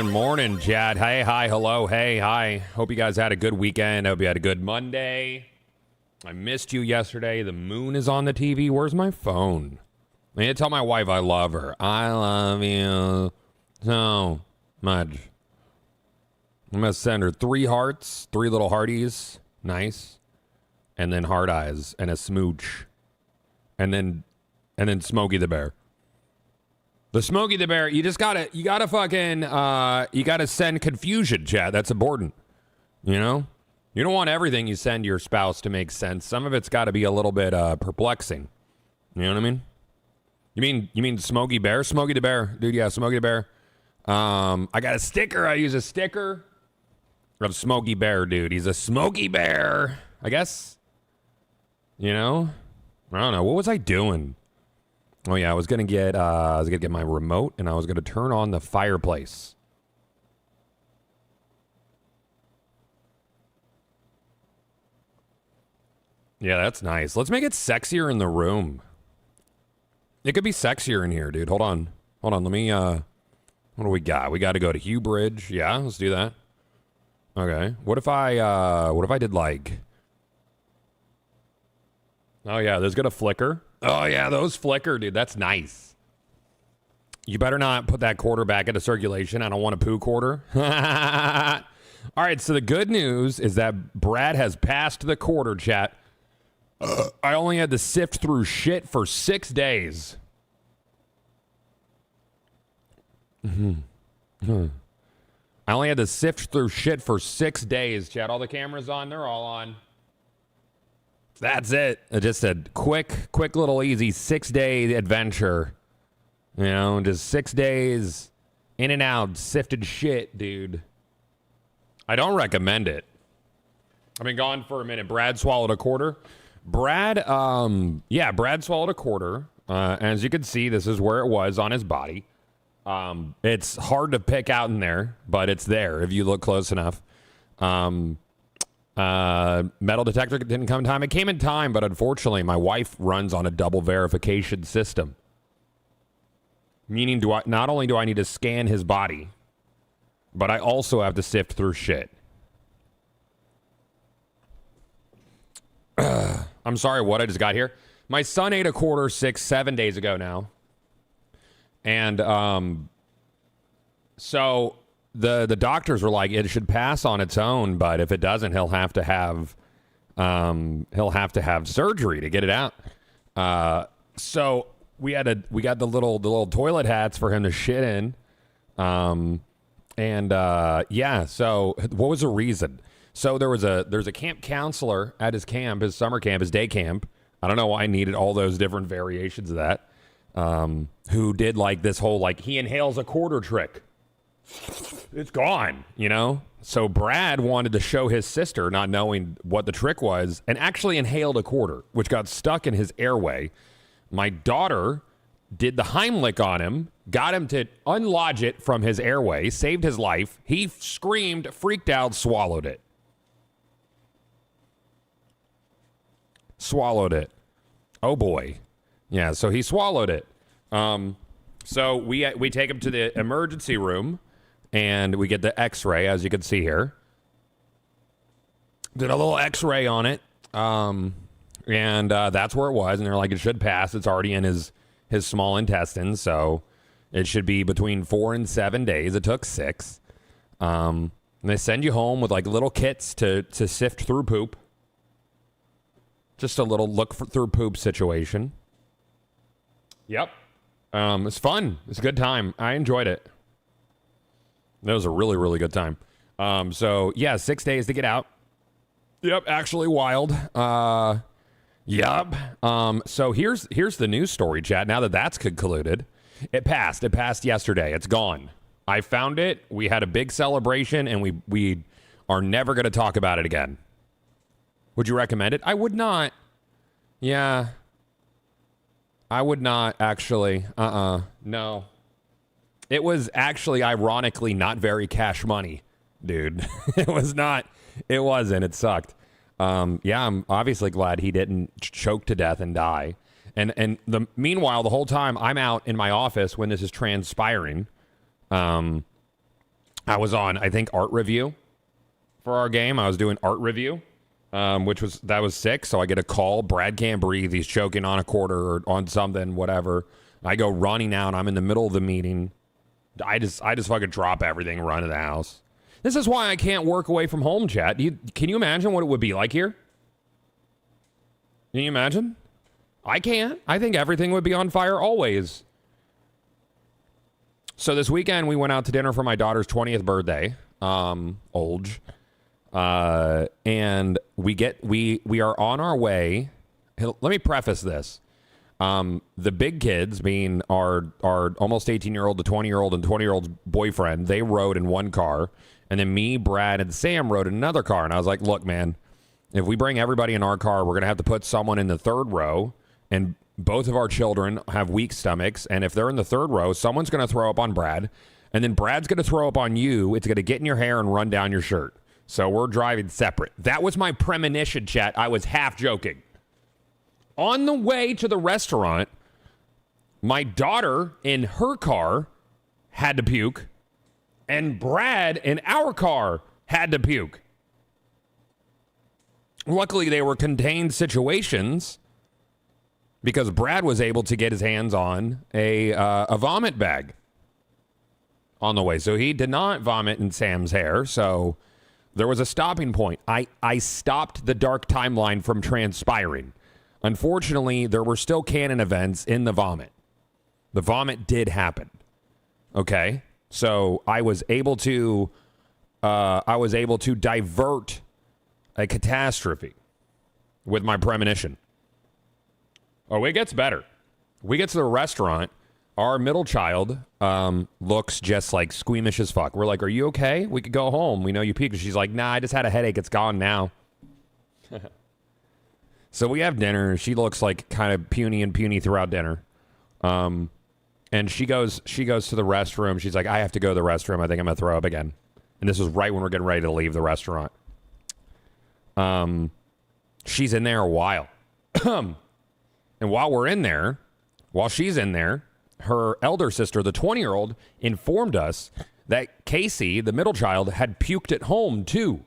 Morning, Chad. Hey, hi, hello, hey, hi. Hope you guys had a good weekend. Hope you had a good Monday. I missed you yesterday. The moon is on the TV. Where's my phone? I need to tell my wife I love her. I love you so much. I'm going to send her 3 hearts, 3 little hearties. Nice. And then heart eyes and a smooch. And then Smokey the Bear. The Smokey the Bear, you gotta send confusion, Chad. That's important. You know? You don't want everything you send your spouse to make sense. Some of it's gotta be a little bit perplexing. You know what I mean? You mean Smokey Bear? Smokey the Bear. Dude, yeah, Smokey the Bear. I got a sticker. I use a sticker of Smokey Bear, dude. He's a Smokey Bear. I guess. You know? I don't know. What was I doing? Oh yeah, I was gonna get my remote and I was gonna turn on the fireplace. Yeah, that's nice. Let's make it sexier in the room. It could be sexier in here, dude. Hold on. Let me what do we got? We gotta go to Hugh Bridge. Yeah, let's do that. Okay. What if I did like, oh yeah, there's gonna flicker. Oh, yeah, those flicker, dude. That's nice. You better not put that quarter back into circulation. I don't want a poo quarter. All right, so the good news is that Brad has passed the quarter, chat. I only had to sift through shit for 6 days. I only had to sift through shit for 6 days, chat. All the cameras on? They're all on. That's it. Just a quick little easy 6-day adventure. You know, just 6 days in and out, sifted shit, dude. I don't recommend it. I've been gone for a minute. Brad swallowed a quarter. Brad swallowed a quarter. As you can see, this is where it was on his body. It's hard to pick out in there, but it's there if you look close enough. Metal detector didn't come in time. It came in time, but unfortunately, my wife runs on a double verification system. Meaning, not only do I need to scan his body, but I also have to sift through shit. I'm sorry, what? I just got here. My son ate a quarter 7 days ago now. And, so the doctors were like, it should pass on its own, but if it doesn't, he'll have to have surgery to get it out. So we got the little toilet hats for him to shit in. So what was the reason? So there's a camp counselor at his camp, his summer camp, his day camp. I don't know why I needed all those different variations of that. Who did like this whole, like, he inhales a quarter trick. It's gone, you know? So Brad wanted to show his sister, not knowing what the trick was, and actually inhaled a quarter, which got stuck in his airway. My daughter did the Heimlich on him, got him to unlodge it from his airway, saved his life. He screamed, freaked out, swallowed it. Swallowed it. Oh boy. Yeah, so he swallowed it. So we take him to the emergency room. And we get the x-ray, as you can see here. Did a little x-ray on it. And that's where it was. And they're like, it should pass. It's already in his small intestine. So it should be between 4 and 7 days. It took 6. And they send you home with like little kits to sift through poop. Just a little through poop situation. Yep. It's fun. It's a good time. I enjoyed it. That was a really, really good time. So, yeah, 6 days to get out. Yep, actually wild. Yep. So here's the news story, chat. Now that that's concluded, it passed. It passed yesterday. It's gone. I found it. We had a big celebration, and we are never going to talk about it again. Would you recommend it? I would not. Yeah. I would not, actually. No. It was actually, ironically, not very cash money, dude. It was not. It wasn't. It sucked. Yeah, I'm obviously glad he didn't choke to death and die. Meanwhile, the whole time I'm out in my office when this is transpiring. I was on, I think, art review for our game. I was doing art review, that was sick. So I get a call. Brad can't breathe. He's choking on a quarter or on something, whatever. I go running out. I'm in the middle of the meeting. I just fucking drop everything and run to the house. This is why I can't work away from home, chat. Can you imagine what it would be like here? Can you imagine? I can't. I think everything would be on fire always. So this weekend we went out to dinner for my daughter's 20th birthday. Olge. And we are on our way. Let me preface this. The big kids, being our almost 18-year-old, the 20-year-old, and 20-year-old's boyfriend, they rode in one car. And then me, Brad, and Sam rode in another car. And I was like, look, man, if we bring everybody in our car, we're going to have to put someone in the third row. And both of our children have weak stomachs. And if they're in the third row, someone's going to throw up on Brad. And then Brad's going to throw up on you. It's going to get in your hair and run down your shirt. So we're driving separate. That was my premonition, chat. I was half joking. On the way to the restaurant, my daughter in her car had to puke. And Brad in our car had to puke. Luckily, they were contained situations because Brad was able to get his hands on a vomit bag on the way. So he did not vomit in Sam's hair. So there was a stopping point. I stopped the dark timeline from transpiring. Unfortunately, there were still canon events in the vomit. The vomit did happen. Okay? So I was able to divert a catastrophe with my premonition. Oh, it gets better. We get to the restaurant. Our middle child looks just like squeamish as fuck. We're like, are you okay? We could go home. We know you peaked. She's like, nah, I just had a headache. It's gone now. So we have dinner. She looks like kind of puny throughout dinner. And she goes to the restroom. She's like, I have to go to the restroom. I think I'm going to throw up again. And this was right when we're getting ready to leave the restaurant. She's in there a while. And while we're in there, while she's in there, her elder sister, the 20-year-old, informed us that Casey, the middle child, had puked at home too.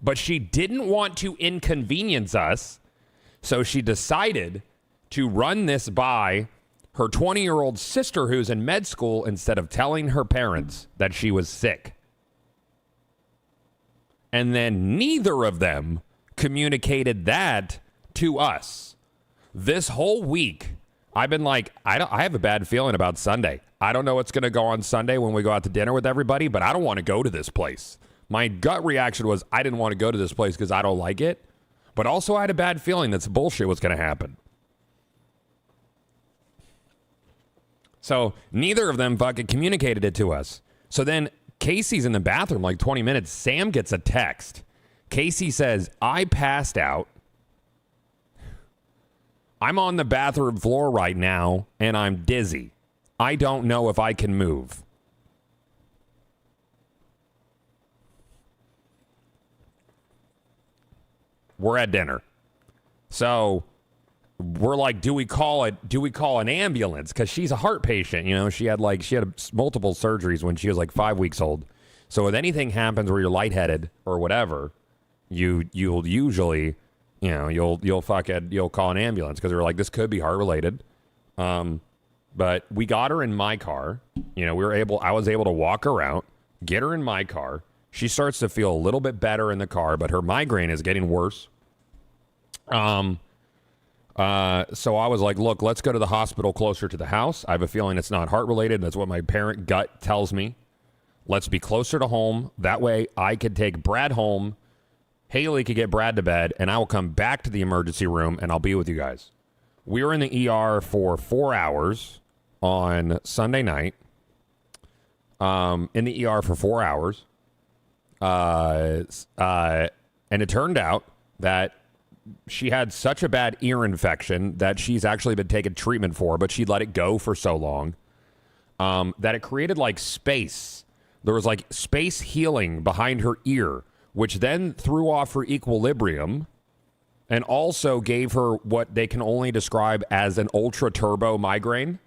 But she didn't want to inconvenience us, so she decided to run this by her 20-year-old sister who's in med school instead of telling her parents that she was sick. And then neither of them communicated that to us. This whole week, I've been like, I have a bad feeling about Sunday. I don't know what's going to go on Sunday when we go out to dinner with everybody, but I don't want to go to this place. My gut reaction was I didn't want to go to this place because I don't like it. But also I had a bad feeling that some bullshit was going to happen. So neither of them fucking communicated it to us. So then Casey's in the bathroom like 20 minutes. Sam gets a text. Casey says, I passed out. I'm on the bathroom floor right now and I'm dizzy. I don't know if I can move. We're at dinner. So we're like, do we call an ambulance? Because she's a heart patient. You know, she had multiple surgeries when she was like 5 weeks old. So if anything happens where you're lightheaded or whatever, you'll usually, you know, you'll call an ambulance because we're like, this could be heart related. But we got her in my car. You know, I was able to walk her out, get her in my car. She starts to feel a little bit better in the car, but her migraine is getting worse. So I was like, look, let's go to the hospital closer to the house. I have a feeling it's not heart related. That's what my parent gut tells me. Let's be closer to home. That way I could take Brad home. Haley could get Brad to bed, and I will come back to the emergency room, and I'll be with you guys. We were in the ER for 4 hours on Sunday night. In the ER for 4 hours. And it turned out that she had such a bad ear infection that she's actually been taking treatment for, but she let it go for so long that it created like space. There was like space healing behind her ear, which then threw off her equilibrium and also gave her what they can only describe as an ultra turbo migraine,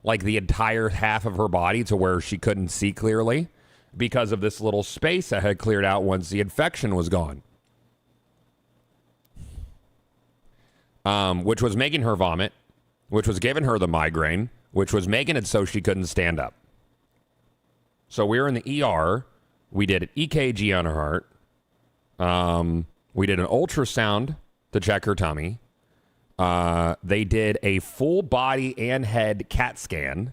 like the entire half of her body to where she couldn't see clearly because of this little space that had cleared out once the infection was gone. Which was making her vomit, which was giving her the migraine, which was making it so she couldn't stand up. So we were in the ER. We did an EKG on her heart. We did an ultrasound to check her tummy. They did a full body and head CAT scan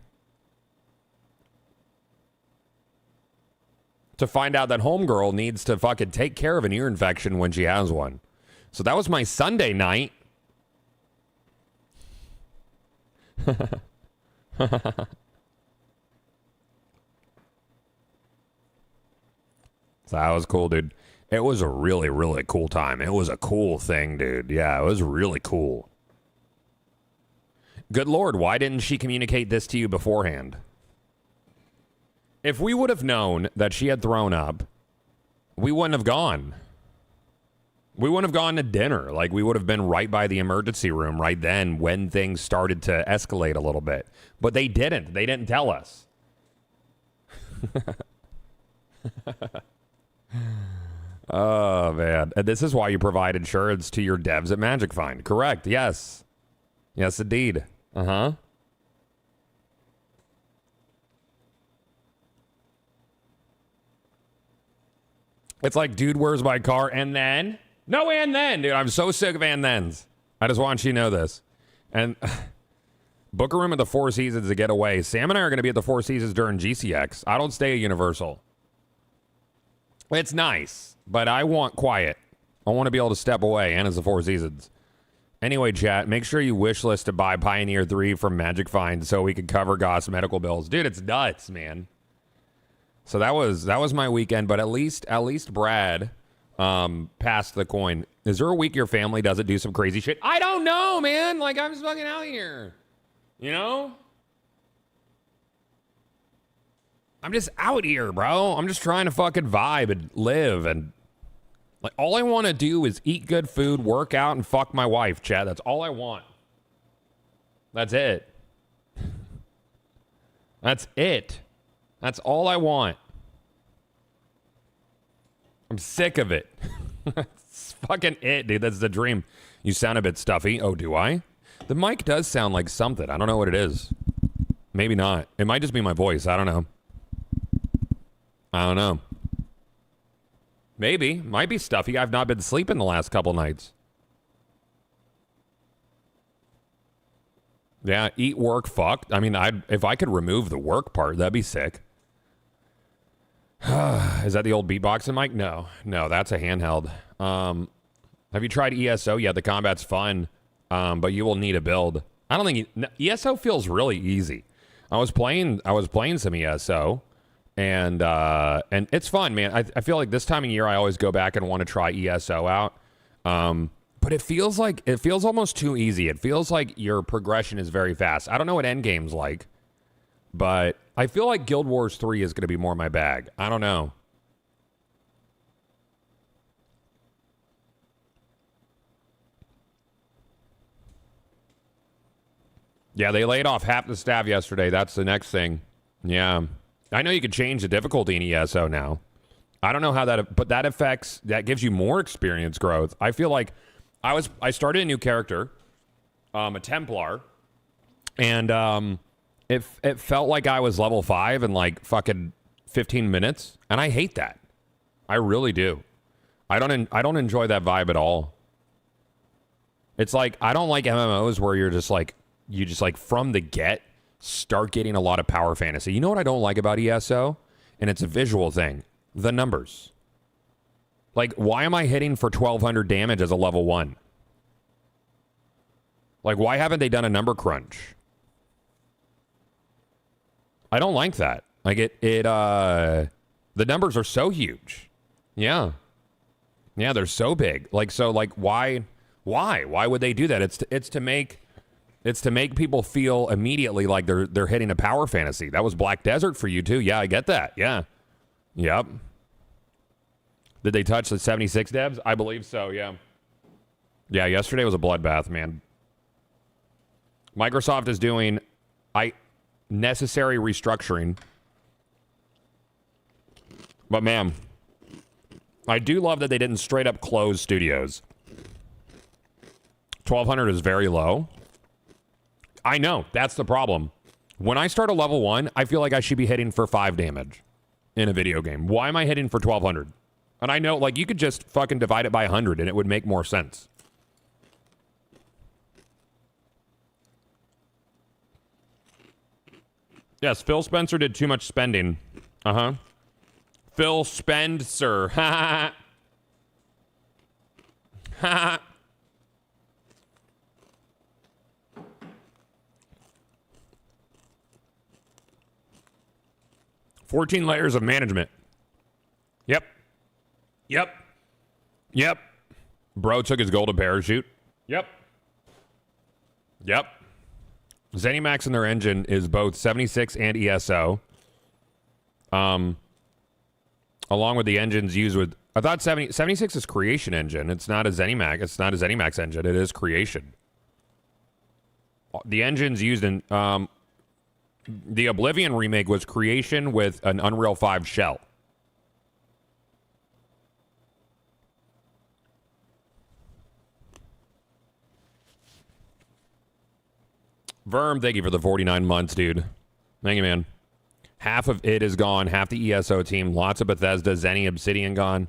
to find out that homegirl needs to fucking take care of an ear infection when she has one. So that was my Sunday night. So that was cool, dude. It was a really, really cool time. It was a cool thing, dude. Yeah, it was really cool. Good Lord, why didn't she communicate this to you beforehand? If we would have known that she had thrown up, we wouldn't have gone. We wouldn't have gone to dinner. Like, we would have been right by the emergency room right then when things started to escalate a little bit. But they didn't. They didn't tell us. Oh, man. And this is why you provide insurance to your devs at Magic Find. Correct. Yes. Yes, indeed. Uh-huh. It's like, dude, where's my car? And then? No and then, dude. I'm so sick of and thens. I just want you to know this. And book a room at the Four Seasons to get away. Sam and I are going to be at the Four Seasons during GCX. I don't stay at Universal. It's nice, but I want quiet. I want to be able to step away, and it's the Four Seasons. Anyway, chat, make sure you wish list to buy Pioneer 3 from Magic Find so we can cover Goss medical bills. Dude, it's nuts, man. So that was my weekend, but at least Brad passed the coin. Is there a week your family doesn't do some crazy shit? I don't know, man. Like, I'm just fucking out here. You know? I'm just out here, bro. I'm just trying to fucking vibe and live, and like all I want to do is eat good food, work out, and fuck my wife, Chad. That's all I want. That's it. That's it. That's all I want. I'm sick of it. That's fucking it, dude. That's the dream. You sound a bit stuffy. Oh, do I? The mic does sound like something. I don't know what it is. Maybe not. It might just be my voice. I don't know. I don't know. Maybe. Might be stuffy. I've not been sleeping the last couple nights. Yeah, eat, work, fuck. I mean, if I could remove the work part, that'd be sick. Is that the old beatboxing mic? No, that's a handheld. Have you tried ESO? Yeah, the combat's fun, but you will need a build. I don't think ESO feels really easy. I was playing some ESO, and it's fun, man. I feel like this time of year I always go back and want to try ESO out. But it feels almost too easy. It feels like your progression is very fast. I don't know what endgame's like, but I feel like Guild Wars 3 is going to be more my bag. I don't know. Yeah, they laid off half the staff yesterday. That's the next thing. Yeah. I know you can change the difficulty in ESO now. I don't know how but that gives you more experience growth. I feel like I started a new character, a Templar, and it felt like I was level 5 in like fucking 15 minutes, and I hate that. I really do. I don't enjoy that vibe at all. It's like I don't like MMOs where you just like from the get start getting a lot of power fantasy. You know what I don't like about ESO? And it's a visual thing. The numbers. Like, why am I hitting for 1,200 damage as a level 1? Like, why haven't they done a number crunch? I don't like that. Like, the numbers are so huge. Yeah. Yeah, they're so big. Like, so, like, why would they do that? It's to make people feel immediately like they're hitting a power fantasy. That was Black Desert for you too. Yeah, I get that. Yeah. Yep. Did they touch the 76 devs? I believe so, yeah. Yeah, yesterday was a bloodbath, man. Microsoft is doing necessary restructuring. But man, I do love that they didn't straight up close studios. 1200 is very low. I know, that's the problem. When I start a level 1, I feel like I should be hitting for 5 damage in a video game. Why am I hitting for 1200? And I know, like, you could just fucking divide it by 100 and it would make more sense. Yes, Phil Spencer did too much spending. Uh-huh. Phil Spencer. Ha ha. 14 layers of management. Yep. Yep. Yep. Bro took his golden parachute. Yep. Yep. ZeniMax in their engine is both 76 and ESO. Along with the engines used with... I thought 76 is Creation engine. It's not a ZeniMax. It's not a ZeniMax engine. It is Creation. The engines used in... the Oblivion remake was Creation with an Unreal 5 shell. Verm, thank you for the 49 months, dude. Thank you, man. Half of it is gone. Half the ESO team. Lots of Bethesda, Zenny, Obsidian gone.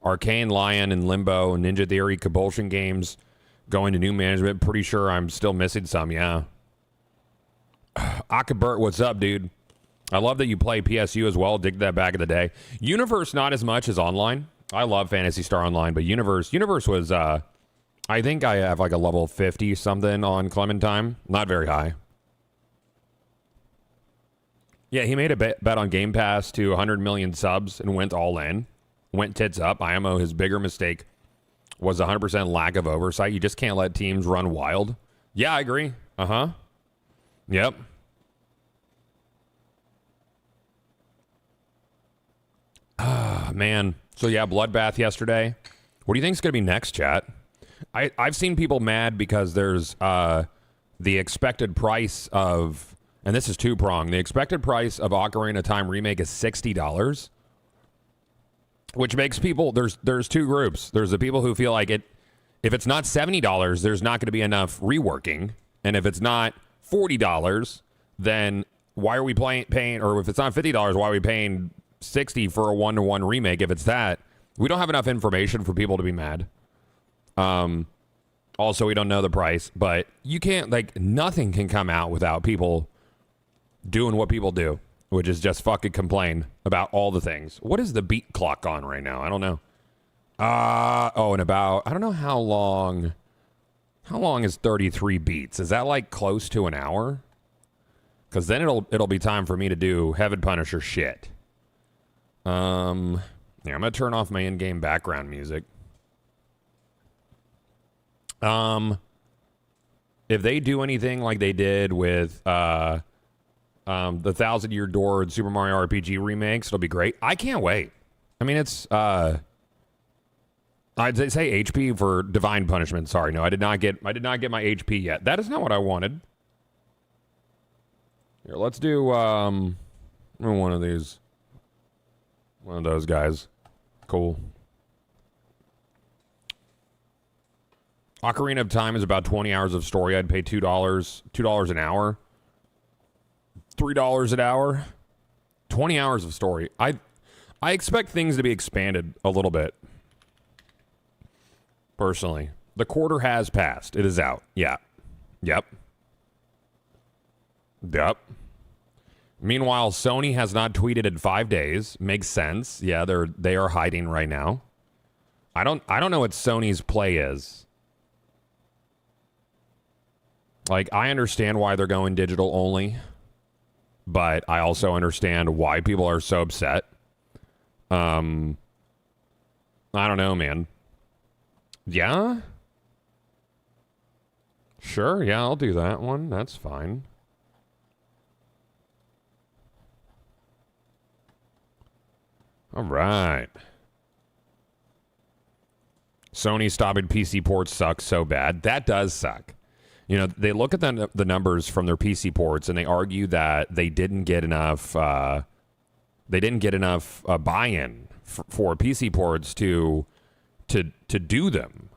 Arcane, Lion, and Limbo, Ninja Theory, Compulsion Games going to new management. Pretty sure I'm still missing some, yeah. Akabert, what's up, dude? I love that you play PSU as well. Dig that back in the day. Universe, not as much as online. I love Phantasy Star Online, but Universe was, I think I have like a level 50 something on Clementine. Not very high. Yeah, he made a bet on Game Pass to 100 million subs and went all in. Went tits up. IMO, his bigger mistake was 100% lack of oversight. You just can't let teams run wild. Yeah, I agree. Uh-huh. Yep. Ah, man. So yeah, bloodbath yesterday. What do you think is going to be next, chat? I've seen people mad because there's the expected price of, and this is two-pronged, the expected price of Ocarina of Time Remake is $60, which makes people, there's two groups. There's the people who feel like if it's not $70, there's not going to be enough reworking, and if it's not $40, then why are we paying, or if it's not $50, why are we paying $60 for a one-to-one remake? If it's that, we don't have enough information for people to be mad. Also, we don't know the price, but you can't, like, nothing can come out without people doing what people do, which is just fucking complain about all the things. What is the beat clock on right now? I don't know. And about, I don't know how long is 33 beats? Is that like close to an hour? Because then it'll be time for me to do Heaven Punisher shit. Yeah, I'm gonna turn off my in-game background music. If they do anything like they did with the 1,000-Year Door and Super Mario RPG remakes, it'll be great. I can't wait. I mean, it's I'd say HP for Divine Punishment. Sorry, no, I did not get my HP yet. That is not what I wanted. Here, let's do one of these. One of those guys. Cool. Ocarina of Time is about 20 hours of story. I'd pay $2 an hour. $3 an hour. 20 hours of story. I expect things to be expanded a little bit. Personally. The quarter has passed. It is out. Yeah. Yep. Yep. Meanwhile, Sony has not tweeted in 5 days. Makes sense. Yeah, they are hiding right now. I don't know what Sony's play is. Like, I understand why they're going digital only, but I also understand why people are so upset. I don't know, man. Yeah? Sure, yeah, I'll do that one. That's fine. All right. Sony stopping PC ports sucks so bad. That does suck. You know, they look at the numbers from their PC ports and they argue that they didn't get enough. They didn't get enough buy-in for PC ports to do them.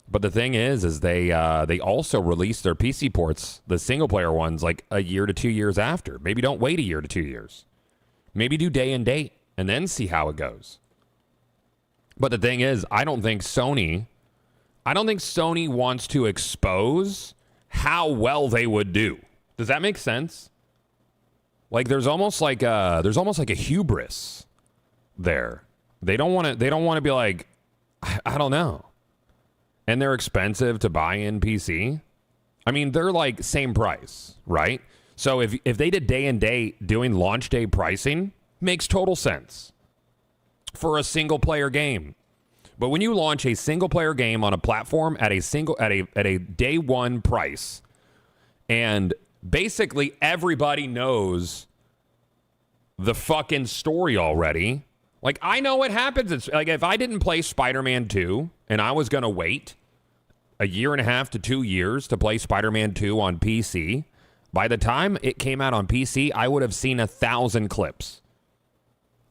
But the thing is they also released their PC ports, the single player ones, like a year to 2 years after. Maybe don't wait a year to 2 years. Maybe do day and date and then see how it goes. But the thing is, I don't think Sony wants to expose how well they would do. Does that make sense? Like there's almost like a hubris there. They don't want to be like, I don't know. And they're expensive to buy in PC. I mean, they're like same price, right? So if they did day and date doing launch day pricing, makes total sense for a single player game. But when you launch a single player game on a platform at a day one price, and basically everybody knows the fucking story already. Like, I know what happens. It's like if I didn't play Spider-Man 2 and I was going to wait a year and a half to 2 years to play Spider-Man 2 on PC, by the time it came out on PC, I would have seen 1,000 clips.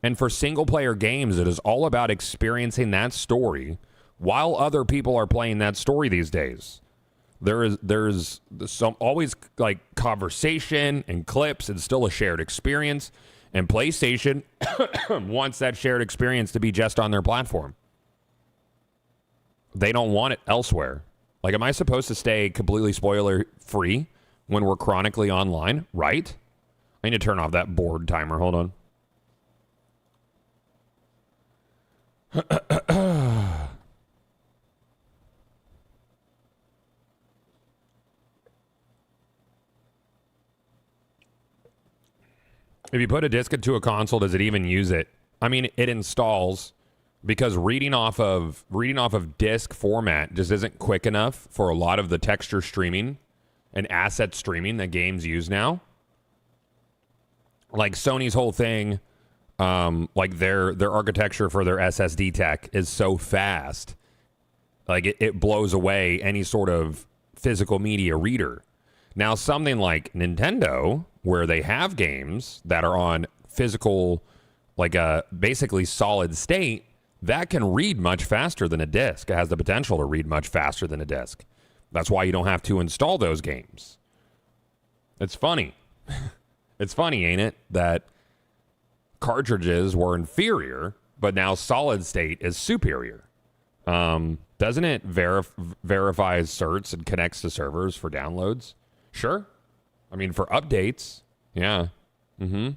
And for single-player games, it is all about experiencing that story while other people are playing that story these days. There's some always like conversation and clips and still a shared experience. And PlayStation wants that shared experience to be just on their platform. They don't want it elsewhere. Like, am I supposed to stay completely spoiler-free when we're chronically online? Right? I need to turn off that board timer. Hold on. If you put a disc into a console, does it even use it? I mean, it installs, because reading off of disc format just isn't quick enough for a lot of the texture streaming and asset streaming that games use now. Like Sony's whole thing, like their architecture for their SSD tech is so fast, like it blows away any sort of physical media reader. Now, something like Nintendo, where they have games that are on physical, like a basically solid state, that can read much faster than a disc. It has the potential to read much faster than a disc. That's why you don't have to install those games. It's funny. It's funny, ain't it, that cartridges were inferior, but now solid state is superior. Doesn't it verifies certs and connects to servers for downloads? Sure. I mean, for updates, yeah. The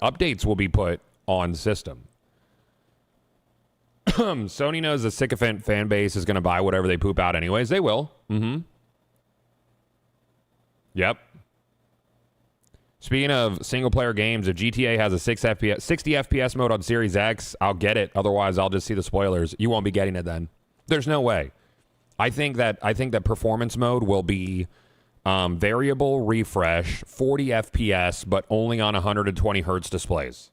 updates will be put on system. Sony knows the sycophant fan base is going to buy whatever they poop out anyways. They will. Yep. Speaking of single-player games, if GTA has a 60 FPS mode on Series X, I'll get it. Otherwise, I'll just see the spoilers. You won't be getting it then. There's no way. I think that performance mode will be variable refresh, 40 FPS, but only on 120 hertz displays.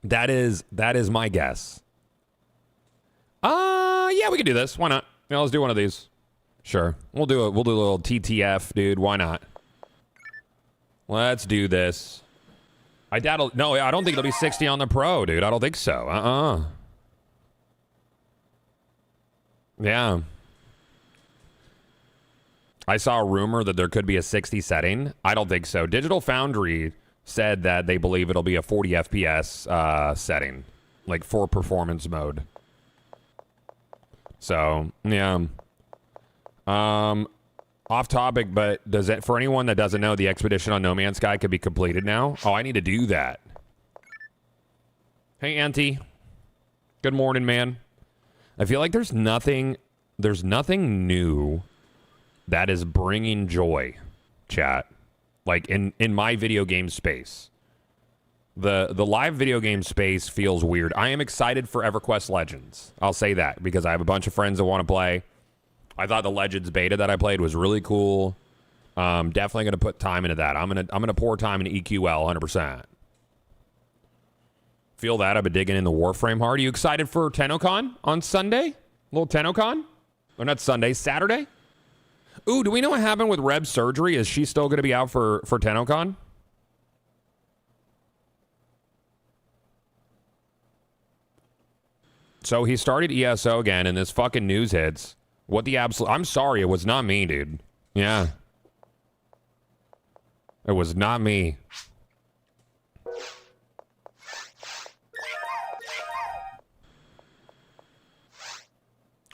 That is my guess. Yeah, we can do this. Why not? Yeah, let's do one of these. Sure. We'll do a little TTF, dude. Why not? Let's do this. I don't think it'll be 60 on the Pro, dude. I don't think so. Yeah. I saw a rumor that there could be a 60 setting. I don't think so. Digital Foundry said that they believe it'll be a 40 FPS setting, like for performance mode. So, yeah. Off topic, but does it, for anyone that doesn't know, the expedition on No Man's Sky could be completed now? Oh, I need to do that. Hey, Auntie. Good morning, man. I feel like there's nothing new that is bringing joy, chat. Like in my video game space. The live video game space feels weird. I am excited for EverQuest Legends. I'll say that because I have a bunch of friends that want to play. I thought the Legends beta that I played was really cool. Definitely going to put time into that. I'm gonna pour time into EQL 100%. Feel that? I've been digging in the Warframe hard. Are you excited for TennoCon on Sunday? Little TennoCon? Or not Sunday, Saturday? Ooh, do we know what happened with Reb's surgery? Is she still going to be out for TennoCon? So he started ESO again, and this fucking news hits. What the absolute... I'm sorry, it was not me, dude. Yeah. It was not me.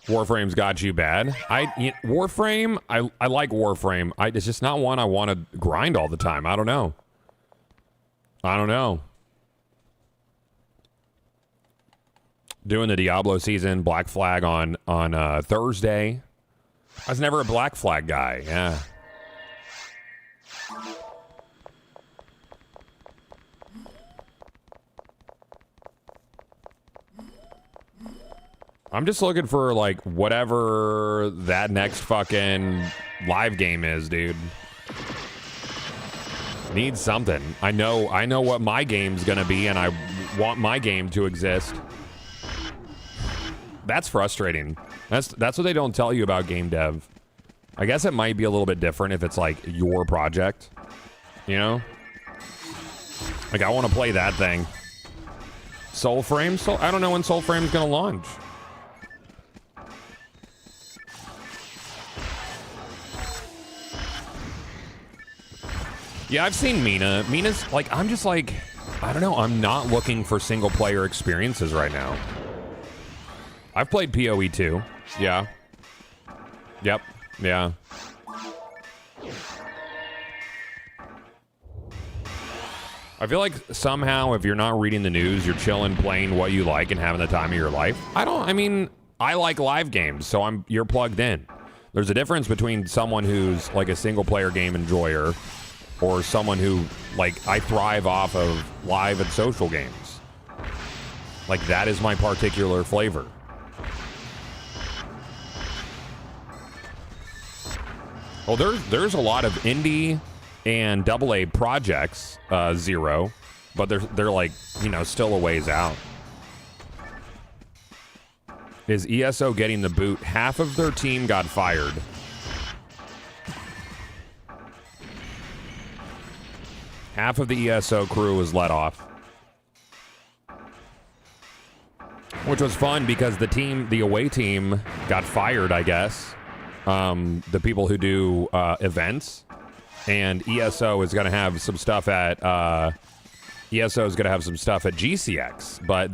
Warframe's got you bad. Warframe, I like Warframe. It's just not one I want to grind all the time. I don't know. Doing the Diablo season, Black Flag on Thursday. I was never a Black Flag guy. Yeah. I'm just looking for, like, whatever that next fucking live game is, dude. Need something. I know what my game's gonna be, and I want my game to exist. That's frustrating. That's what they don't tell you about game dev. I guess it might be a little bit different if it's, like, your project. You know? Like, I want to play that thing. Soulframe? I don't know when Soulframe's gonna launch. Yeah, I've seen Mina. Mina's like, I'm just like, I don't know. I'm not looking for single player experiences right now. I've played PoE 2. Yeah. Yep. Yeah. I feel like somehow if you're not reading the news, you're chilling, playing what you like and having the time of your life. I mean, I like live games, so you're plugged in. There's a difference between someone who's like a single player game enjoyer or someone who, like, I thrive off of live and social games. Like, that is my particular flavor. Well, there's a lot of indie and AA projects, Zero, but they're like, you know, still a ways out. Is ESO getting the boot? Half of their team got fired. Half of the ESO crew was let off. Which was fun because the away team got fired, I guess. The people who do events. And ESO is going to have some stuff at GCX, but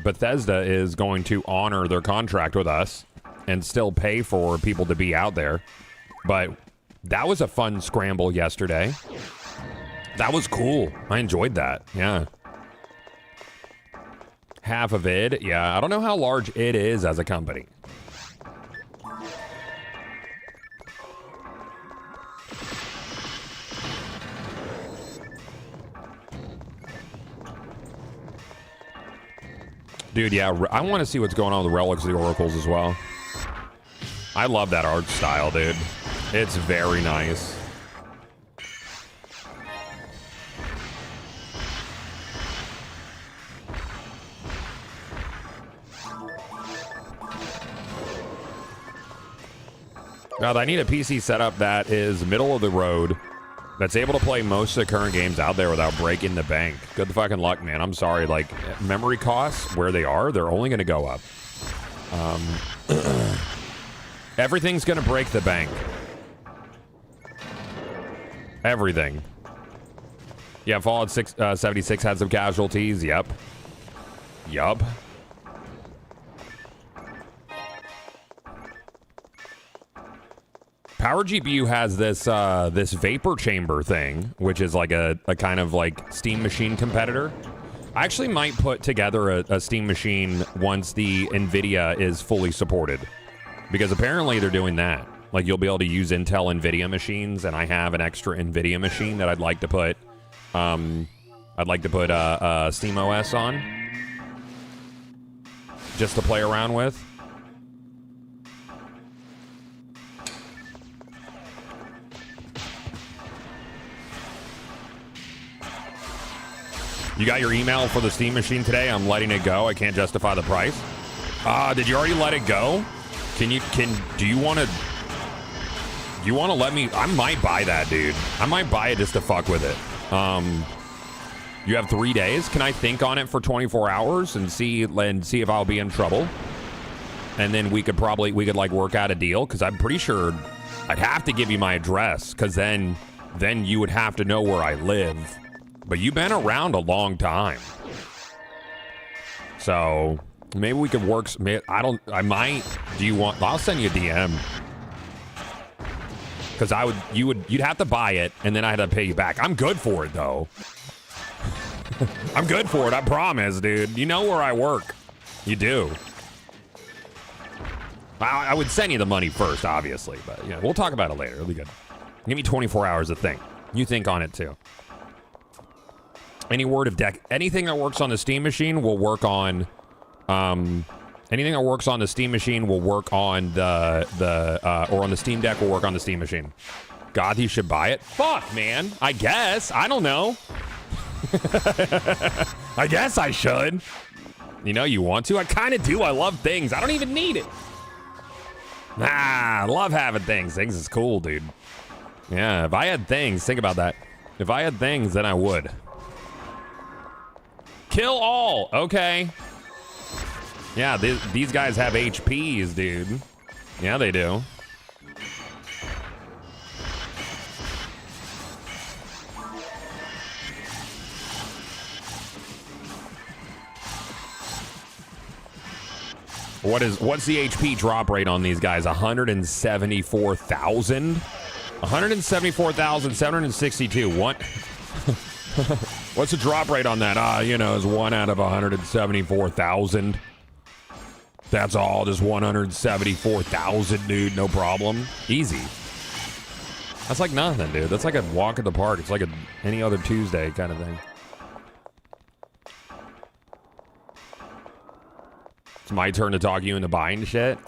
Bethesda is going to honor their contract with us and still pay for people to be out there. But that was a fun scramble yesterday. That was cool. I enjoyed that. Yeah. Half of id. Yeah, I don't know how large id is as a company. Dude, yeah, I want to see what's going on with the Relics of the Oracles as well. I love that art style, dude. It's very nice. Now, I need a PC setup that is middle of the road, that's able to play most of the current games out there without breaking the bank. Good fucking luck, man. I'm sorry. Like, memory costs, where they are, they're only going to go up. Everything's going to break the bank. Everything. Yeah, Fallout 76 had some casualties. Yep. Yup. Power GPU has this this vapor chamber thing, which is like a kind of like Steam Machine competitor. I actually might put together a Steam Machine once the NVIDIA is fully supported, because apparently they're doing that. Like, you'll be able to use Intel NVIDIA machines, and I have an extra NVIDIA machine that I'd like to put SteamOS on, just to play around with. You got your email for the Steam Machine today? I'm letting it go. I can't justify the price. Did you already let it go? Do you want to let me? I might buy that, dude. I might buy it just to fuck with it. You have 3 days. Can I think on it for 24 hours and see if I'll be in trouble? And then we could like work out a deal, because I'm pretty sure I'd have to give you my address, because then you would have to know where I live. But you've been around a long time, so maybe we could work. I might. Do you want? I'll send you a DM, because you'd have to buy it, and then I had to pay you back. I'm good for it though. I'm good for it. I promise, dude. You know where I work. You do. I would send you the money first, obviously, but yeah, we'll talk about it later. It'll be good. Give me 24 hours to think. You think on it too. Any word of deck? Anything that works on the Steam Machine will work on. Anything that works on the Steam Machine will work on or on the Steam Deck will work on the Steam Machine. God, you should buy it. Fuck, man. I guess. I don't know. I guess I should. You know, you want to? I kind of do. I love things. I don't even need it. Nah, I love having things. Things is cool, dude. Yeah, if I had things, think about that. If I had things, then I would. Kill all. Okay. Yeah, these guys have HPs, dude. Yeah, they do. What's the HP drop rate on these guys? 174,000? 174,762. What? What's the drop rate on that? You know, it's 1 out of 174,000. That's all, just 174,000, dude. No problem. Easy. That's like nothing, dude. That's like a walk at the park. It's like any other Tuesday kind of thing. It's my turn to talk you into buying shit.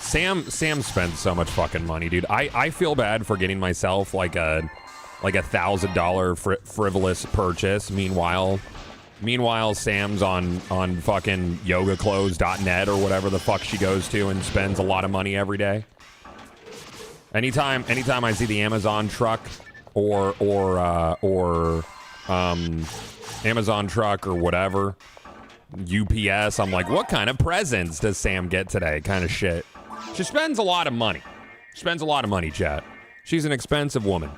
Sam spends so much fucking money, dude. I feel bad for getting myself like a $1,000 frivolous purchase. Meanwhile, Sam's on fucking yogaclothes.net or whatever the fuck she goes to and spends a lot of money every day. Anytime I see the Amazon truck or Amazon truck or whatever, UPS, I'm like, what kind of presents does Sam get today? Kind of shit. She spends a lot of money. Spends a lot of money, chat. She's an expensive woman.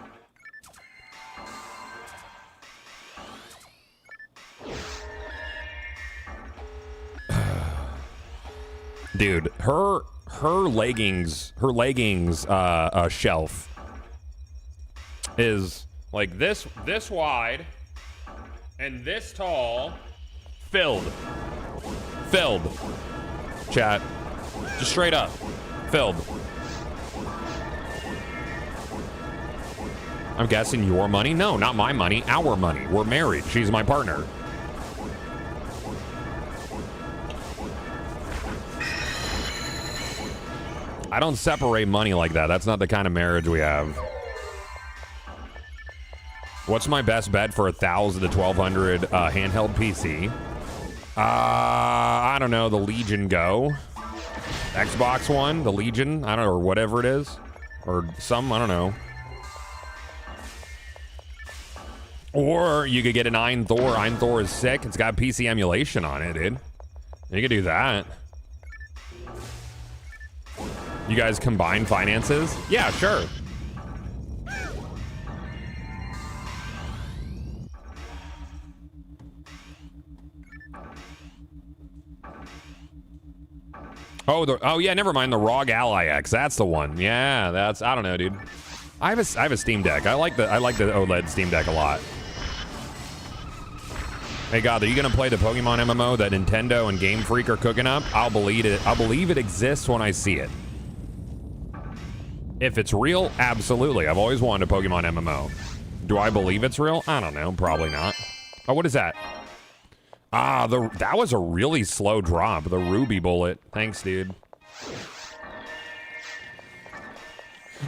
Dude, her leggings shelf is like this wide and this tall, filled, chat, just straight up filled. I'm guessing your money? No, not my money, our money. We're married. She's my partner. I don't separate money like that. That's not the kind of marriage we have. What's my best bet for 1,000 to 1,200 handheld PC? I don't know. The Legion Go. Xbox One, the Legion. I don't know, or whatever it is. Or some, I don't know. Or you could get an Einthor. Einthor is sick. It's got PC emulation on it, dude. You could do that. You guys combine finances? Yeah, sure. Oh yeah, never mind. The ROG Ally X. That's the one. Yeah, that's, I don't know, dude. I have a Steam Deck. I like the OLED Steam Deck a lot. Hey God, are you gonna play the Pokemon MMO that Nintendo and Game Freak are cooking up? I'll believe it exists when I see it. If it's real, absolutely. I've always wanted a Pokemon MMO. Do I believe it's real? I don't know. Probably not. Oh, what is that? That was a really slow drop. The Ruby Bullet. Thanks, dude.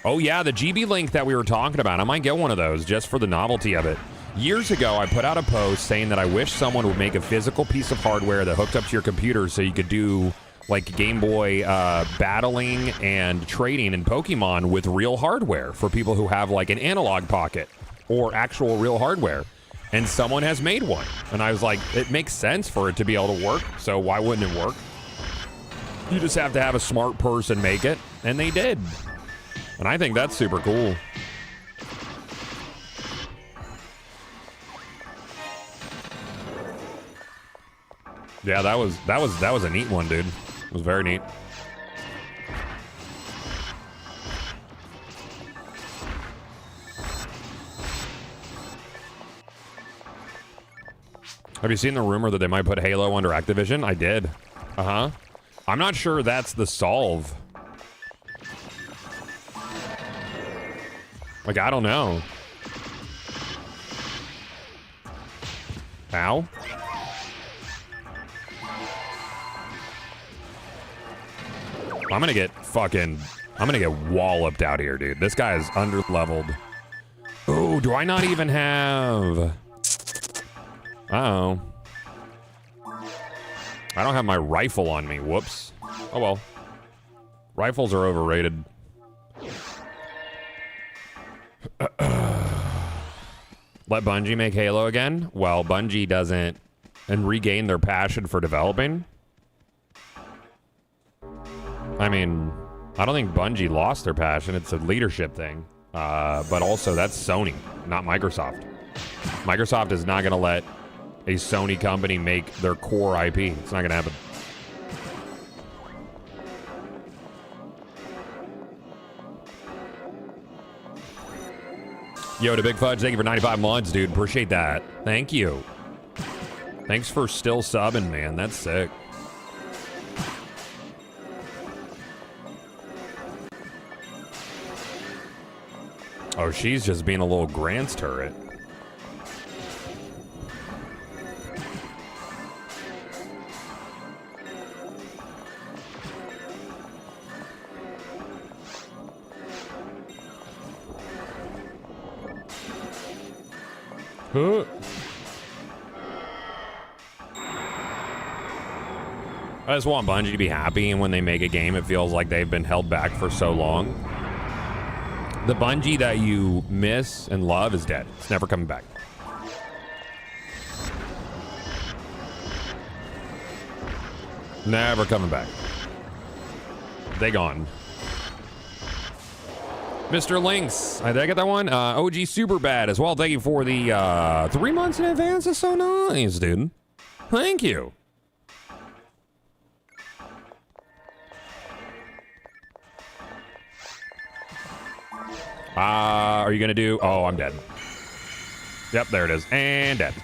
Oh, yeah, the GB Link that we were talking about. I might get one of those just for the novelty of it. Years ago, I put out a post saying that I wish someone would make a physical piece of hardware that hooked up to your computer so you could do like Game Boy battling and trading in Pokemon with real hardware for people who have like an analog pocket or actual real hardware. And someone has made one. And I was like, it makes sense for it to be able to work, so why wouldn't it work? You just have to have a smart person make it, and they did. And I think that's super cool. Yeah, that was a neat one, dude. It was very neat. Have you seen the rumor that they might put Halo under Activision? I did. Uh-huh. I'm not sure that's the solve. Like, I don't know. Ow. I'm gonna get walloped out here, dude. This guy is under-leveled. Oh, do I not even have... Uh-oh. I don't have my rifle on me. Whoops. Oh, well. Rifles are overrated. Let Bungie make Halo again? Well, Bungie doesn't... and regain their passion for developing? I mean, I don't think Bungie lost their passion. It's a leadership thing. But also, that's Sony, not Microsoft. Microsoft is not going to let a Sony company make their core IP. It's not going to happen. Yo, to Big Fudge, thank you for 95 months, dude. Appreciate that. Thank you. Thanks for still subbing, man. That's sick. Oh, she's just being a little Grant's turret. Huh. I just want Bungie to be happy, and when they make a game, it feels like they've been held back for so long. The Bungie that you miss and love is dead. It's never coming back. Never coming back. They gone. Mr. Lynx, did I get that one? OG Superbad as well. Thank you for the 3 months in advance. That's so nice, dude. Thank you. Are you gonna do? Oh, I'm dead. Yep, there it is. And dead.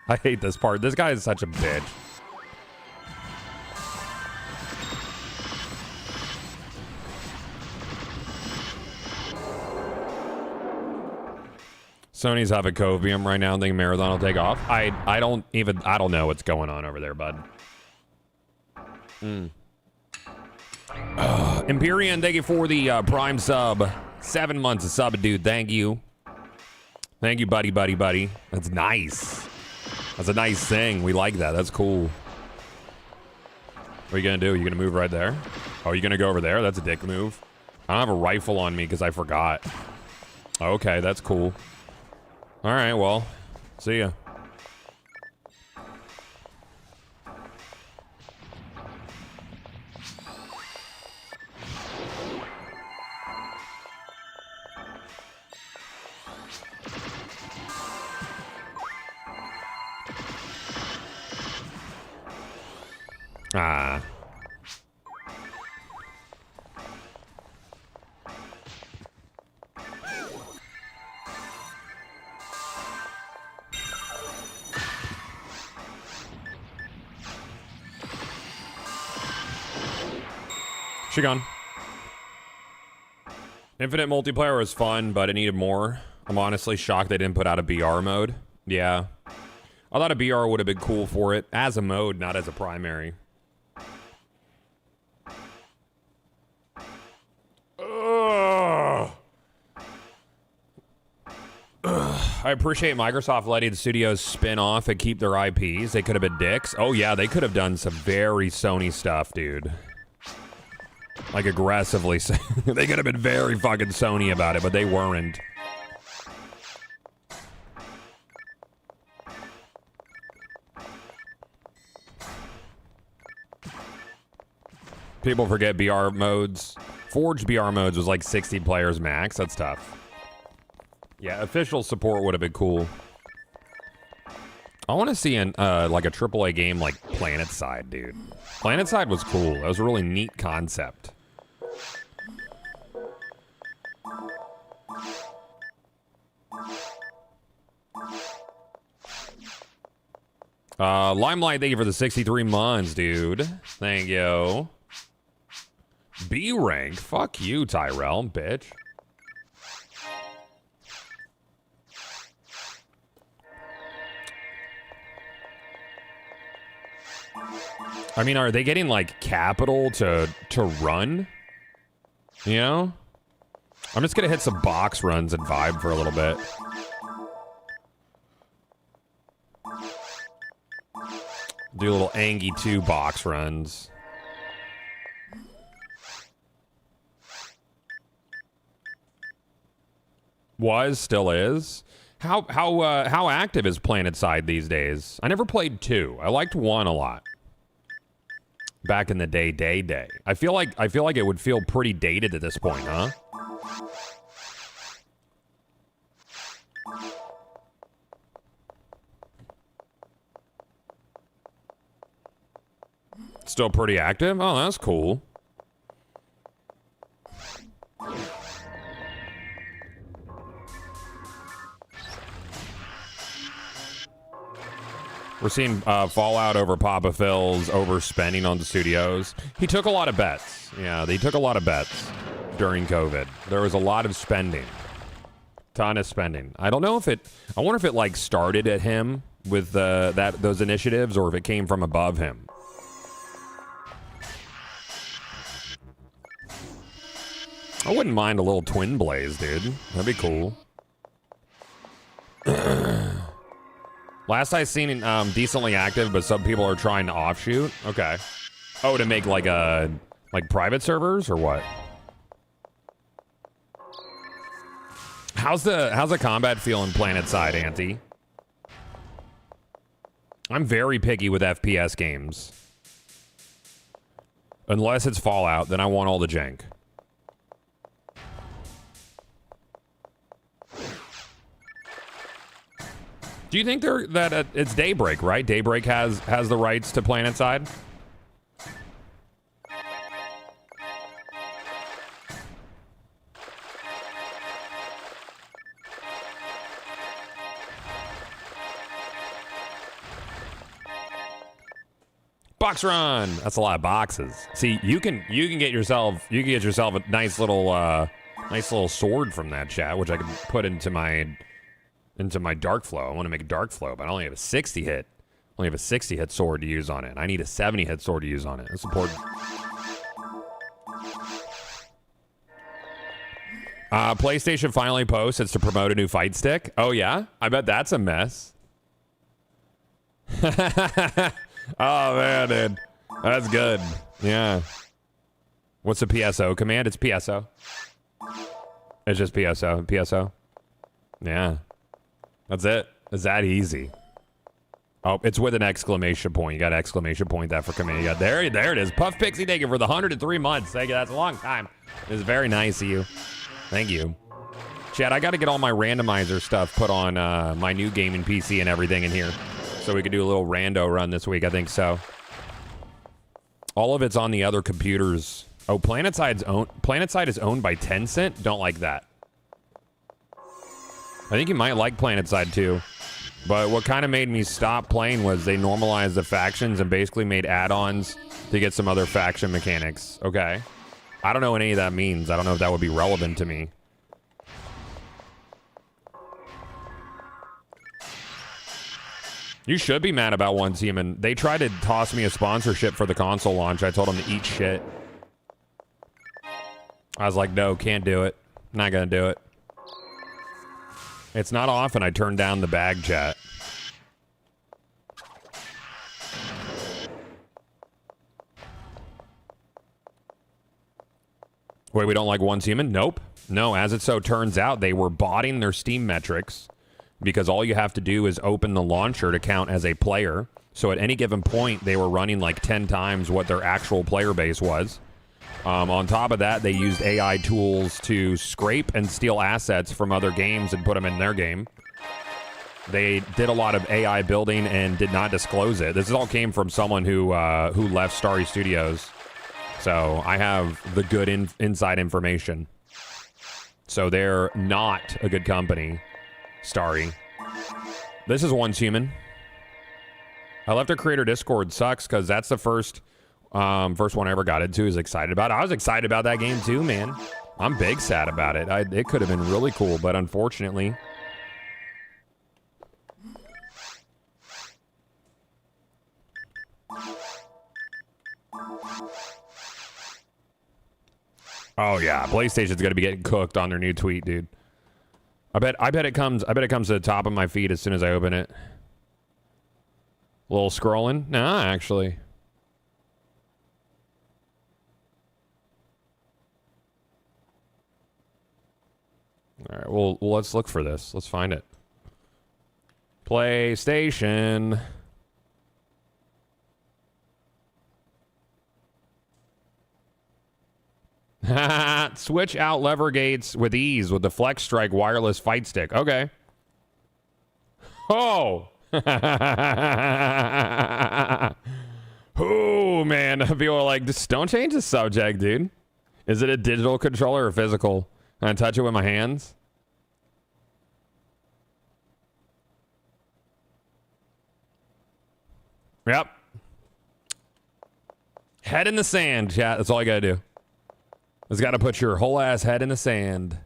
I hate this part. This guy is such a bitch. Sony's having Covium right now and think Marathon will take off. I don't know what's going on over there, bud. Empyrean, thank you for the Prime sub. 7 months of sub, dude. Thank you. Thank you, buddy. That's nice. That's a nice thing. We like that. That's cool. What are you gonna do? You gonna move right there? Oh, you gonna go over there? That's a dick move. I don't have a rifle on me because I forgot. Okay, that's cool. All right, well, see ya. Ah. She gone. Infinite multiplayer was fun, but it needed more. I'm honestly shocked they didn't put out a BR mode. Yeah. I thought a BR would have been cool for it as a mode, not as a primary. Ugh. I appreciate Microsoft letting the studios spin off and keep their IPs. They could have been dicks. Oh, yeah, they could have done some very Sony stuff, dude. Like, aggressively. They could have been very fucking Sony about it, but they weren't. People forget BR modes. Forge BR modes was like 60 players max. That's tough. Yeah, official support would have been cool. I want to see an like a AAA game like PlanetSide, dude. PlanetSide was cool. That was a really neat concept. Limelight, thank you for the 63 months, dude. Thank you. B rank? Fuck you, Tyrell, bitch. I mean, are they getting like capital to run? You know? I'm just gonna hit some box runs and vibe for a little bit. Do a little Angie 2 box runs. Still is. How active is PlanetSide these days? I never played 2. I liked 1 a lot. Back in the day. I feel like it would feel pretty dated at this point, huh? Still pretty active? Oh, that's cool. We're seeing Fallout over Papa Phil's overspending on the studios. He took a lot of bets. Yeah, they took a lot of bets during COVID. There was a lot of spending. Ton of spending. I don't know if it... I wonder if it, like, started at him with those initiatives or if it came from above him. I wouldn't mind a little Twin Blaze, dude. That'd be cool. Last I seen decently active, but some people are trying to offshoot. Okay. Oh, to make like private servers or what? How's the combat feel in PlanetSide, Auntie? I'm very picky with FPS games. Unless it's Fallout, then I want all the jank. Do you think that it's Daybreak, right? Daybreak has the rights to PlanetSide? Box run. That's a lot of boxes. See, you can get yourself a nice little sword from that chat, which I can put into my Dark Flow. I want to make a Dark Flow, but I only have a 60 hit. I only have a 60 hit sword to use on it. I need a 70 hit sword to use on it. That's important. PlayStation finally posts it's to promote a new fight stick. Oh yeah? I bet that's a mess. Oh man, dude. That's good. Yeah. What's the PSO command? It's PSO. It's just PSO. PSO. Yeah. That's it. It's that easy. Oh, it's with an exclamation point. You got to exclamation point that for command. You got there it is. Puff Pixie, thank you for the 103 months. Thank you. That's a long time. It's very nice of you. Thank you. Chad, I got to get all my randomizer stuff put on my new gaming PC and everything in here. So we could do a little rando run this week. I think so. All of it's on the other computers. Oh, PlanetSide is owned by Tencent? Don't like that. I think you might like PlanetSide too. But what kind of made me stop playing was they normalized the factions and basically made add-ons to get some other faction mechanics. Okay. I don't know what any of that means. I don't know if that would be relevant to me. You should be mad about One Team, and they tried to toss me a sponsorship for the console launch. I told them to eat shit. I was like, no, can't do it. Not gonna do it. It's not often I turn down the bag chat. Wait, we don't like Once Human? Nope. No, as it so turns out, they were botting their Steam metrics because all you have to do is open the launcher to count as a player. So at any given point, they were running like 10 times what their actual player base was. On top of that, they used AI tools to scrape and steal assets from other games and put them in their game. They did a lot of AI building and did not disclose it. This all came from someone who left Starry Studios. So I have the good inside information. So they're not a good company, Starry. This is Once Human. I left our creator Discord. Sucks because that's the first one I ever got into. Is excited about it. I was excited about that game too, man. I'm big sad about it. It could have been really cool, but unfortunately. Oh yeah, PlayStation's gonna be getting cooked on their new tweet, dude. I bet it comes to the top of my feed as soon as I open it. A little scrolling? Nah, actually. All right, well, let's look for this. Let's find it. PlayStation. Switch out lever gates with ease with the Flex Strike wireless fight stick. Okay. Oh. Oh, man. People are like, just don't change the subject, dude. Is it a digital controller or physical? Can I touch it with my hands? Yep. Head in the sand, chat. That's all you gotta do. Just gotta put your whole ass head in the sand.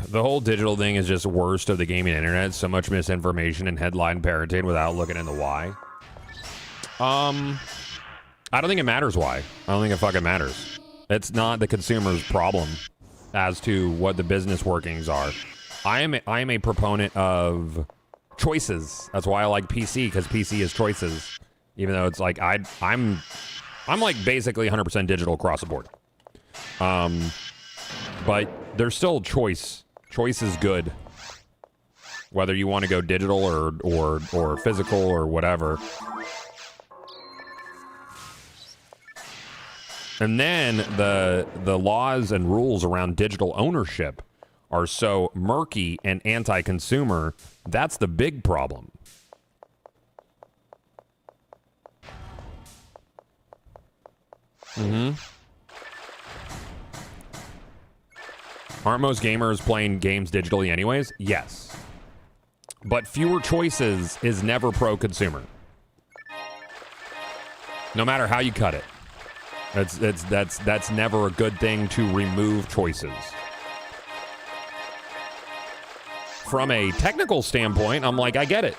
The whole digital thing is just worst of the gaming internet. So much misinformation and headline parenting without looking into why. I don't think it matters why. I don't think it fucking matters. It's not the consumer's problem as to what the business workings are. I am a proponent of choices. That's why I like PC, because PC is choices. Even though it's like I'm like basically 100% digital across the board. But there's still choice. Choice is good. Whether you want to go digital or physical or whatever. And then the laws and rules around digital ownership are so murky and anti-consumer. That's the big problem. Mm-hmm. Aren't most gamers playing games digitally anyways? Yes. But fewer choices is never pro-consumer. No matter how you cut it. That's never a good thing to remove choices. From a technical standpoint, I'm like, I get it.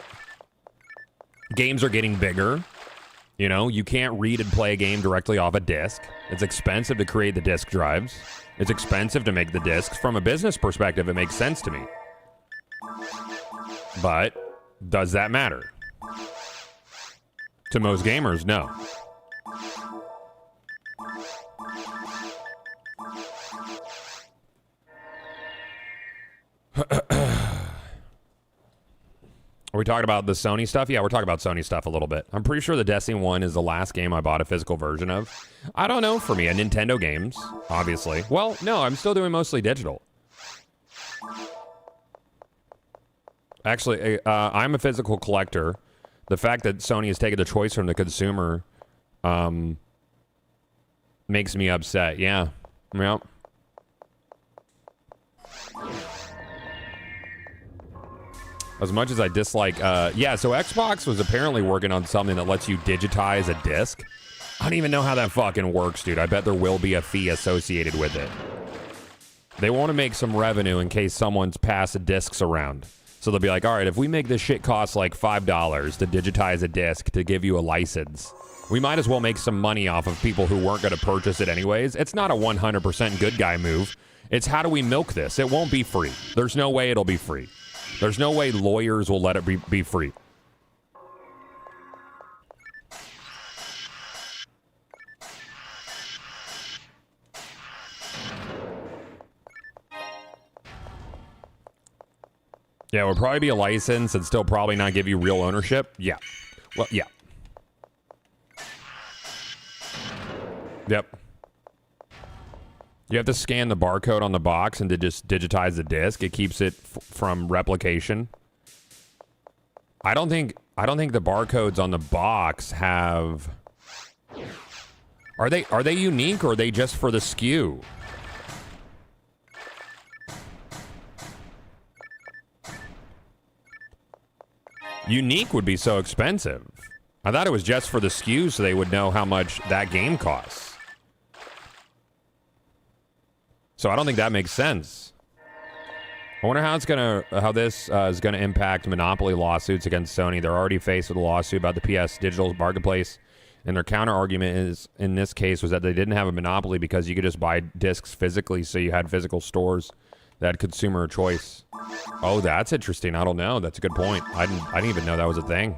Games are getting bigger. You know, you can't read and play a game directly off a disc. It's expensive to create the disc drives. It's expensive to make the discs. From a business perspective, it makes sense to me. But does that matter? To most gamers, no. Are we talking about the Sony stuff? Yeah, we're talking about Sony stuff a little bit. I'm pretty sure the Destiny 1 is the last game I bought a physical version of. I don't know for me. Nintendo games, obviously. Well, no, I'm still doing mostly digital. Actually, I'm a physical collector. The fact that Sony has taken the choice from the consumer makes me upset. Yeah. Yep. As much as I dislike, yeah, so Xbox was apparently working on something that lets you digitize a disc. I don't even know how that fucking works, dude. I bet there will be a fee associated with it. They want to make some revenue in case someone's passing discs around. So they'll be like, all right, if we make this shit cost like $5 to digitize a disc to give you a license, we might as well make some money off of people who weren't going to purchase it anyways. It's not a 100% good guy move. It's how do we milk this? It won't be free. There's no way it'll be free. There's no way lawyers will let it be free. Yeah, it would probably be a license and still probably not give you real ownership. Yeah. Well, yeah. Yep. You have to scan the barcode on the box and to just digitize the disc. It keeps it from replication. I don't think the barcodes on the box have. Are they unique or are they just for the SKU? Unique would be so expensive. I thought it was just for the SKU so they would know how much that game costs. So I don't think that makes sense. I wonder how this is gonna impact monopoly lawsuits against Sony. They're already faced with a lawsuit about the PS Digital Marketplace, and their counter argument is in this case was that they didn't have a monopoly because you could just buy discs physically, so you had physical stores that had consumer choice. Oh, that's interesting. I don't know. That's a good point. I didn't even know that was a thing.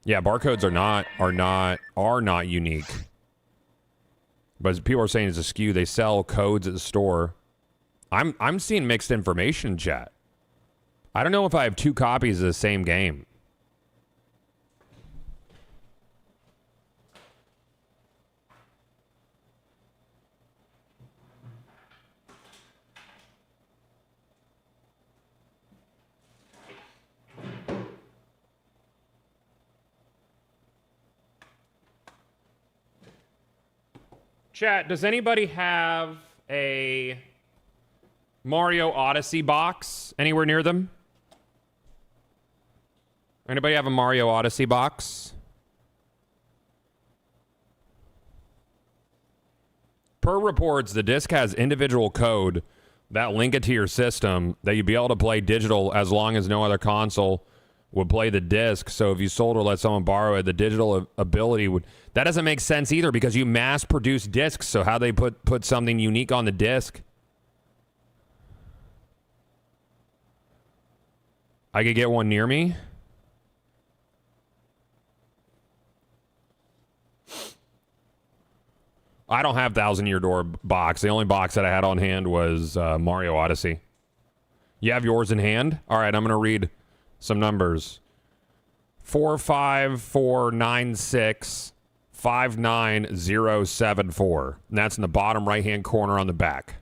Yeah, barcodes are not unique. But people are saying it's a SKU. They sell codes at the store. I'm seeing mixed information in chat. I don't know if I have two copies of the same game. Chat, does anybody have a Mario Odyssey box anywhere near them? Anybody have a Mario Odyssey box? Per reports, the disc has individual code that link it to your system that you'd be able to play digital as long as no other console would play the disc. So if you sold or let someone borrow it, the digital ability would... That doesn't make sense either because you mass produce discs. So how they put something unique on the disc? I could get one near me. I don't have Thousand Year Door box. The only box that I had on hand was Mario Odyssey. You have yours in hand? All right, I'm going to read some numbers. 45496 59074. And that's in the bottom right-hand corner on the back.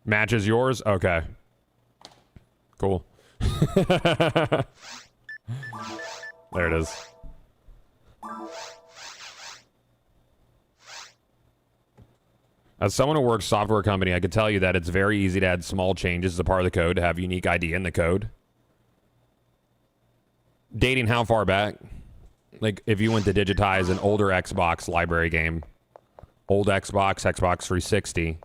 Matches yours? Okay. Cool. There it is. As someone who works software company, I could tell you that it's very easy to add small changes as a part of the code to have unique ID in the code. Dating how far back? Like if you went to digitize an older Xbox library game, old Xbox 360.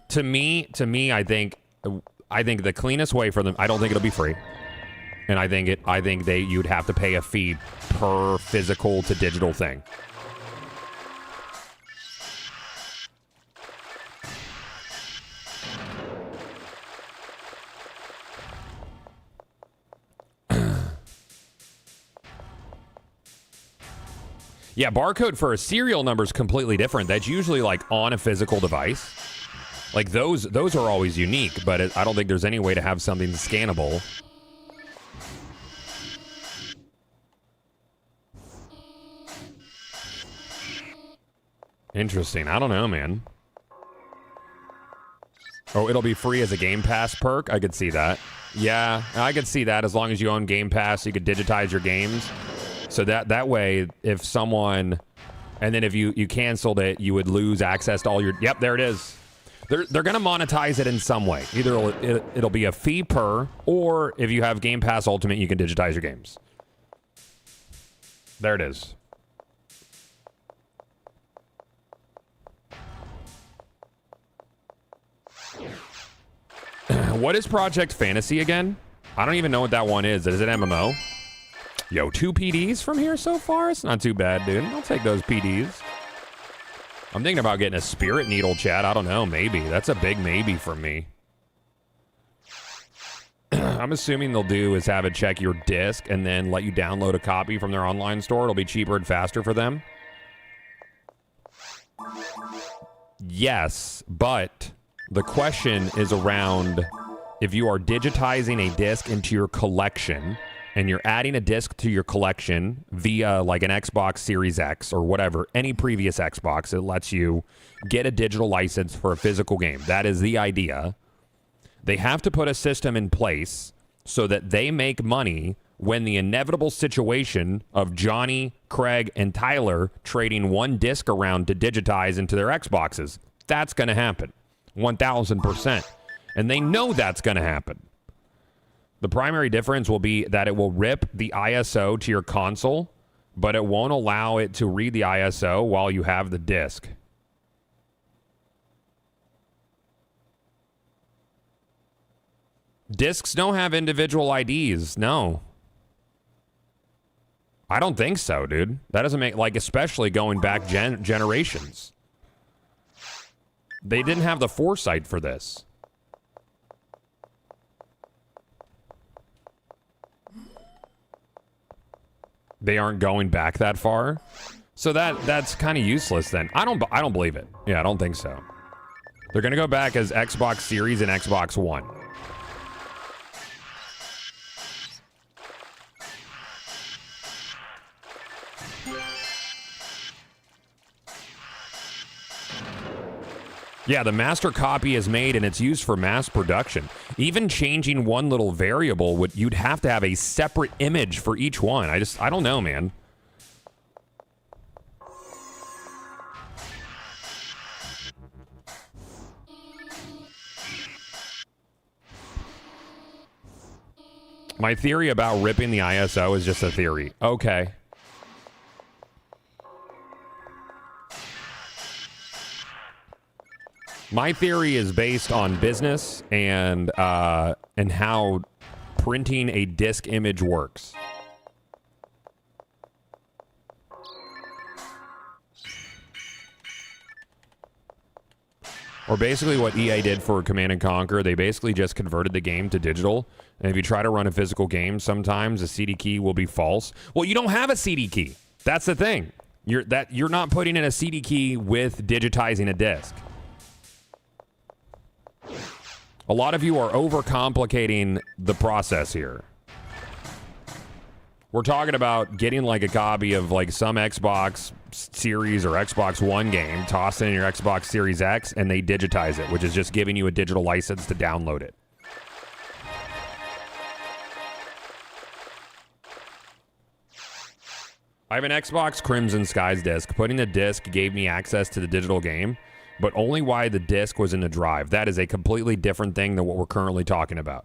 To me, I think the cleanest way for them. I don't think it'll be free, and I think you'd have to pay a fee per physical to digital thing. Yeah, barcode for a serial number is completely different. That's usually like on a physical device. Like those are always unique, but I don't think there's any way to have something scannable. Interesting. I don't know, man. Oh, it'll be free as a Game Pass perk? I could see that. Yeah, I could see that as long as you own Game Pass, you could digitize your games. So that way, if someone... And then if you canceled it, you would lose access to all your... Yep, there it is. They're going to monetize it in some way. Either it'll be a fee per, or if you have Game Pass Ultimate, you can digitize your games. There it is. What is Project Fantasy again? I don't even know what that one is. Is it MMO? Yo, 2 PDs from here so far? It's not too bad, dude. I'll take those PDs. I'm thinking about getting a Spirit Needle, chat. I don't know. Maybe. That's a big maybe for me. I'm assuming they'll do is have it check your disc and then let you download a copy from their online store. It'll be cheaper and faster for them. Yes, but the question is around if you are digitizing a disc into your collection and you're adding a disc to your collection via like an Xbox Series X or whatever, any previous Xbox, it lets you get a digital license for a physical game. That is the idea. They have to put a system in place so that they make money when the inevitable situation of Johnny, Craig, and Tyler trading one disc around to digitize into their Xboxes. That's going to happen. 1,000%. And they know that's going to happen. The primary difference will be that it will rip the ISO to your console, but it won't allow it to read the ISO while you have the disc. Discs don't have individual IDs, no. I don't think so, dude. That doesn't make, like, especially going back generations. They didn't have the foresight for this. They aren't going back that far. So that's kind of useless then. I don't believe it. Yeah, I don't think so. They're going to go back as Xbox Series and Xbox One. Yeah, the master copy is made and it's used for mass production. Even changing one little variable, you'd have to have a separate image for each one. I don't know, man. My theory about ripping the ISO is just a theory. Okay. My theory is based on business and how printing a disk image works. Or basically what EA did for Command & Conquer, they basically just converted the game to digital. And if you try to run a physical game, sometimes the CD key will be false. Well, you don't have a CD key. That's the thing. You're not putting in a CD key with digitizing a disk. A lot of you are overcomplicating the process here. We're talking about getting like a copy of like some Xbox Series or Xbox One game, toss it in your Xbox Series X, and they digitize it, which is just giving you a digital license to download it. I have an Xbox Crimson Skies disc. Putting the disc gave me access to the digital game, but only while the disc was in the drive. That is a completely different thing than what we're currently talking about.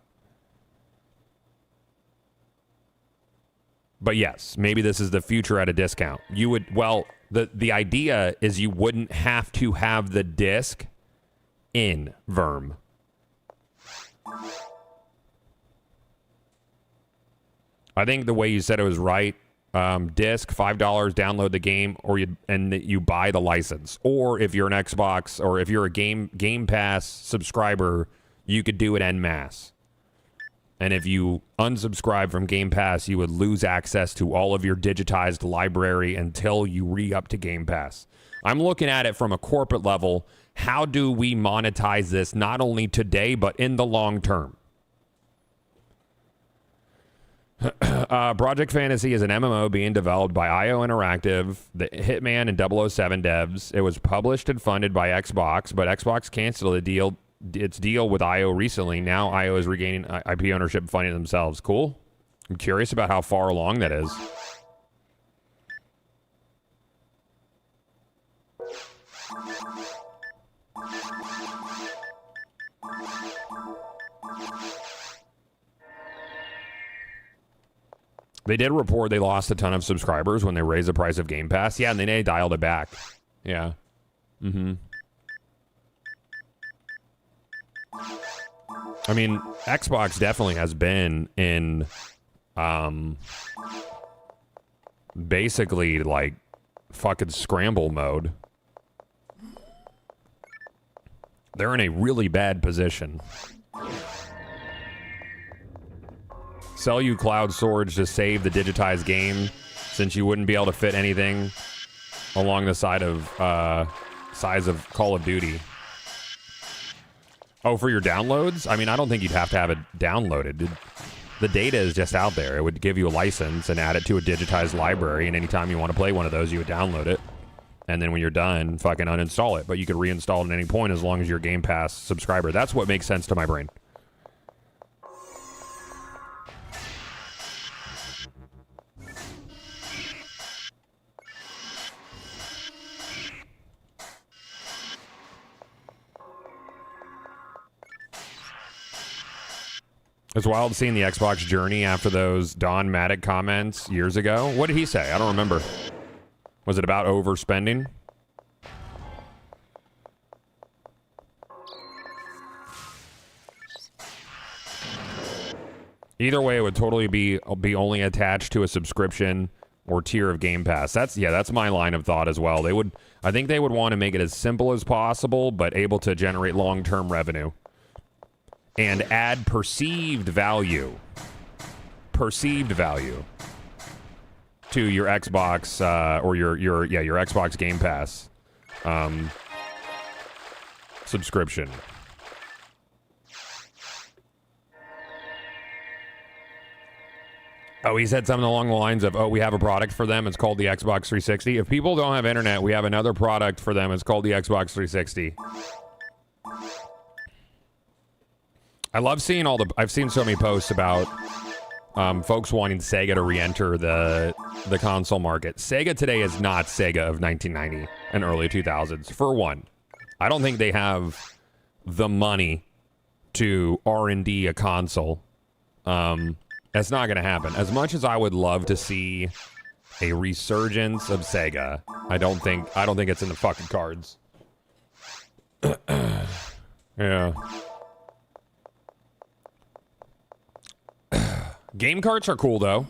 But yes, maybe this is the future at a discount. You would, well, the idea is you wouldn't have to have the disc in Verm. I think the way you said it was right. Disc, $5, download the game, or you buy the license. Or if you're an Xbox, or if you're a Game Pass subscriber, you could do it en masse. And if you unsubscribe from Game Pass, you would lose access to all of your digitized library until you re-up to Game Pass. I'm looking at it from a corporate level. How do we monetize this not only today, but in the long term? Project Fantasy is an MMO being developed by IO Interactive, the Hitman and 007 devs. It was published and funded by Xbox, but Xbox canceled its deal with IO recently. Now IO is regaining IP ownership and funding themselves. Cool. I'm curious about how far along that is. They did report they lost a ton of subscribers when they raised the price of Game Pass. Yeah, and then they dialed it back. Yeah. Mm-hmm. I mean, Xbox definitely has been in basically like fucking scramble mode. They're in a really bad position. Sell you cloud storage to save the digitized game, since you wouldn't be able to fit anything along the size of Call of Duty. Oh, for your downloads? I mean, I don't think you'd have to have it downloaded. The data is just out there. It would give you a license and add it to a digitized library, and anytime you want to play one of those, you would download it. And then when you're done, fucking uninstall it. But you could reinstall it at any point as long as you're a Game Pass subscriber. That's what makes sense to my brain. It's wild seeing the Xbox journey after those Don Maddock comments years ago. What did he say? I don't remember. Was it about overspending? Either way, it would totally be only attached to a subscription or tier of Game Pass. That's my line of thought as well. I think they would want to make it as simple as possible, but able to generate long-term revenue. And add perceived value to your Xbox or your Xbox Game Pass subscription. Oh, he said something along the lines of, "Oh, we have a product for them. It's called the Xbox 360. If people don't have internet, we have another product for them. It's called the Xbox 360." I love seeing I've seen so many posts about folks wanting Sega to re-enter the console market. Sega today is not Sega of 1990 and early 2000s. For one, I don't think they have the money to R&D a console. That's not going to happen. As much as I would love to see a resurgence of Sega, I don't think it's in the fucking cards. Yeah. Game carts are cool, though.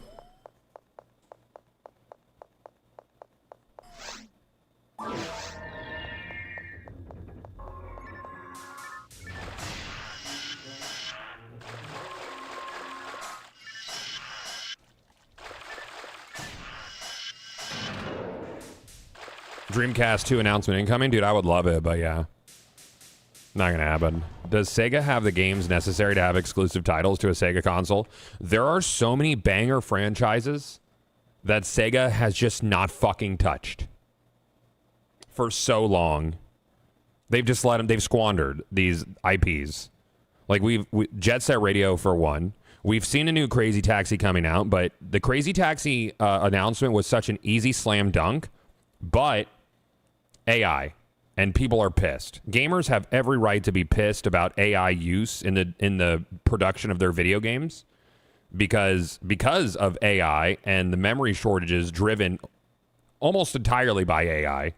Dreamcast 2 announcement incoming? Dude, I would love it, but yeah. Not gonna happen. Does Sega have the games necessary to have exclusive titles to a Sega console? There are so many banger franchises that Sega has just not fucking touched for so long. They've just they've squandered these IPs. Like Jet Set Radio for one. We've seen a new Crazy Taxi coming out, but the Crazy Taxi announcement was such an easy slam dunk, but AI. And people are pissed. Gamers have every right to be pissed about AI use in the production of their video games because of AI and the memory shortages driven almost entirely by AI.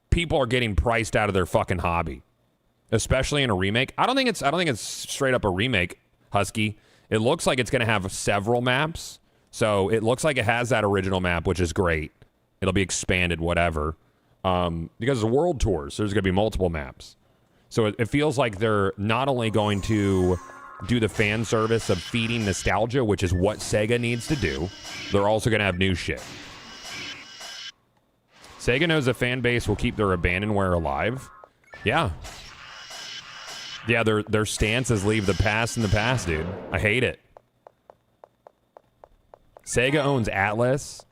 People are getting priced out of their fucking hobby, especially in a remake. I don't think it's straight up a remake, Husky. It looks like it's going to have several maps. So it looks like it has that original map, which is great. It'll be expanded, whatever. Because the world tours, there's going to be multiple maps. So it feels like they're not only going to do the fan service of feeding nostalgia, which is what Sega needs to do, they're also going to have new shit. Sega knows the fan base will keep their abandonware alive. Yeah. Yeah, their stance is leave the past in the past, dude. I hate it. Sega owns Atlas.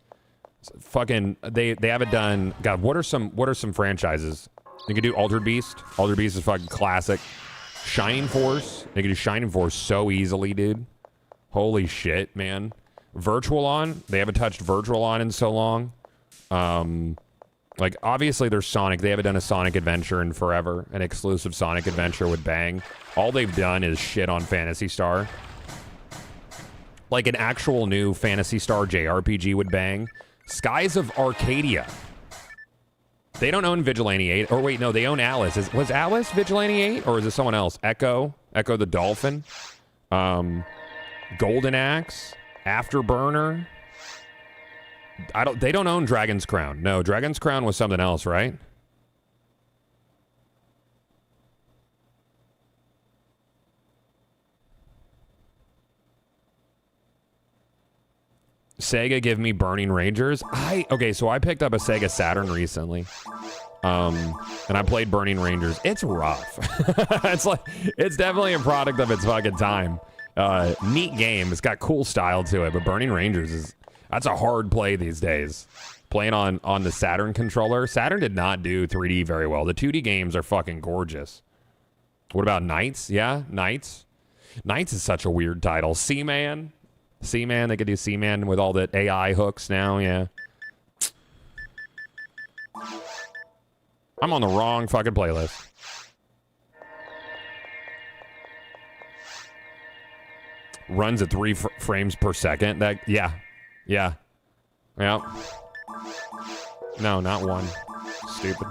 Fucking they haven't done. God, what are some franchises? They could do Altered Beast. Altered Beast is fucking classic. Shining Force. They could do Shining Force so easily, dude. Holy shit, man. Virtual On. They haven't touched Virtual On in so long. Like, obviously, there's Sonic. They haven't done a Sonic Adventure in forever. An exclusive Sonic Adventure would bang. All they've done is shit on Phantasy Star. Like, an actual new Phantasy Star JRPG would bang. Skies of Arcadia. They don't own Vigilante 8. Or wait, no, they own Alice. Was Alice Vigilante 8? Or is it someone else? Echo? Echo the Dolphin? Golden Axe? Afterburner? They don't own Dragon's Crown. No, Dragon's Crown was something else, right? Sega give me Burning Rangers. Okay, so I picked up a Sega Saturn recently. And I played Burning Rangers. It's rough. It's definitely a product of its fucking time. Neat game. It's got cool style to it, but Burning Rangers that's a hard play these days. Playing on the Saturn controller. Saturn did not do 3D very well. The 2D games are fucking gorgeous. What about Knights? Yeah, Knights. Knights is such a weird title. Seaman. Seaman, they could do Seaman with all the AI hooks now, yeah. I'm on the wrong fucking playlist. Runs at 3 frames per second. Yeah. No, not 1. Stupid.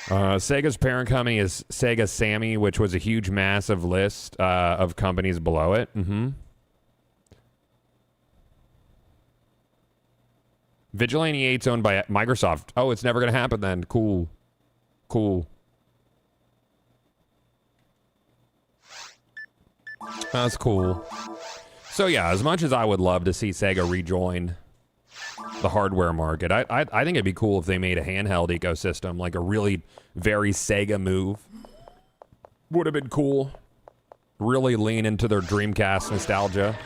Sega's parent company is Sega Sammy, which was a huge, massive list of companies below it. Vigilante 8's owned by Microsoft. Oh, it's never going to happen then. Cool. That's cool. So yeah, as much as I would love to see Sega rejoin the hardware market, I think it'd be cool if they made a handheld ecosystem, like a really very Sega move. Would have been cool. Really lean into their Dreamcast nostalgia.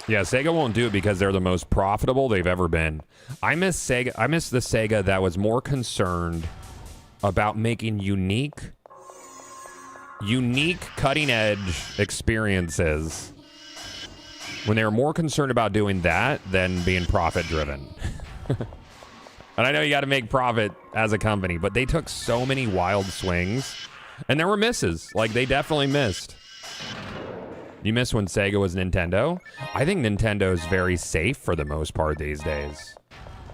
Yeah, Sega won't do it because they're the most profitable they've ever been. I miss Sega. I miss the Sega that was more concerned about making unique cutting-edge experiences. When they were more concerned about doing that than being profit-driven. And I know you got to make profit as a company, but they took so many wild swings, and there were misses. Like, they definitely missed. You miss when Sega was Nintendo? I think Nintendo is very safe for the most part these days.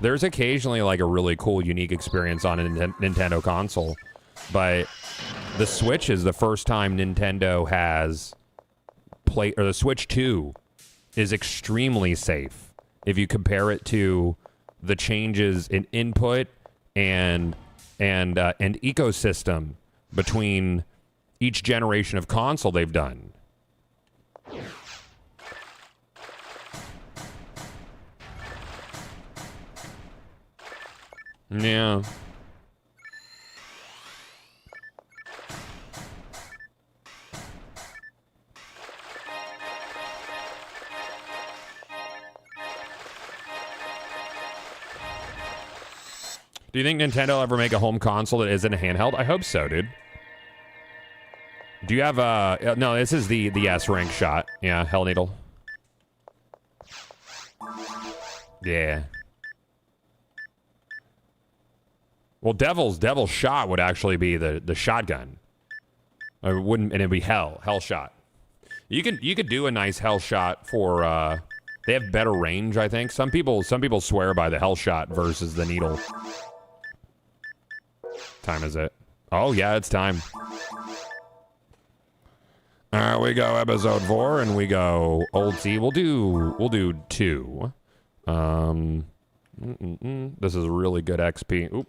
There's occasionally like a really cool, unique experience on a Nintendo console, but the Switch is the first time Nintendo has played, or the Switch 2 is extremely safe if you compare it to the changes in input and ecosystem between each generation of console they've done. Yeah. Do you think Nintendo will ever make a home console that isn't a handheld? I hope so, dude. Do you have a... no, this is the S-rank shot. Yeah, Hell Needle. Yeah. Well, Devil's Shot would actually be the shotgun. It wouldn't, and it'd be Hell Shot. You could do a nice Hell Shot for they have better range, I think. Some people swear by the Hell Shot versus the needle. Time is it? Oh yeah, it's time. We go episode 4 and we go Old Sea. We'll do 2. This is really good XP. Oop.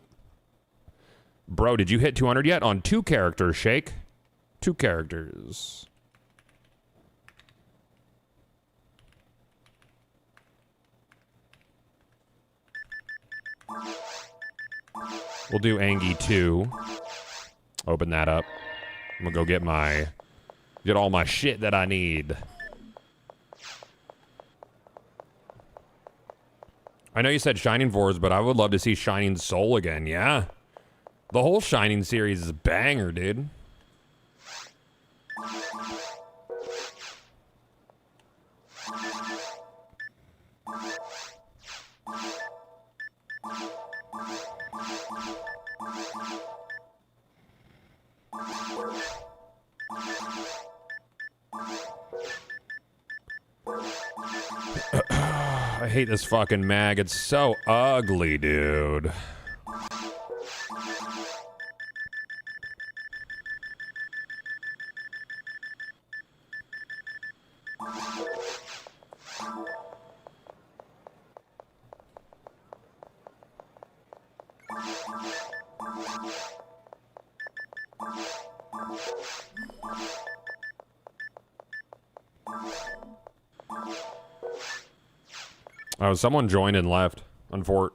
Bro, did you hit 200 yet? On 2 characters, Shake. 2 characters. We'll do Angie 2. Open that up. I'm gonna go get all my shit that I need. I know you said Shining Force, but I would love to see Shining Soul again. Yeah. The whole Shining series is a banger, dude. I hate this fucking mag. It's so ugly, dude. Oh, someone joined and left on Fort.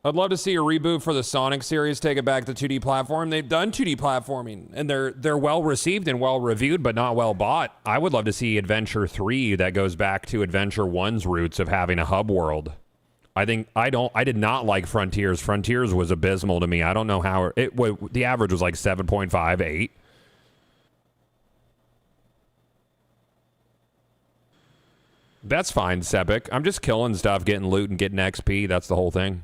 I'd love to see a reboot for the Sonic series, take it back to 2D platform. They've done 2D platforming, and they're well received and well reviewed, but not well bought. I would love to see Adventure 3 that goes back to Adventure 1's roots of having a hub world. I did not like Frontiers. Frontiers was abysmal to me. I don't know how the average was like 7.5, 8. That's fine, Sepic. I'm just killing stuff, getting loot, and getting XP. That's the whole thing.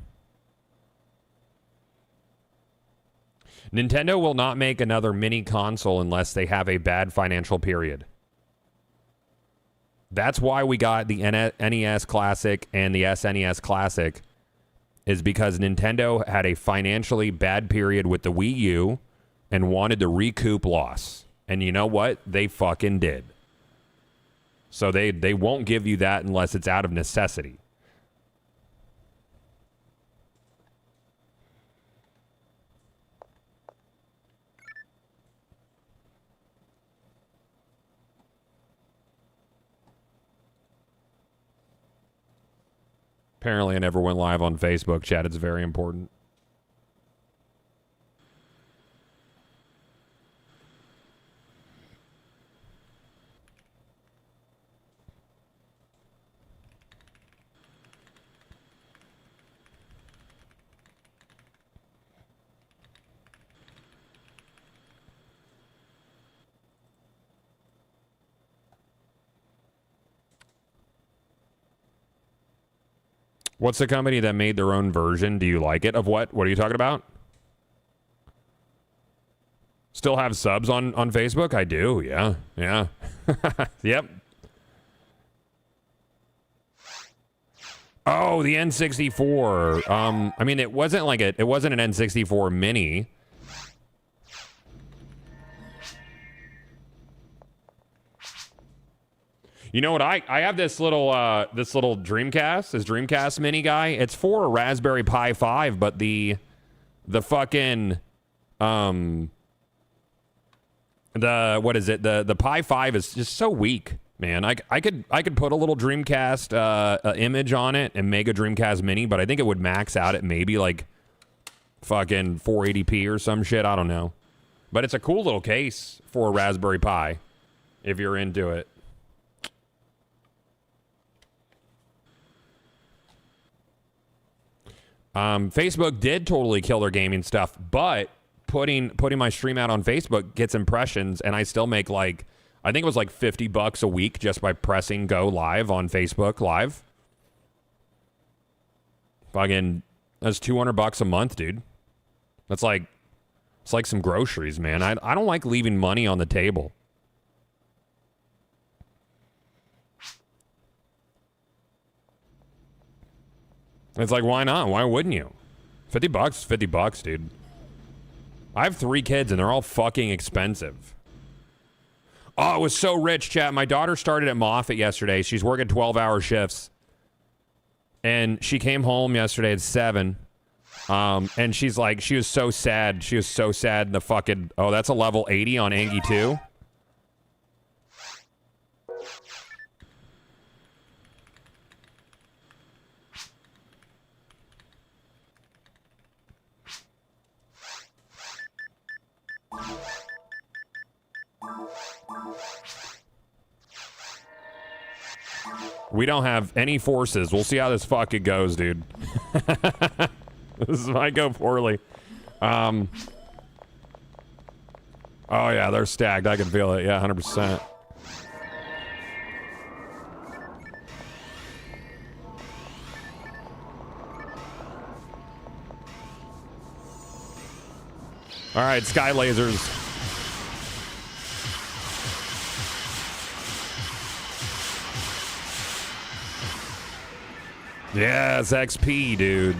Nintendo will not make another mini console unless they have a bad financial period. That's why we got the NES Classic and the SNES Classic, is because Nintendo had a financially bad period with the Wii U and wanted to recoup loss. And you know what? They fucking did. So they won't give you that unless it's out of necessity. Apparently I never went live on Facebook, chat. It's very important. What's the company that made their own version? Do you like it? Of what? What are you talking about? Still have subs on Facebook? I do, yeah. Yeah. Yep. Oh, the N64. I mean, it wasn't an N64 mini. You know what? I have this little Dreamcast, this Dreamcast mini guy. It's for a Raspberry Pi 5, but the fucking what is it? The Pi 5 is just so weak, man. I could put a little Dreamcast image on it and make a Dreamcast mini, but I think it would max out at maybe like fucking 480p or some shit. I don't know. But it's a cool little case for a Raspberry Pi if you're into it. Facebook did totally kill their gaming stuff, but putting my stream out on Facebook gets impressions, and I still make like, I think it was like $50 a week just by pressing go live on Facebook Live. Fucking, that's $200 a month, dude. That's like, it's like some groceries, man. I don't like leaving money on the table. It's like, why not? Why wouldn't you? $50, $50, dude. I have 3 kids, and they're all fucking expensive. Oh, it was so rich, chat. My daughter started at Moffat yesterday. She's working 12-hour shifts. And she came home yesterday at 7. And she's like, she was so sad. She was so sad in the fucking... Oh, that's a level 80 on Angie 2. We don't have any forces. We'll see how this fucking goes, dude. This might go poorly. Oh, yeah, they're stacked. I can feel it. Yeah, 100%. All right, sky lasers. Yes, XP, dude.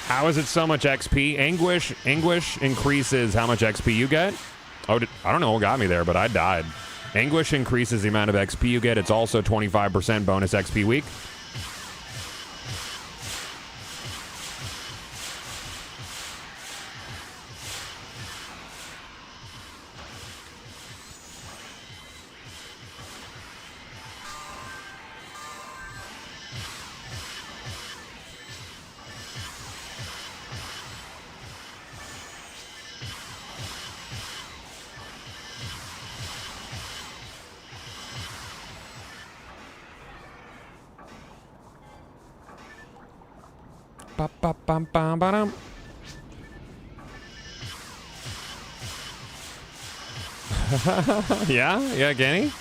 How is it so much XP? Anguish increases how much XP you get. Oh, I don't know what got me there, but I died. Anguish increases the amount of XP you get. It's also 25% bonus XP week. Ba-ba-bum-bum-ba-dum. Yeah, Kenny?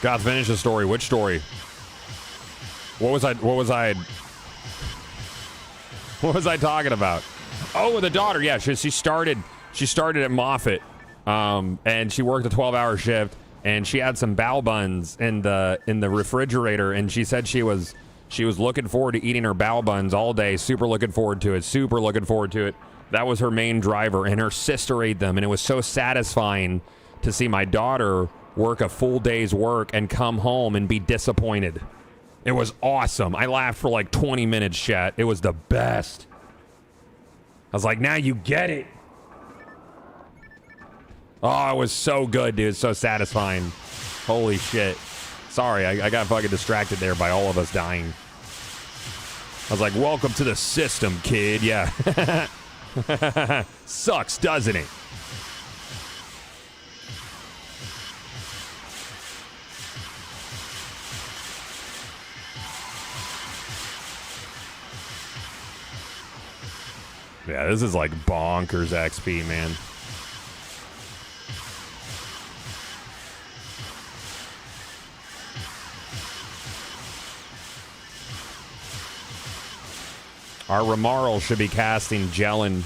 God, finish the story. Which story? What was I talking about? Oh, the daughter. Yeah, she started at Moffat, and she worked a 12-hour shift, and she had some bao buns in the refrigerator, and she said she was looking forward to eating her bao buns all day. Super looking forward to it. That was her main driver, and her sister ate them, and it was so satisfying to see my daughter work a full day's work and come home and be disappointed. It was awesome. I laughed for like 20 minutes, chat. It was the best. I was like, now you get it. Oh, it was so good, dude. So satisfying. Holy shit. Sorry, I got fucking distracted there by all of us dying. I was like, welcome to the system, kid. Yeah. Sucks, doesn't it? Yeah, this is like bonkers XP, man. Our Remarl should be casting Jellin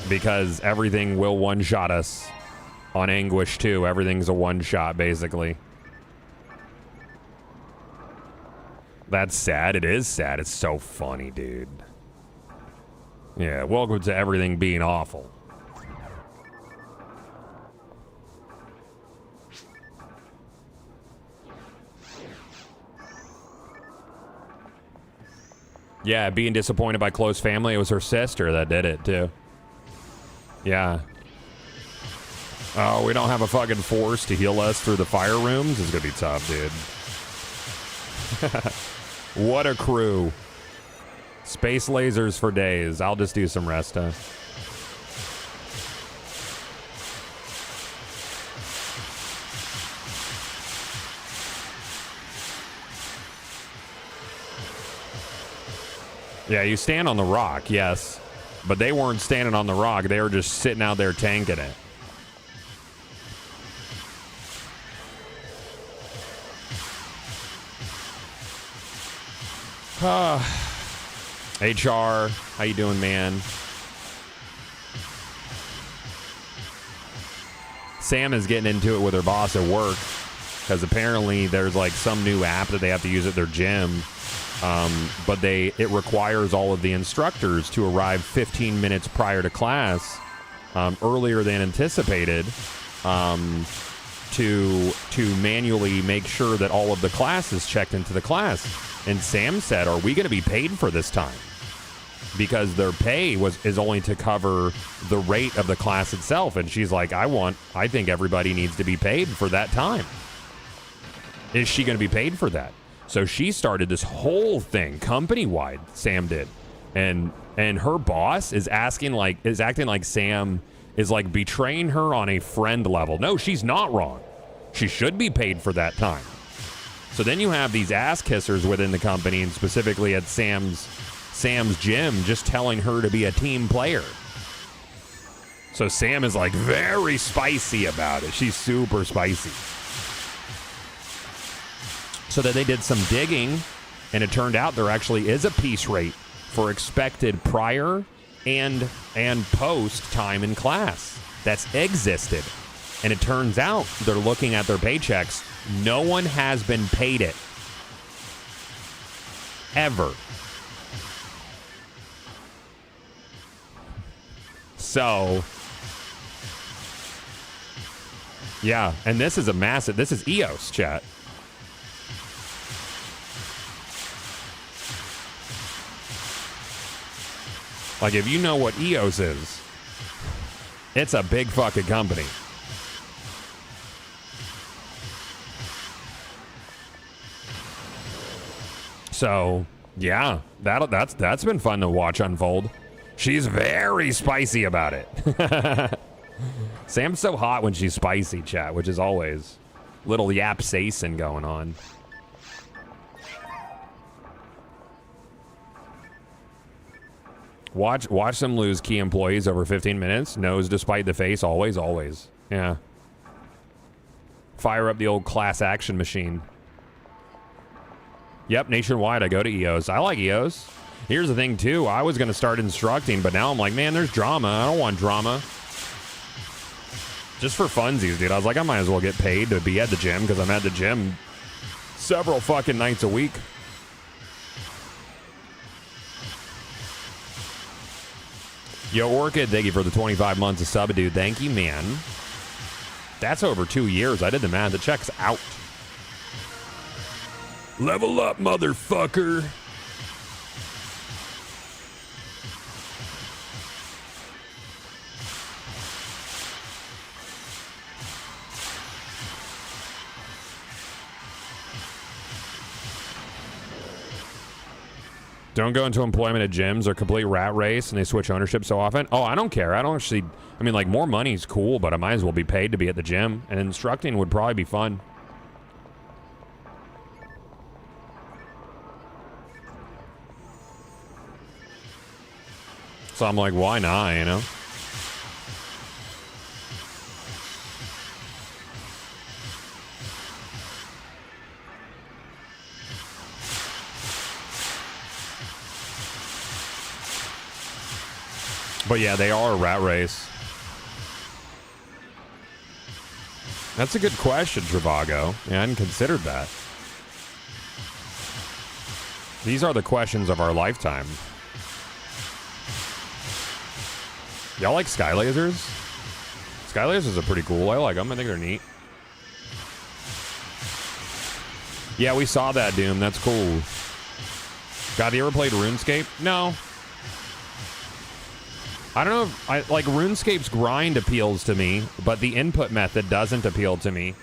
because everything will one-shot us on Anguish too. Everything's a one-shot, basically. That's sad. It is sad. It's so funny, dude. Yeah, welcome to everything being awful. Yeah, being disappointed by close family. It was her sister that did it, too. Yeah. Oh, we don't have a fucking force to heal us through the fire rooms? It's gonna be tough, dude. What a crew. Space lasers for days. I'll just do some Resta. Yeah, you stand on the rock, yes. But they weren't standing on the rock. They were just sitting out there tanking it. HR, how you doing, man? Sam is getting into it with her boss at work because apparently there's like some new app that they have to use at their gym. But it requires all of the instructors to arrive 15 minutes prior to class earlier than anticipated to manually make sure that all of the class is checked into the class. And Sam said, "Are we going to be paid for this time?" Because their pay is only to cover the rate of the class itself. And she's like, I think everybody needs to be paid for that time. Is she going to be paid for that? So she started this whole thing company-wide, Sam did. And her boss is acting like Sam is like betraying her on a friend level. No, she's not wrong. She should be paid for that time. So then you have these ass kissers within the company, and specifically at Sam's gym, just telling her to be a team player. So Sam is like very spicy about it. She's super spicy. So that they did some digging, and it turned out there actually is a piece rate for expected prior and post time in class that's existed. And it turns out they're looking at their paychecks. No one has been paid it. Ever. So, yeah, and this is this is EOS, chat. Like, if you know what EOS is, it's a big fucking company. So, yeah, that's been fun to watch unfold. She's very spicy about it. Sam's so hot when she's spicy, chat, which is always little yapsacin going on. Watch them lose key employees over 15 minutes. Nose despite the face, always, always. Yeah. Fire up the old class action machine. Yep, nationwide, I go to EOS. I like EOS. Here's the thing, too. I was going to start instructing, but now I'm like, man, there's drama. I don't want drama. Just for funsies, dude. I was like, I might as well get paid to be at the gym because I'm at the gym several fucking nights a week. Yo, Orchid, thank you for the 25 months of sub, dude. Thank you, man. That's over 2 years. I did the math. The check's out. Level up, motherfucker. Don't go into employment at gyms or complete rat race and they switch ownership so often. Oh, I don't care. I don't actually, I mean, like, more money's cool, but I might as well be paid to be at the gym. And instructing would probably be fun. So I'm like, why not, you know? But yeah, they are a rat race. That's a good question, Travago. Yeah, I hadn't considered that. These are the questions of our lifetime. Y'all like sky lasers? Sky lasers are pretty cool. I like them. I think they're neat. Yeah, we saw that, Doom. That's cool. God, you ever played RuneScape? No. I don't know if like RuneScape's grind appeals to me, but the input method doesn't appeal to me,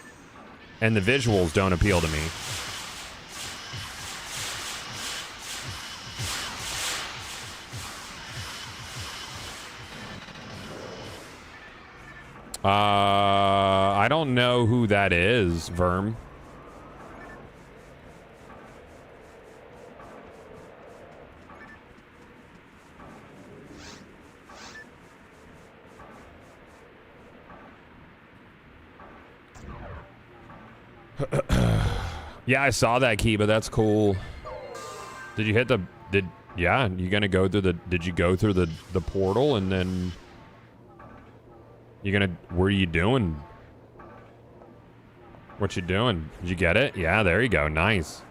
and the visuals don't appeal to me. I don't know who that is, Verm. Yeah, I saw that key, but that's cool. Did you hit the, yeah, you gonna go through the, did you go through the portal and then what are you doing? What you doing? Did you get it? Yeah, there you go. Nice.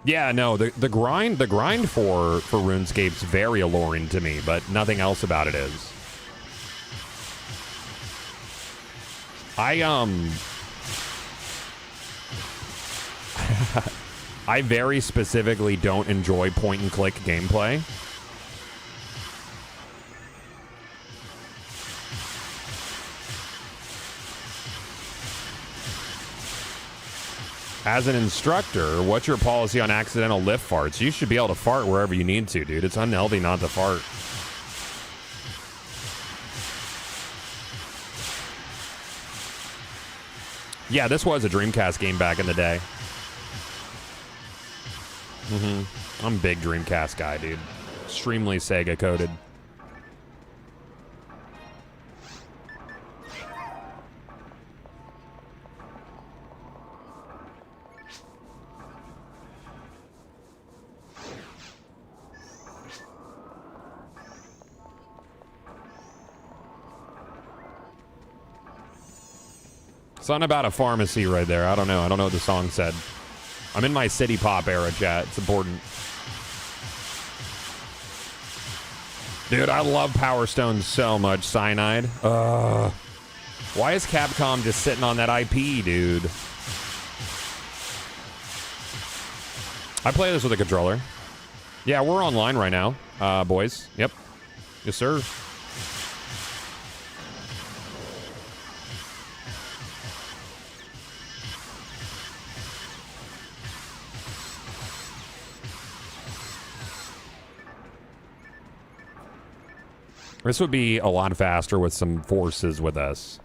Yeah, no, the grind for RuneScape's very alluring to me, but nothing else about it is. I very specifically don't enjoy point and click gameplay. As an instructor, what's your policy on accidental lift farts? You should be able to fart wherever you need to, dude. It's unhealthy not to fart. Yeah, this was a Dreamcast game back in the day. I'm a big Dreamcast guy, dude. Extremely Sega coded. Something about a pharmacy right there. I don't know. I don't know what the song said. I'm in my city pop era, chat. It's important. Dude, I love Power Stone so much, Cyanide. Why is Capcom just sitting on that IP, dude? I play this with a controller. Yeah, we're online right now, boys. Yep. Yes, sir. This would be a lot faster with some forces with us.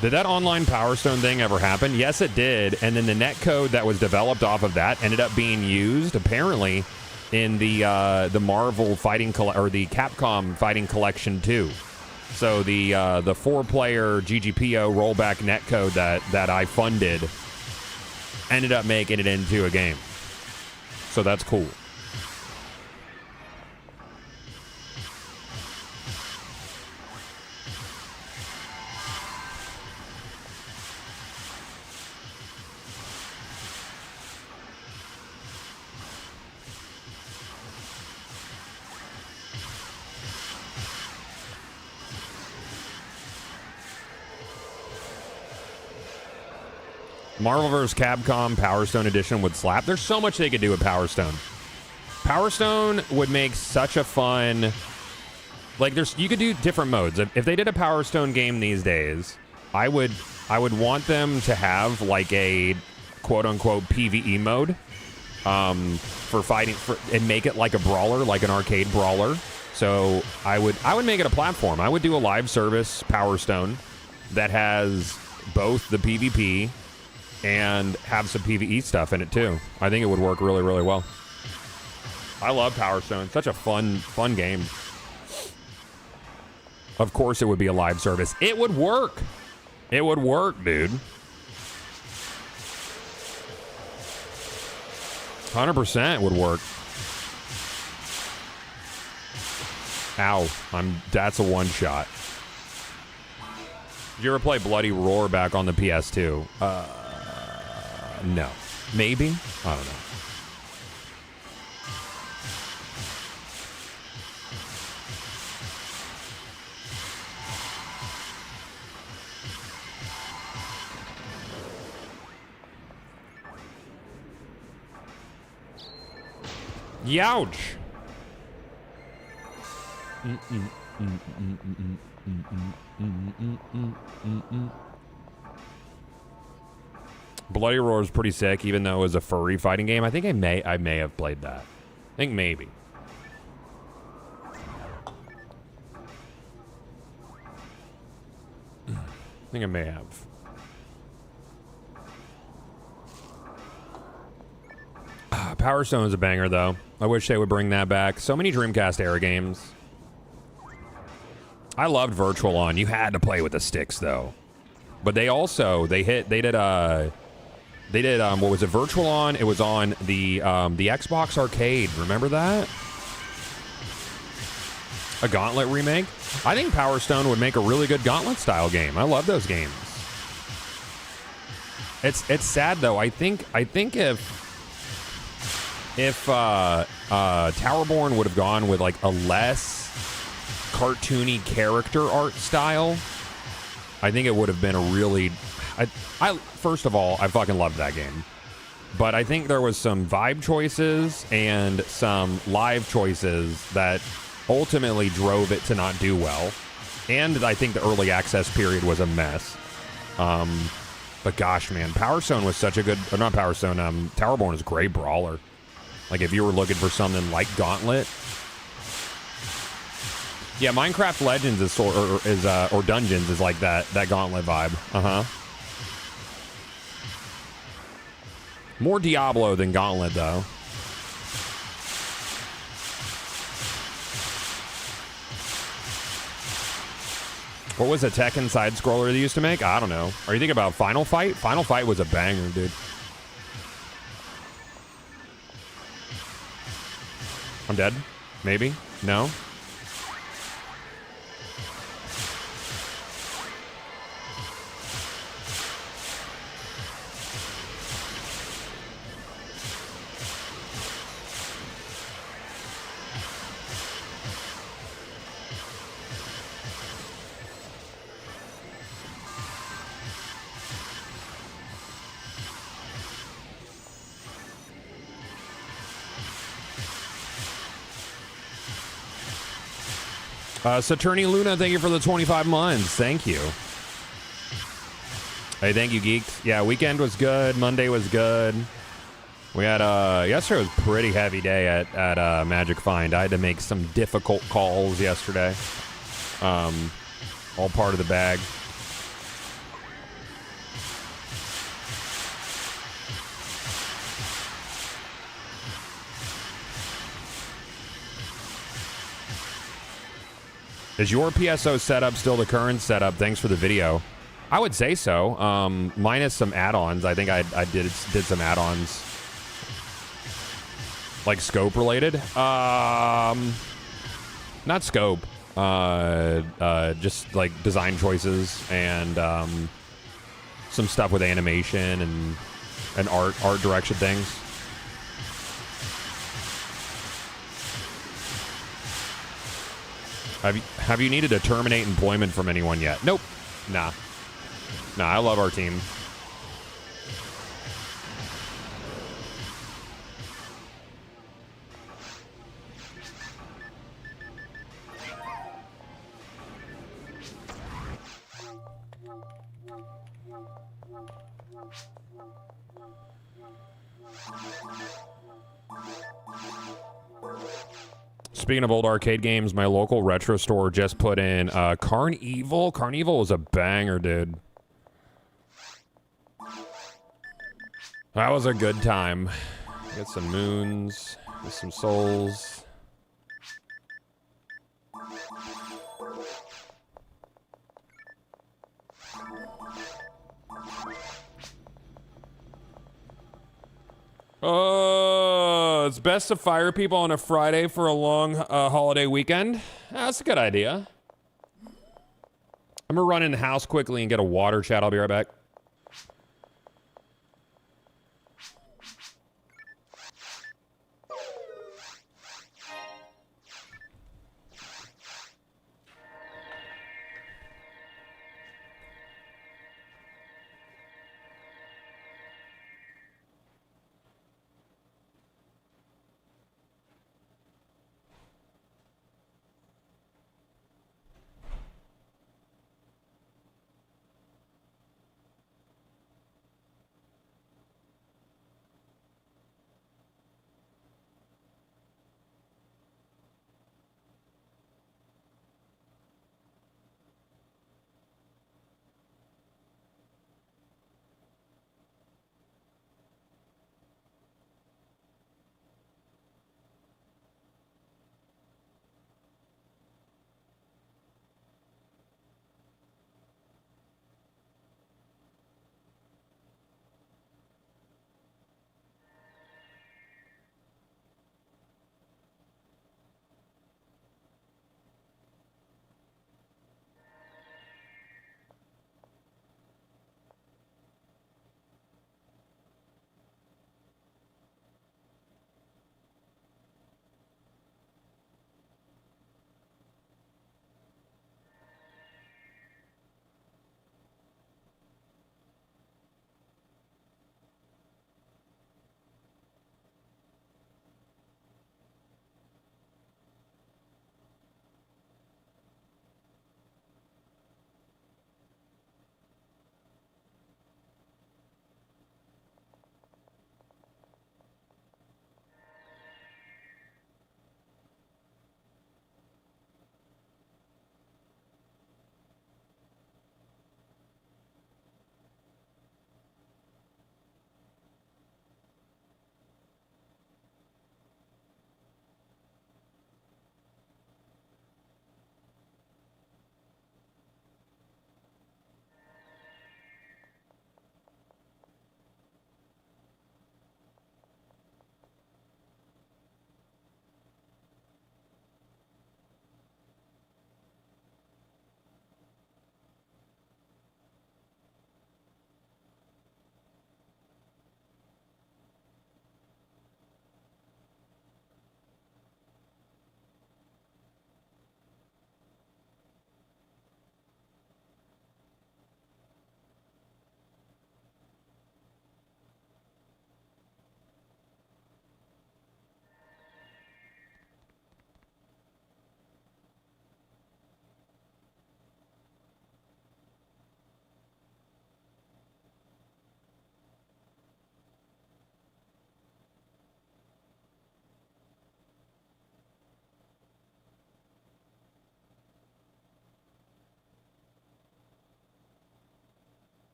Did that online Power Stone thing ever happen? Yes, it did. And then the netcode that was developed off of that ended up being used, apparently, in the Marvel Fighting or the Capcom Fighting Collection 2. So the 4-player GGPO rollback netcode that I funded ended up making it into a game. So that's cool. Marvel vs. Capcom Power Stone Edition would slap. There's so much they could do with Power Stone. Power Stone would make such a fun... Like, you could do different modes. If they did a Power Stone game these days, I would want them to have, like, a quote-unquote PvE mode for fighting... and make it like a brawler, like an arcade brawler. So I would make it a platform. I would do a live service Power Stone that has both the PvP and have some PvE stuff in it too. I think it would work really, really well. I love Power Stone. Such a fun game. Of course it would be a live service. It would work. It would work, dude. 100% would work. Ow. That's a one shot. Did you ever play Bloody Roar back on the PS2? No. Maybe? I don't know. Youch! Bloody Roar is pretty sick, even though it was a furry fighting game. I think I may have played that. I think maybe. I think I may have. Power Stone is a banger, though. I wish they would bring that back. So many Dreamcast era games. I loved Virtual On. You had to play with the sticks, though. But they also they did what was it, Virtual On? It was on the Xbox Arcade. Remember that? A Gauntlet remake? I think Power Stone would make a really good Gauntlet style game. I love those games. It's sad though. I think if Towerborn would have gone with like a less cartoony character art style, I think it would have been a really. I first of all, I fucking loved that game, but I think there was some vibe choices and some live choices that ultimately drove it to not do well, and I think the early access period was a mess. But gosh, man, Power Stone was such a good, or not Power Stone. Towerborn is a great brawler. Like if you were looking for something like Gauntlet. Yeah, Minecraft Legends is or Dungeons is like that Gauntlet vibe. More Diablo than Gauntlet though. What was a Tekken side scroller they used to make? I don't know. Are you thinking about Final Fight? Final Fight was a banger, dude. I'm dead? Maybe? No? Saturni Luna, thank you for the 25 months. Thank you. Hey, thank you, geeks. Yeah, weekend was good. Monday was good. We had yesterday was a pretty heavy day at Magic Find. I had to make some difficult calls yesterday. All part of the bag. Is your PSO setup still the current setup? Thanks for the video. I would say so. Minus some add-ons. I think I did some add-ons. Like scope related? Not scope. Just like design choices and some stuff with animation and art direction things. Have you needed to terminate employment from anyone yet? Nope. Nah, I love our team. Speaking of old arcade games, my local retro store just put in Carnival. Carnival was a banger, dude. That was a good time. Get some moons, get some souls. Oh, it's best to fire people on a Friday for a long holiday weekend. That's a good idea. I'm gonna run in the house quickly and get a water, chat. I'll be right back.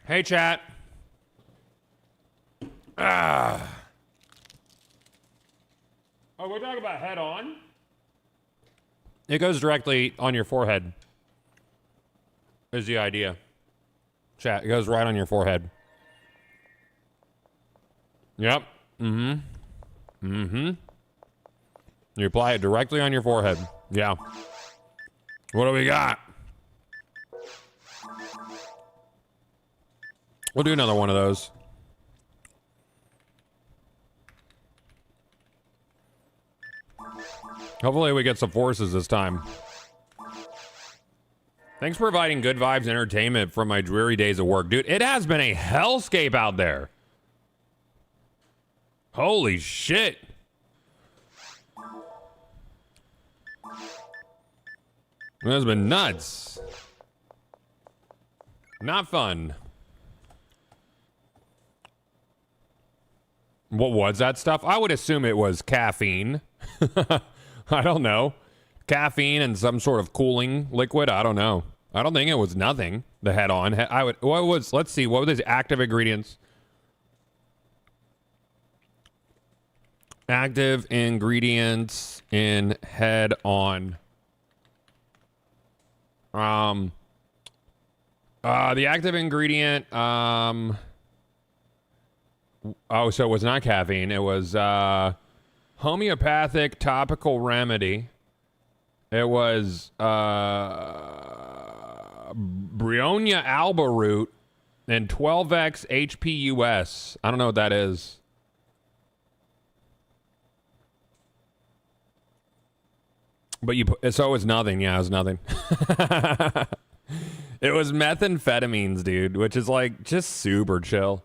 Hey, chat. Oh, we're talking about head on? It goes directly on your forehead. Is the idea. Chat, it goes right on your forehead. Yep. Mm-hmm. Mm-hmm. You apply it directly on your forehead. Yeah. What do we got? We'll do another one of those. Hopefully we get some forces this time. Thanks for providing good vibes and entertainment from my dreary days of work. Dude, it has been a hellscape out there. Holy shit. It has been nuts. Not fun. What was that stuff? I would assume it was caffeine. I don't know. Caffeine and some sort of cooling liquid. I don't know. I don't think it was nothing. The head on. What was, let's see. What were these active ingredients? Active ingredients in head on. The active ingredient, oh, so it was not caffeine. It was, homeopathic topical remedy. It was, Brionia alba root and 12x HPUS. I don't know what that is. But so it was nothing. Yeah, it was nothing. It was methamphetamines, dude, which is like just super chill.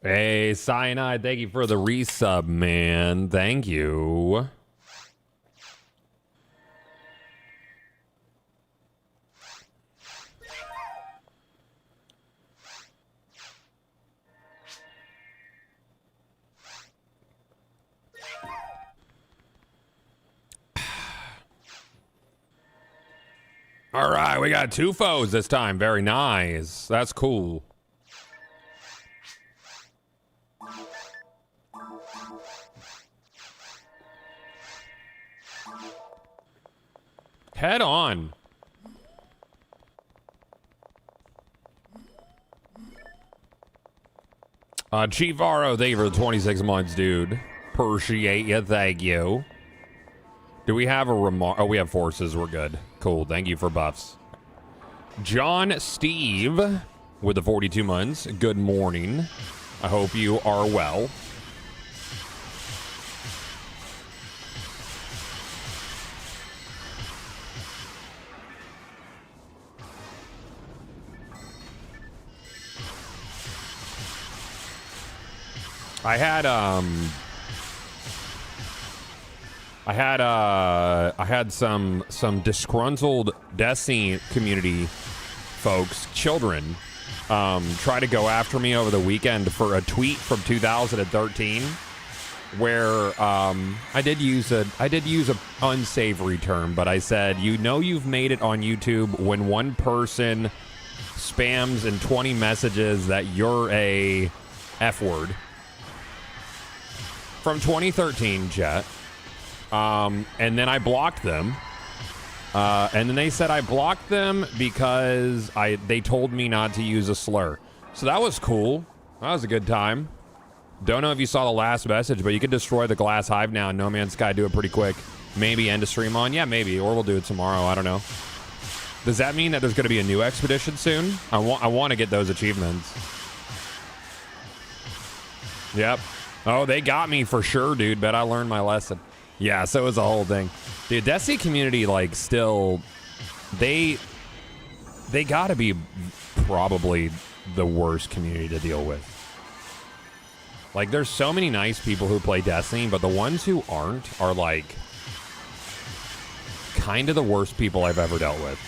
Hey, Cyanide, thank you for the resub, man. Thank you. All right, we got 2 foes this time. Very nice. That's cool. Head on. Chief RO, thank you for the 26 months, dude. Appreciate you. Thank you. Do we have a remark? Oh, we have forces. We're good. Cool. Thank you for buffs. John Steve with the 42 months. Good morning. I hope you are well. I had some disgruntled Destiny community folks, children, try to go after me over the weekend for a tweet from 2013 where I did use a unsavory term, but I said, you know, you've made it on YouTube when one person spams in 20 messages that you're a F word. From 2013, Jet. And then I blocked them. And then they said I blocked them because they told me not to use a slur. So that was cool. That was a good time. Don't know if you saw the last message, but you could destroy the Glass Hive now in No Man's Sky. Do it pretty quick. Maybe end a stream on. Yeah, maybe. Or we'll do it tomorrow. I don't know. Does that mean that there's going to be a new expedition soon? I want to get those achievements. Yep. Oh, they got me for sure, dude. Bet I learned my lesson. Yeah, so it was the whole thing. The Destiny community, like, still, they gotta be probably the worst community to deal with. Like, there's so many nice people who play Destiny, but the ones who aren't are, like, kind of the worst people I've ever dealt with.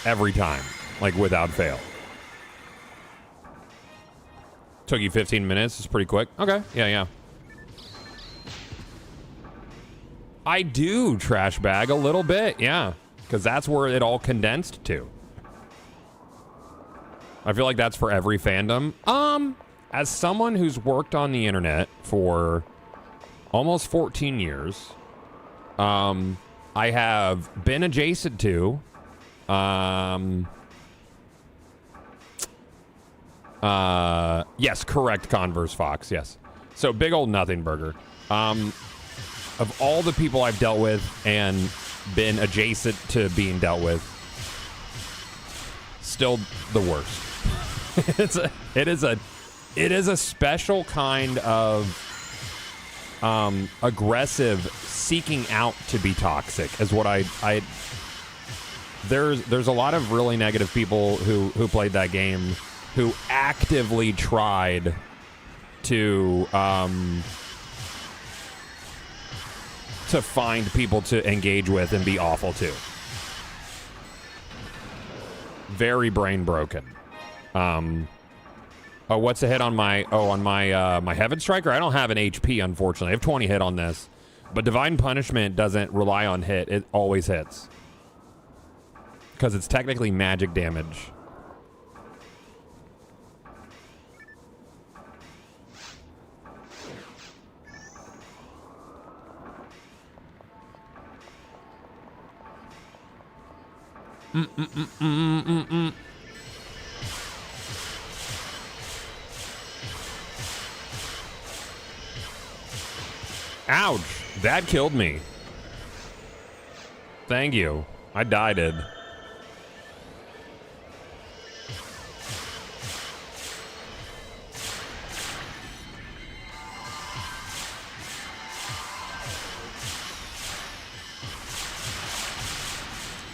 Every time. Like, without fail. Took you 15 minutes. It's pretty quick. Okay. Yeah. I do trash bag a little bit. Yeah. Because that's where it all condensed to. I feel like that's for every fandom. As someone who's worked on the internet for almost 14 years, I have been adjacent to, yes, correct, Converse Fox, yes. So, big old nothing burger. Of all the people I've dealt with and been adjacent to being dealt with, still the worst. It is a special kind of aggressive seeking out to be toxic is what there's a lot of really negative people who played that game who actively tried to find people to engage with and be awful to. Very brain broken. Oh, what's the hit on my my Heaven Striker? I don't have an HP, unfortunately. I have 20 hit on this. But Divine Punishment doesn't rely on hit. It always hits. Because it's technically magic damage. Ouch. That killed me. Thank you. I died.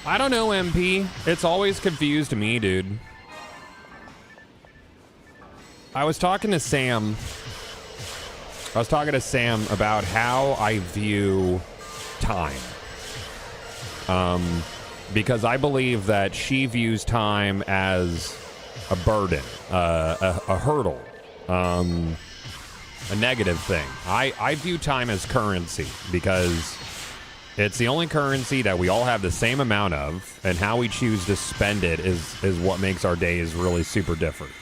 I don't know, MP. It's always confused me, dude. I was talking to Sam about how I view time. Because I believe that she views time as a burden, a hurdle, a negative thing. I view time as currency because it's the only currency that we all have the same amount of, and how we choose to spend it is what makes our days really super different.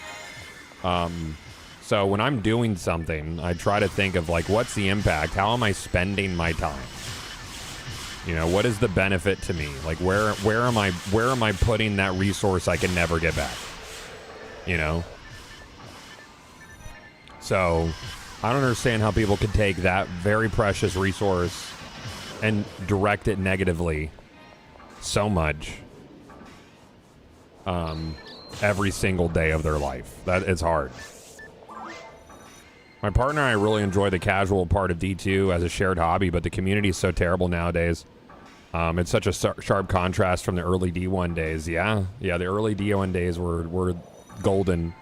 So when I'm doing something, I try to think of, like, what's the impact? How am I spending my time? You know, what is the benefit to me? Like, where am I putting that resource I can never get back? You know? So I don't understand how people could take that very precious resource and direct it negatively so much every single day of their life. That it's hard. My partner and I really enjoy the casual part of D2 as a shared hobby, but the community is so terrible nowadays. It's such a sharp contrast from the early D1 days. Yeah, the early D1 days were golden.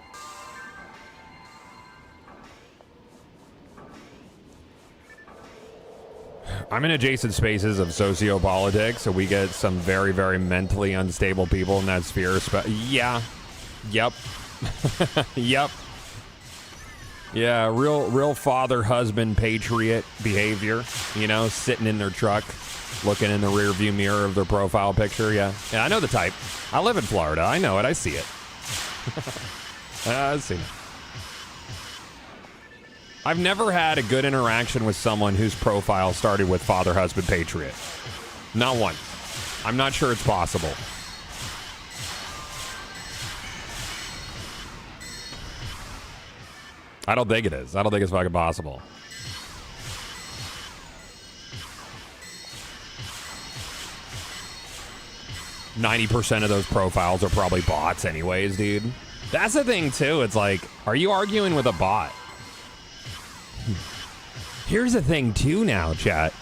I'm in adjacent spaces of sociopolitics, so we get some very, very mentally unstable people in that sphere. Yeah. Yep. Yep. Yeah, real father, husband, patriot behavior, you know, sitting in their truck, looking in the rear view mirror of their profile picture. Yeah, I know the type. I live in Florida. I know it. I see it. I've seen it. I've never had a good interaction with someone whose profile started with father, husband, patriot. Not one. I'm not sure it's possible. I don't think it is. I don't think it's fucking possible. %90 of those profiles are probably bots anyways, dude. That's the thing, too. It's like, are you arguing with a bot? Here's the thing, too, now, chat.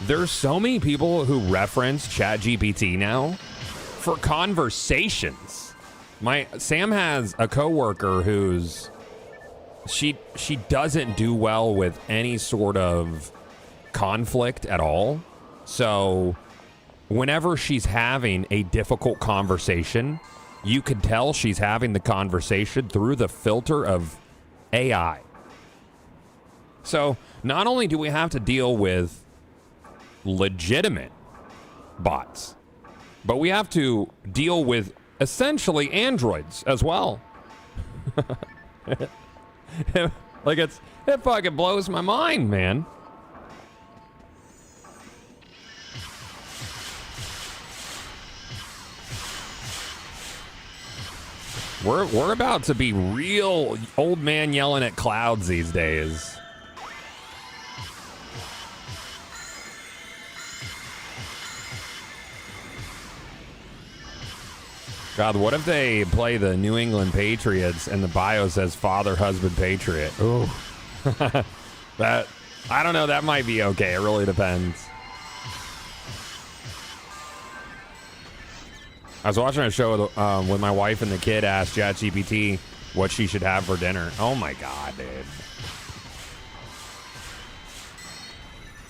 There's so many people who reference ChatGPT now for conversations. Sam has a coworker who's she doesn't do well with any sort of conflict at all. So whenever she's having a difficult conversation, you could tell she's having the conversation through the filter of AI. So not only do we have to deal with legitimate bots, but we have to deal with essentially androids as well. Like it fucking blows my mind, man. We're about to be real old man yelling at clouds these days. God, what if they play the New England Patriots and the bio says father, husband, patriot? Ooh. That, I don't know, that might be okay. It really depends. I was watching a show with my wife, and the kid asked ChatGPT what she should have for dinner. Oh my God, dude.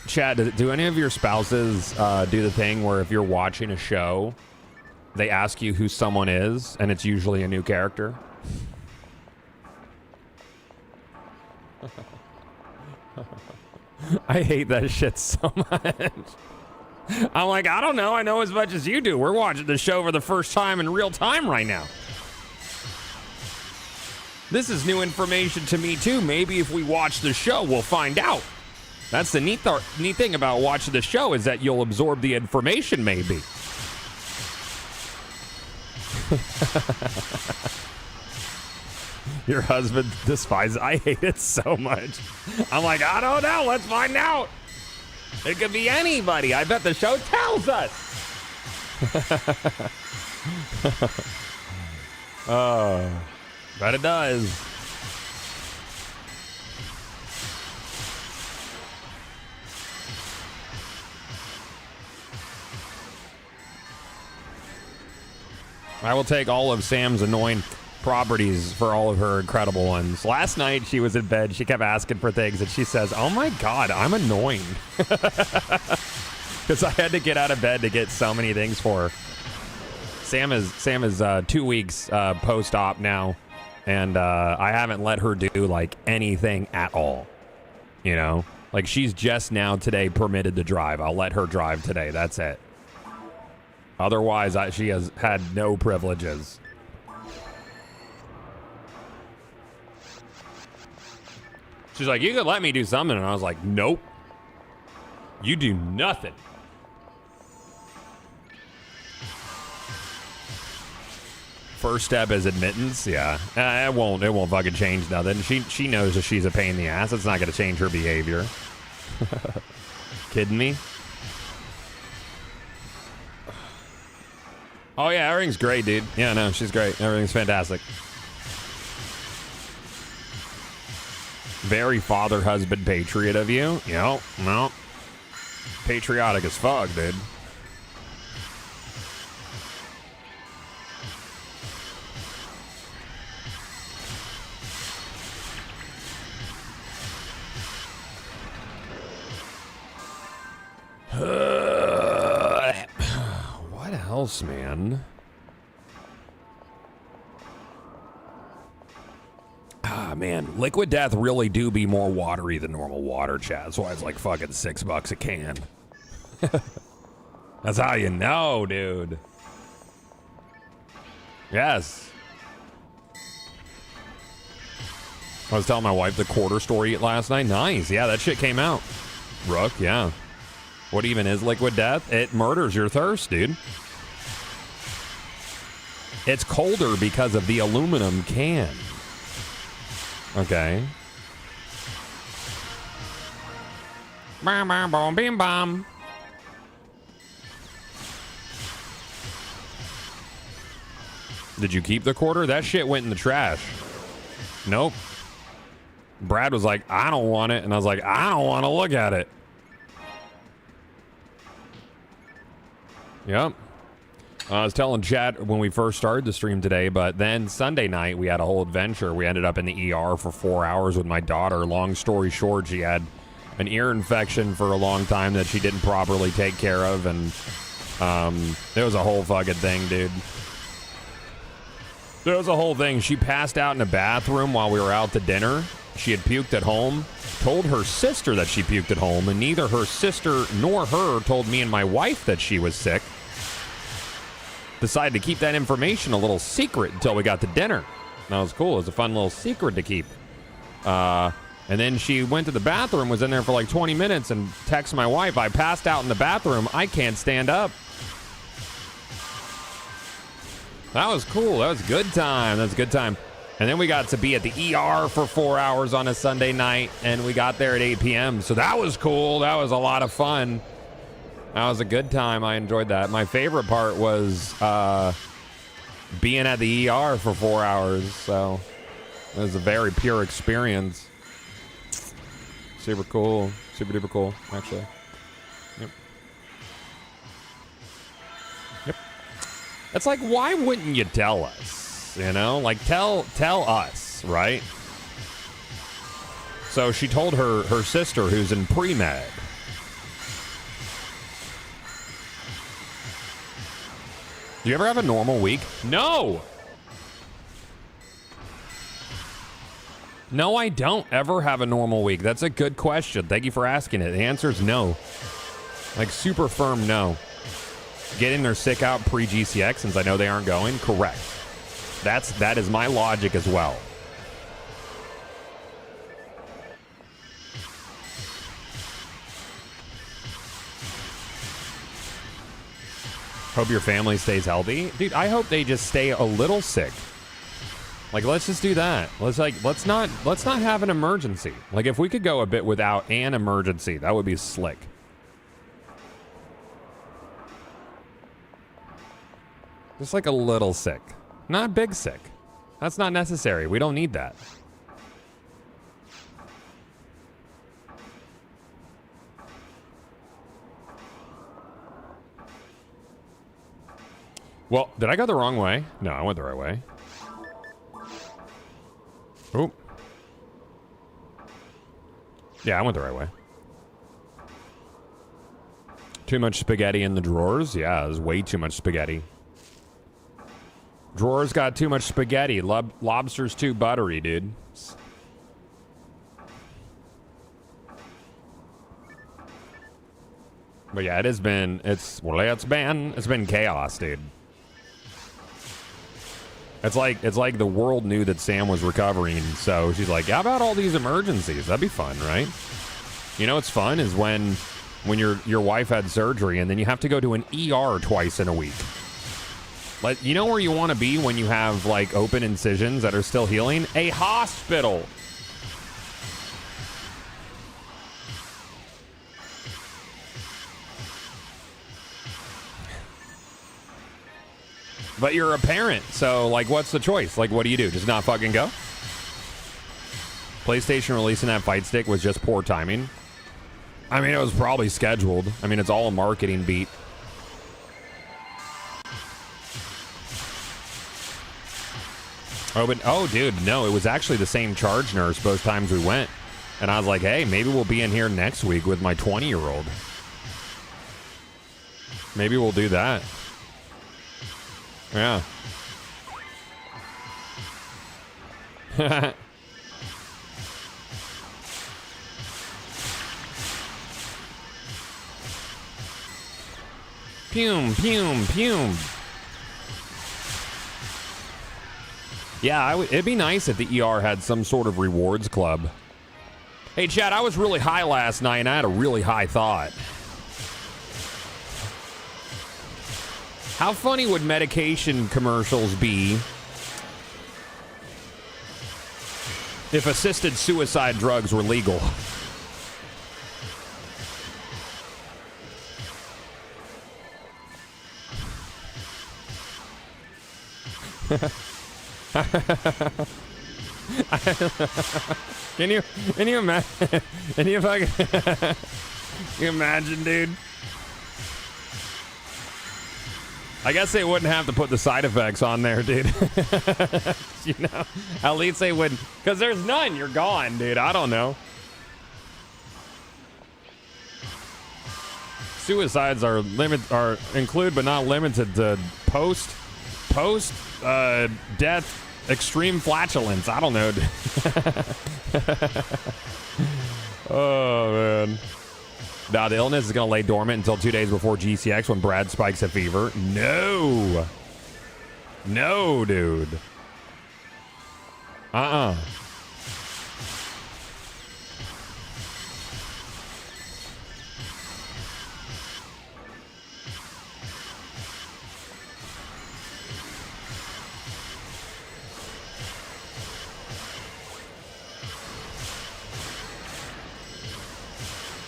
Chat, do any of your spouses do the thing where if you're watching a show, they ask you who someone is, and it's usually a new character? I hate that shit so much. I'm like, I don't know. I know as much as you do. We're watching the show for the first time in real time right now. This is new information to me, too. Maybe if we watch the show, we'll find out. That's the neat thing about watching the show, is that you'll absorb the information, maybe. Your husband despises. I hate it so much. I'm like, I don't know. Let's find out. It could be anybody. I bet the show tells us. Bet it does. I will take all of Sam's annoying properties for all of her incredible ones. Last night, she was in bed. She kept asking for things, and she says, oh my God, I'm annoying. Because I had to get out of bed to get so many things for her. Sam is 2 weeks post-op now, and I haven't let her do, like, anything at all. You know? Like, she's just now today permitted to drive. I'll let her drive today. That's it. Otherwise, she has had no privileges. She's like, you could let me do something. And I was like, nope. You do nothing. First step is admittance. Yeah. It won't fucking change nothing. She knows that she's a pain in the ass. It's not going to change her behavior. Kidding me? Oh, yeah, everything's great, dude. Yeah, no, she's great. Everything's fantastic. Very father, husband, patriot of you. Yep, no. Patriotic as fuck, dude. What else, man? Ah, man, Liquid Death really do be more watery than normal water, chat. That's why it's like fucking $6 a can. That's how you know, dude. Yes. I was telling my wife the quarter story last night. Nice. Yeah, that shit came out. Rook, yeah. What even is Liquid Death? It murders your thirst, dude. It's colder because of the aluminum can. Okay. Bam, bam, boom, bim, bam. Did you keep the quarter? That shit went in the trash. Nope. Brad was like, I don't want it. And I was like, I don't want to look at it. Yep. I was telling Chad when we first started the stream today, but then Sunday night we had a whole adventure. We ended up in the ER for 4 hours with my daughter. Long story short, she had an ear infection for a long time that she didn't properly take care of, and it was a whole fucking thing, dude. There was a whole thing. She passed out in the bathroom while we were out to dinner. She had puked at home, told her sister that she puked at home, and neither her sister nor her told me and my wife that she was sick. Decided to keep that information a little secret until we got to dinner. That was cool. It was a fun little secret to keep. And then she went to the bathroom, was in there for like 20 minutes, and texted my wife, I passed out in the bathroom. I can't stand up. That was cool. That was a good time. That was a good time. And then we got to be at the ER for 4 hours on a Sunday night, and we got there at 8 p.m. So that was cool. That was a lot of fun. That was a good time. I enjoyed that. My favorite part was being at the ER for 4 hours. So it was a very pure experience. Super cool. Super duper cool, actually. Yep. Yep. It's like, why wouldn't you tell us? You know? Like, tell us, right? So she told her sister, who's in pre-med. Do you ever have a normal week? No! No, I don't ever have a normal week. That's a good question. Thank you for asking it. The answer is no. Like, super firm no. Getting their sick out pre-GCX since I know they aren't going? Correct. That is my logic as well. Hope your family stays healthy. Dude, I hope they just stay a little sick. Like, let's just do that. Let's not have an emergency. Like, if we could go a bit without an emergency, that would be slick. Just like a little sick. Not big sick. That's not necessary. We don't need that. Well, did I go the wrong way? No, I went the right way. Oop. Yeah, I went the right way. Too much spaghetti in the drawers? Yeah, there's way too much spaghetti. Drawers got too much spaghetti. Lobster's too buttery, dude. But yeah, it's been chaos, dude. It's like the world knew that Sam was recovering, so she's like, how about all these emergencies? That'd be fun, right? You know what's fun is when your wife had surgery and then you have to go to an ER twice in a week. Like, you know where you want to be when you have like open incisions that are still healing? A hospital. But you're a parent, so, like, what's the choice? Like, what do you do? Just not fucking go? PlayStation releasing that fight stick was just poor timing. I mean, it was probably scheduled. I mean, it's all a marketing beat. Oh, dude, no, it was actually the same charge nurse both times we went. And I was like, hey, maybe we'll be in here next week with my 20-year-old. Maybe we'll do that. Yeah. Pum, pum, pum. Yeah, it'd be nice if the ER had some sort of rewards club. Hey, Chad, I was really high last night, and I had a really high thought. How funny would medication commercials be if assisted suicide drugs were legal? Can you imagine? Can you fucking you imagine, dude? I guess they wouldn't have to put the side effects on there, dude. You know, at least they wouldn't, because there's none. You're gone, dude. I don't know. Suicides are include but not limited to post death extreme flatulence. I don't know. Oh man. Now the illness is gonna lay dormant until 2 days before GCX when Brad spikes a fever. No, dude.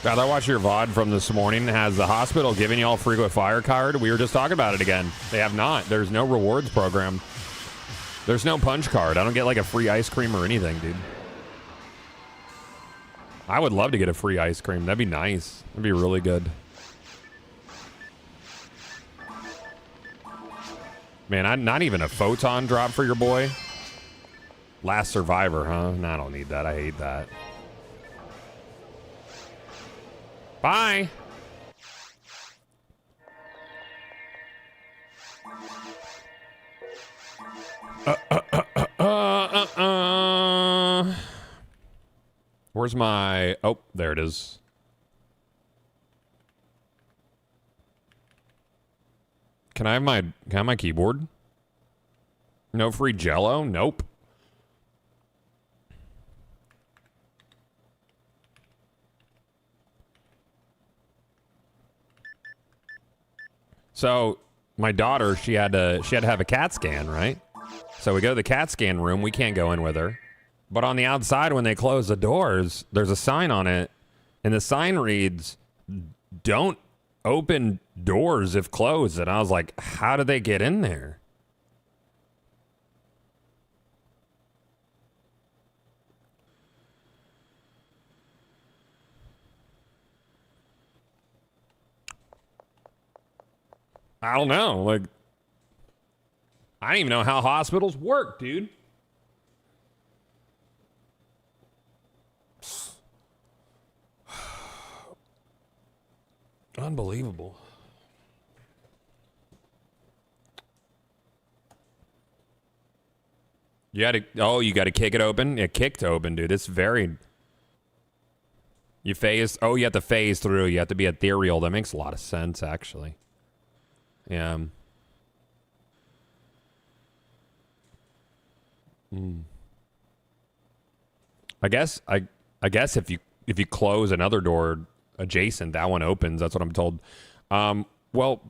God, I watched your VOD from this morning. Has the hospital given y'all a frequent flyer card? We were just talking about it again. They have not. There's no rewards program. There's no punch card. I don't get like a free ice cream or anything, dude. I would love to get a free ice cream. That'd be nice. That'd be really good. Man, not even a photon drop for your boy. Last Survivor, huh? No, I don't need that. I hate that. Bye. Where's my... Oh, there it is. Can I have my keyboard? No free Jello? Nope. So my daughter, she had to have a CAT scan, right? So we go to the CAT scan room. We can't go in with her. But on the outside, when they close the doors, there's a sign on it. And the sign reads, "Don't open doors if closed." And I was like, how did they get in there? I don't know. Like, I don't even know how hospitals work, dude. Unbelievable. You got to kick it open? It kicked open, dude. It's very... You phase... Oh, you have to phase through. You have to be ethereal. That makes a lot of sense, actually. Yeah. I guess if you close another door adjacent, that one opens. That's what I'm told. Well,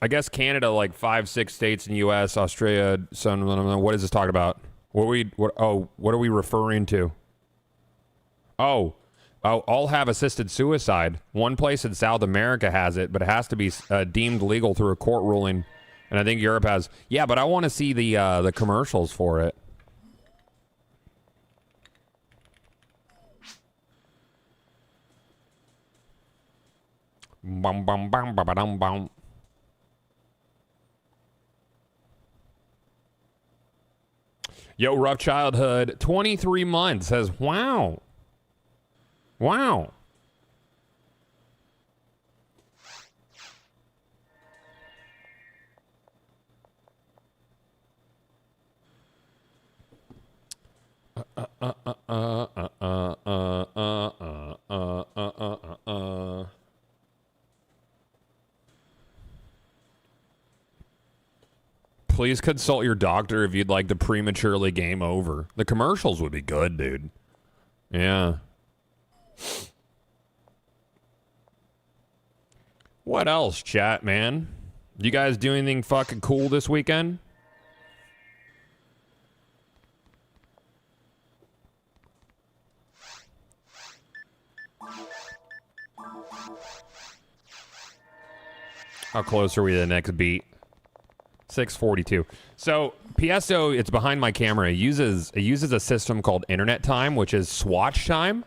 I guess Canada, like 5-6 states in the U.S., Australia. What is this talking about? What are we referring to? Oh, all have assisted suicide. One place in South America has it, but it has to be deemed legal through a court ruling. And I think Europe has. Yeah, but I want to see the commercials for it. Bum bum bum bum bum bum. Yo, rough childhood. 23 months says, wow. Wow. Please consult your doctor if you'd like to prematurely game over. The commercials would be good, dude. Yeah. What else, chat, man? You guys do anything fucking cool this weekend? How close are we to the next beat? 6:42. So PSO, it's behind my camera. It uses a system called Internet Time, which is Swatch time.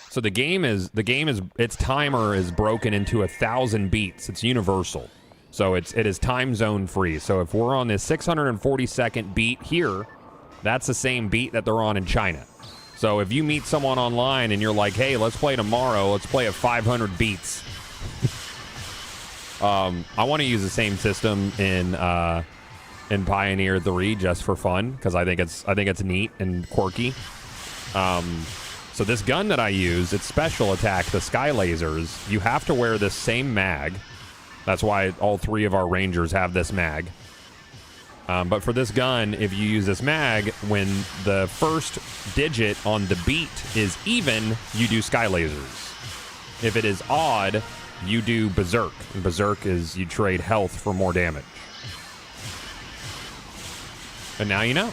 So its timer is broken into 1,000 beats. It's universal. So it is time zone free. So if we're on this 640-second beat here, that's the same beat that they're on in China. So if you meet someone online and you're like, hey, let's play tomorrow, let's play at 500 beats. I want to use the same system in Pioneer 3 just for fun, because I think it's neat and quirky. So this gun that I use, it's special attack, the Sky Lasers. You have to wear this same mag. That's why all 3 of our Rangers have this mag. But for this gun, if you use this mag, when the first digit on the beat is even, you do Sky Lasers. If it is odd, you do Berserk. And Berserk is you trade health for more damage. And now you know.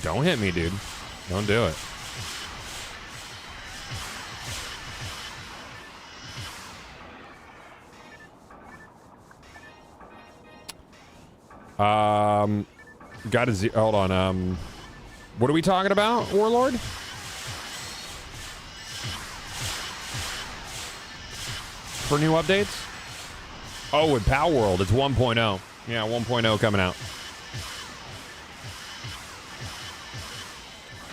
Don't hit me, dude. Don't do it. Got a hold on. What are we talking about, Warlord? For new updates? Oh, with Power World, it's 1.0. Yeah, 1.0 coming out.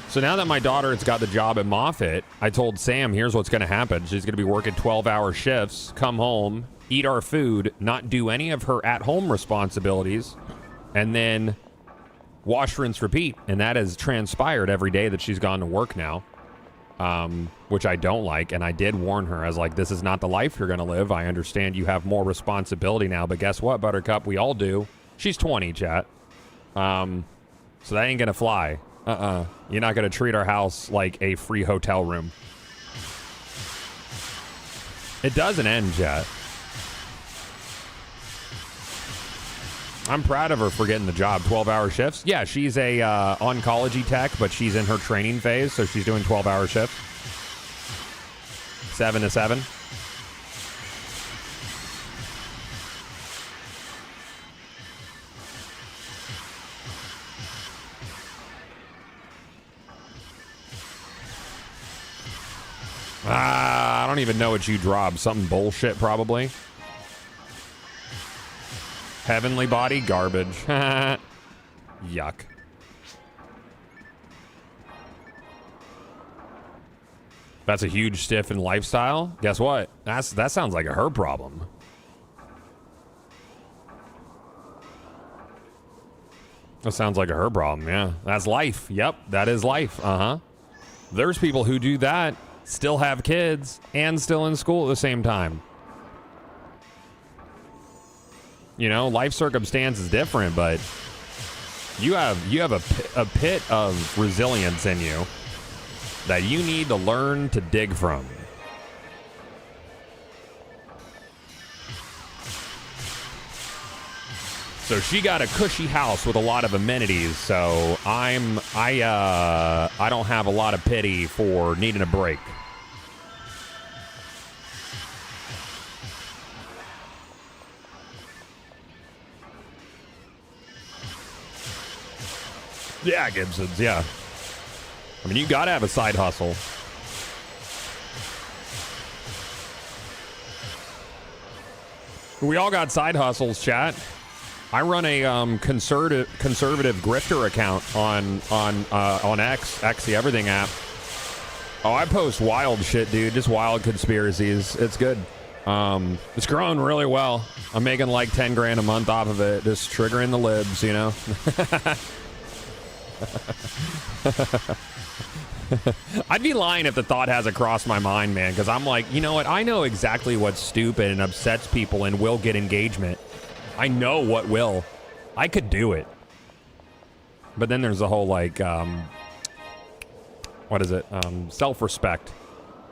So now that my daughter has got the job at Moffett, I told Sam, here's what's going to happen. She's going to be working 12-hour shifts, come home, eat our food, not do any of her at-home responsibilities, and then wash, rinse, repeat. And that has transpired every day that she's gone to work now, which I don't like. And I did warn her. I was like, this is not the life you're going to live. I understand you have more responsibility now, but guess what, Buttercup? We all do. She's 20, chat. So that ain't going to fly. You're not going to treat our house like a free hotel room. It doesn't end, chat. I'm proud of her for getting the job. 12-hour shifts. Yeah, she's a oncology tech, but she's in her training phase, so she's doing 12-hour shifts. 7 to 7. I don't even know what you dropped. Something bullshit, probably. Heavenly Body, garbage. Yuck. That's a huge stiff in lifestyle. Guess what? That sounds like a her problem. That sounds like a her problem, yeah. That's life. Yep, that is life. There's people who do that, still have kids, and still in school at the same time. You know, life circumstance is different, but you have a pit of resilience in you that you need to learn to dig from. So she got a cushy house with a lot of amenities, so I don't have a lot of pity for needing a break. Yeah, Gibson's, yeah. I mean, you gotta have a side hustle. We all got side hustles, chat. I run a conservative grifter account on X, the Everything app. Oh, I post wild shit, dude. Just wild conspiracies. It's good. It's growing really well. I'm making like 10 grand a month off of it. Just triggering the libs, you know. I'd be lying if the thought hasn't crossed my mind, man, because I'm like, you know what? I know exactly what's stupid and upsets people and will get engagement. I know what will. I could do it. But then there's the whole, like, what is it? Self-respect.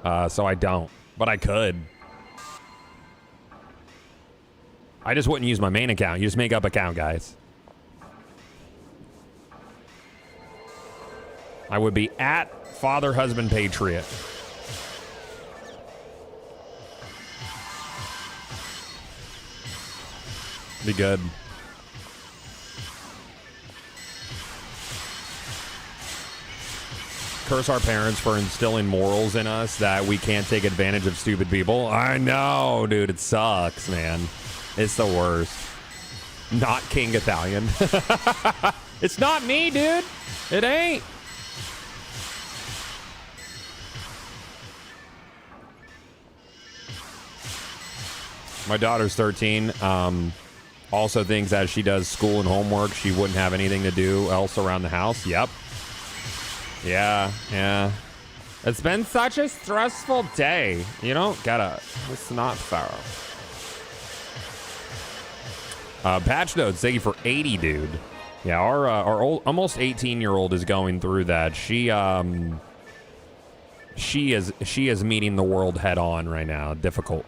So I don't. But I could. I just wouldn't use my main account. You just make up account, guys. I would be at Father Husband Patriot. Be good. Curse our parents for instilling morals in us that we can't take advantage of stupid people. I know, dude. It sucks, man. It's the worst. Not King Italian. It's not me, dude. It ain't. My daughter's 13. Also thinks as she does school and homework, she wouldn't have anything to do else around the house. Yep. Yeah. It's been such a stressful day. You don't gotta. It's not fair. Patch notes, thank you for 80, dude. Yeah, our old, almost 18-year-old is going through that. She is meeting the world head on right now. Difficult.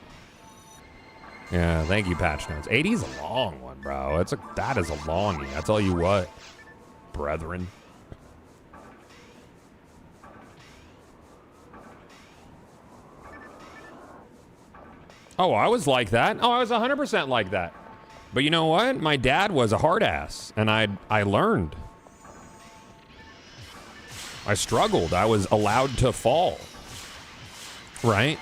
Yeah, thank you, patch notes. 80's a long one, bro. That is a longie. I tell you what, brethren. Oh, I was like that. Oh, I was 100% like that. But you know what? My dad was a hard ass, and I learned. I struggled. I was allowed to fall. Right?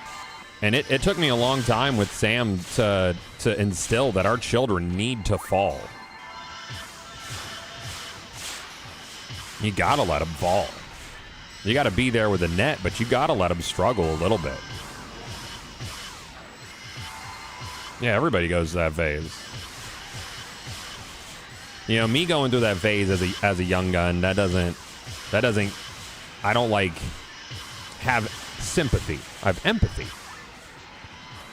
And it took me a long time with Sam to instill that our children need to fall. You gotta let them fall. You gotta be there with the net, but you gotta let them struggle a little bit. Yeah, everybody goes to that phase. You know, me going through that phase as a young gun, that doesn't I don't like have sympathy. I have empathy.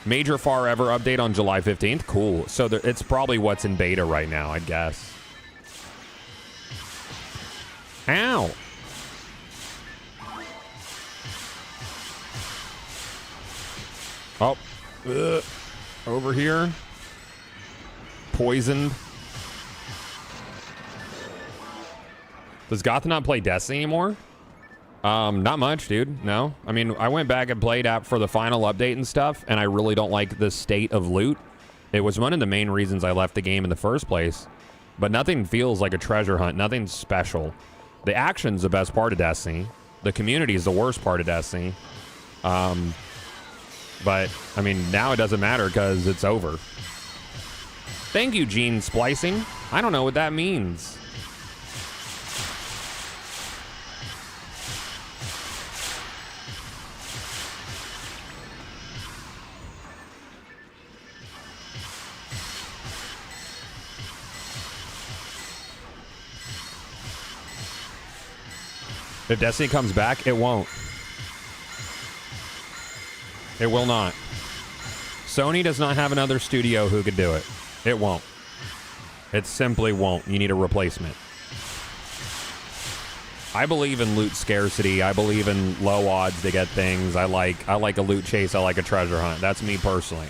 Major Far Ever update on July 15th. Cool. So it's probably what's in beta right now, I guess. Ow. Oh. Ugh. Over here. Poisoned. Does Goth not play Destiny anymore? Not much, dude. No. I mean, I went back and played for the final update and stuff, and I really don't like the state of loot. It was one of the main reasons I left the game in the first place. But nothing feels like a treasure hunt. Nothing special. The action's the best part of Destiny. The community is the worst part of Destiny. But, I mean, now it doesn't matter because it's over. Thank you, Gene Splicing. I don't know what that means. If Destiny comes back, it won't. It will not. Sony does not have another studio who could do it. It won't. It simply won't. You need a replacement. I believe in loot scarcity. I believe in low odds to get things. I like a loot chase. I like a treasure hunt. That's me personally.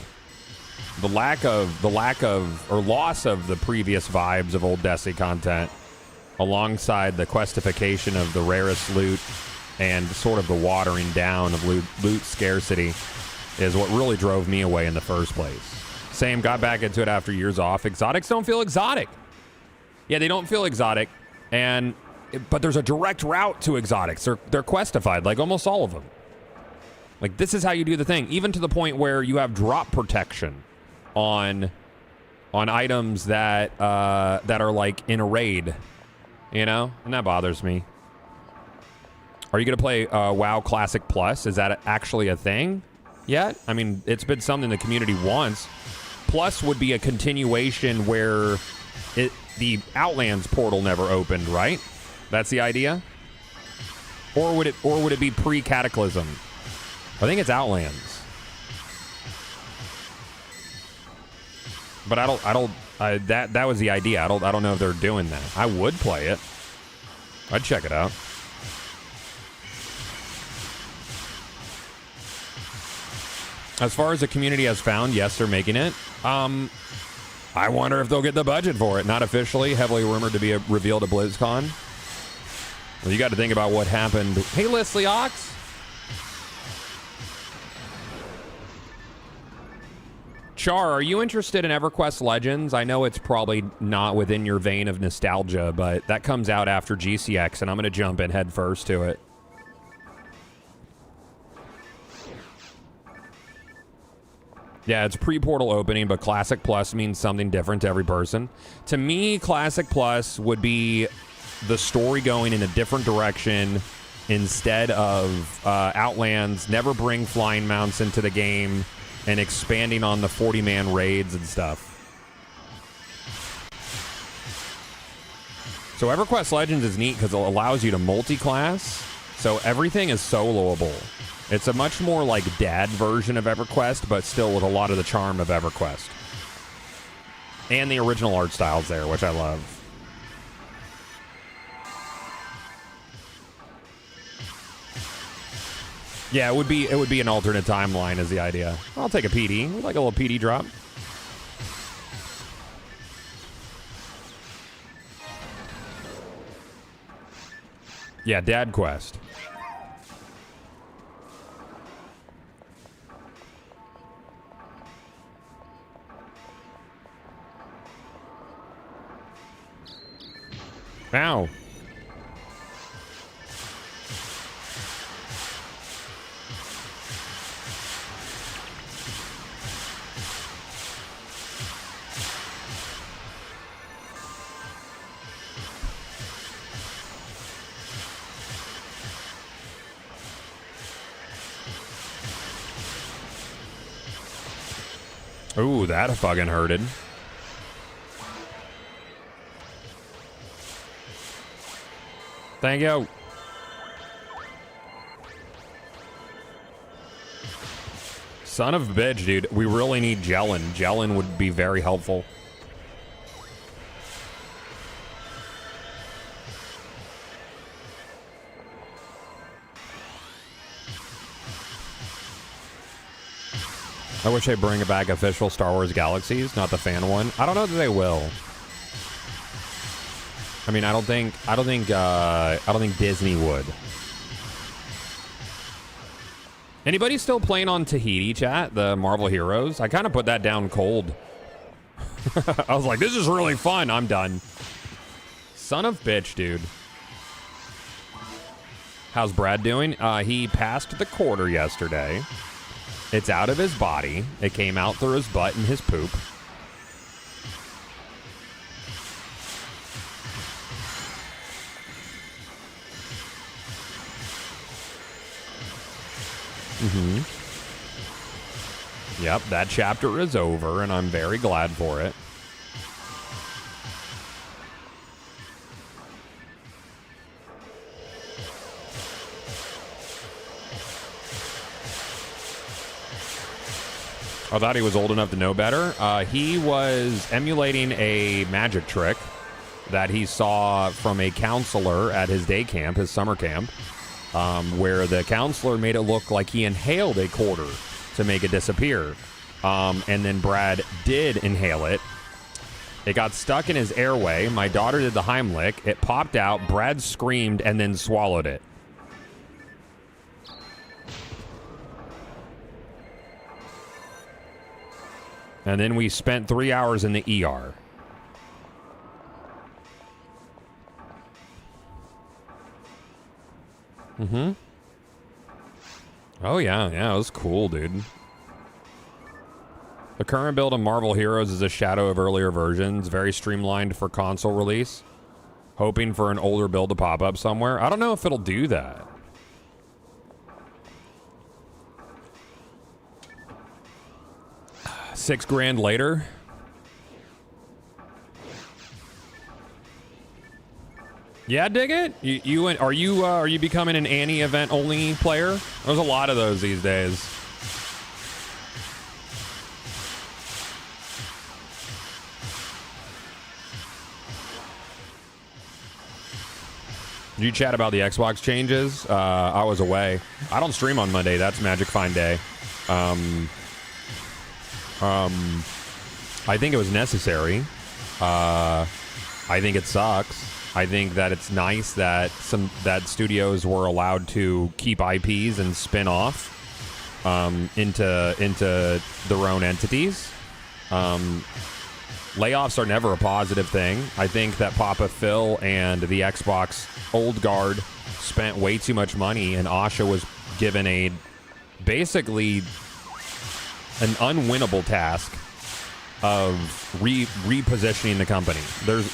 The lack of or loss of the previous vibes of old Destiny content, alongside the questification of the rarest loot and sort of the watering down of loot scarcity, is what really drove me away in the first place. Same, got back into it after years off. Exotics don't feel exotic. Yeah, they don't feel exotic, but there's a direct route to exotics. They're questified, like almost all of them. Like, this is how you do the thing, even to the point where you have drop protection on items that are like in a raid, you know, and that bothers me. Are you gonna play WoW Classic Plus? Is that actually a thing yet? I mean, it's been something the community wants. Plus would be a continuation where the Outlands portal never opened, right? That's the idea. Or would it be pre-Cataclysm? I think it's Outlands. But that was the idea. I don't know if they're doing that. I would play it. I'd check it out. As far as the community has found, yes, they're making it. I wonder if they'll get the budget for it. Not officially, heavily rumored to be revealed at BlizzCon. Well, you got to think about what happened. Hey, Leslie Ox. Char, are you interested in EverQuest Legends? I know it's probably not within your vein of nostalgia, but that comes out after GCX, and I'm going to jump in head first to it. Yeah, it's pre-portal opening, but Classic Plus means something different to every person. To me, Classic Plus would be the story going in a different direction instead of Outlands, never bring flying mounts into the game, and expanding on the 40-man raids and stuff. So EverQuest Legends is neat because it allows you to multi-class, so everything is soloable. It's a much more like dad version of EverQuest, but still with a lot of the charm of EverQuest. And the original art style's there, which I love. Yeah, it would be an alternate timeline is the idea. I'll take a PD. We'd like a little PD drop. Yeah, Dad Quest. Ow. Ooh, that fucking hurted. Thank you. Son of a bitch, dude. We really need Jellin. Jellin would be very helpful. I wish they bring back official Star Wars Galaxies, not the fan one. I don't know that they will. I mean, I don't think Disney would. Anybody still playing on Tahiti, chat? The Marvel Heroes? I kind of put that down cold. I was like, this is really fun. I'm done. Son of bitch, dude. How's Brad doing? He passed the quarter yesterday. It's out of his body. It came out through his butt and his poop. Yep, that chapter is over, and I'm very glad for it. I thought he was old enough to know better. He was emulating a magic trick that he saw from a counselor at his day camp, his summer camp, where the counselor made it look like he inhaled a quarter to make it disappear. And then Brad did inhale it. It got stuck in his airway. My daughter did the Heimlich. It popped out. Brad screamed and then swallowed it. And then we spent 3 hours in the ER. Oh, yeah. Yeah, it was cool, dude. The current build of Marvel Heroes is a shadow of earlier versions. Very streamlined for console release. Hoping for an older build to pop up somewhere. I don't know if it'll do that. $6,000 later. Yeah, dig it. Are you becoming an Annie event only player? There's a lot of those these days. Did you chat about the Xbox changes? I was away. I don't stream on Monday. That's Magic Find Day. I think it was necessary. I think it sucks. I think that it's nice that studios were allowed to keep IPs and spin off into their own entities. Layoffs are never a positive thing. I think that Papa Phil and the Xbox old guard spent way too much money, and Asha was given a basically an unwinnable task of repositioning the company.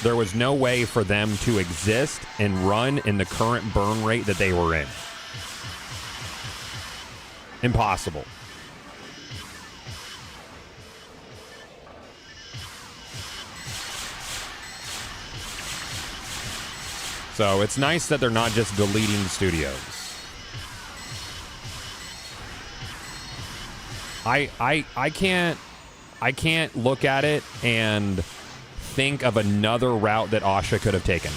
There was no way for them to exist and run in the current burn rate that they were in. Impossible. So it's nice that they're not just deleting studios. I can't look at it and think of another route that Asha could have taken.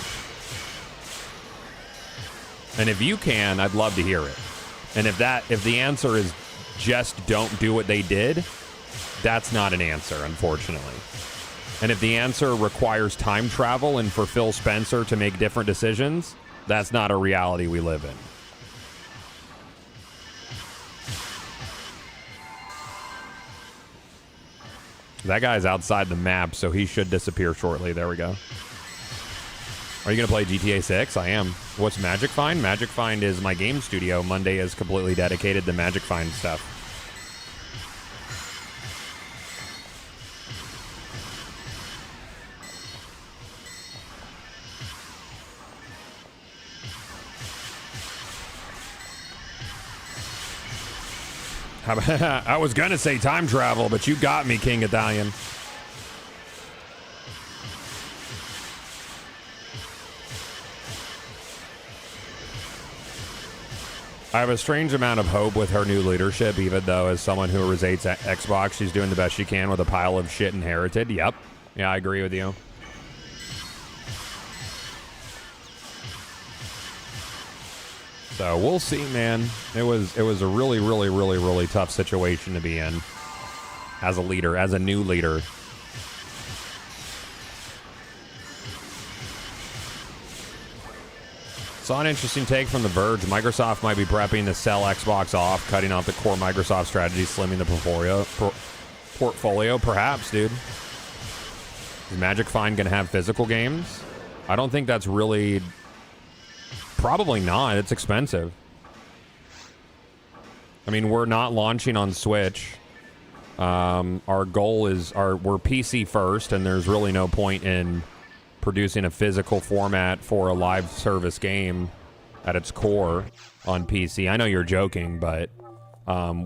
And if you can, I'd love to hear it. And if the answer is just don't do what they did, that's not an answer, unfortunately. And if the answer requires time travel and for Phil Spencer to make different decisions, that's not a reality we live in. That guy's outside the map, so he should disappear shortly. There we go. Are you going to play GTA 6? I am. What's Magic Find? Magic Find is my game studio. Monday is completely dedicated to Magic Find stuff. I was going to say time travel, but you got me, King Italian. I have a strange amount of hope with her new leadership, even though as someone who resides at Xbox, she's doing the best she can with a pile of shit inherited. Yep. Yeah, I agree with you. So we'll see, man. It was a really, really, really, really tough situation to be in as a leader, as a new leader. Saw an interesting take from The Verge. Microsoft might be prepping to sell Xbox off, cutting out the core Microsoft strategy, slimming the portfolio. Perhaps, dude. Is Magic Find going to have physical games? I don't think that's really... Probably not. It's expensive. I mean, we're not launching on Switch. Our goal is... we're PC first, and there's really no point in producing a physical format for a live service game at its core on PC. I know you're joking, but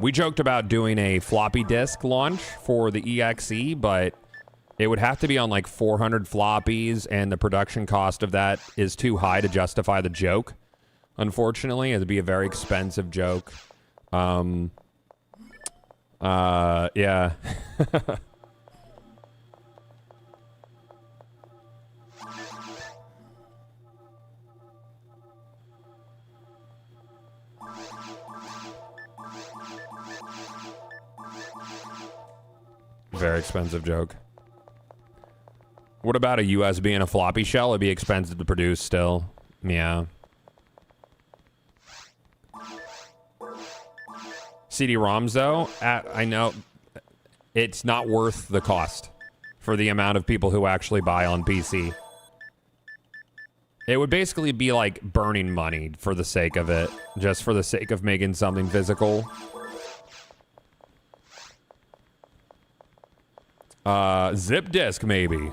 we joked about doing a floppy disk launch for the EXE, but it would have to be on like 400 floppies, and the production cost of that is too high to justify the joke. Unfortunately, it'd be a very expensive joke. Yeah. Very expensive joke. What about a USB and a floppy shell? It'd be expensive to produce still. Yeah. CD-ROMs, though, I know it's not worth the cost for the amount of people who actually buy on PC. It would basically be like burning money for the sake of it, just for the sake of making something physical. Zip disk, maybe.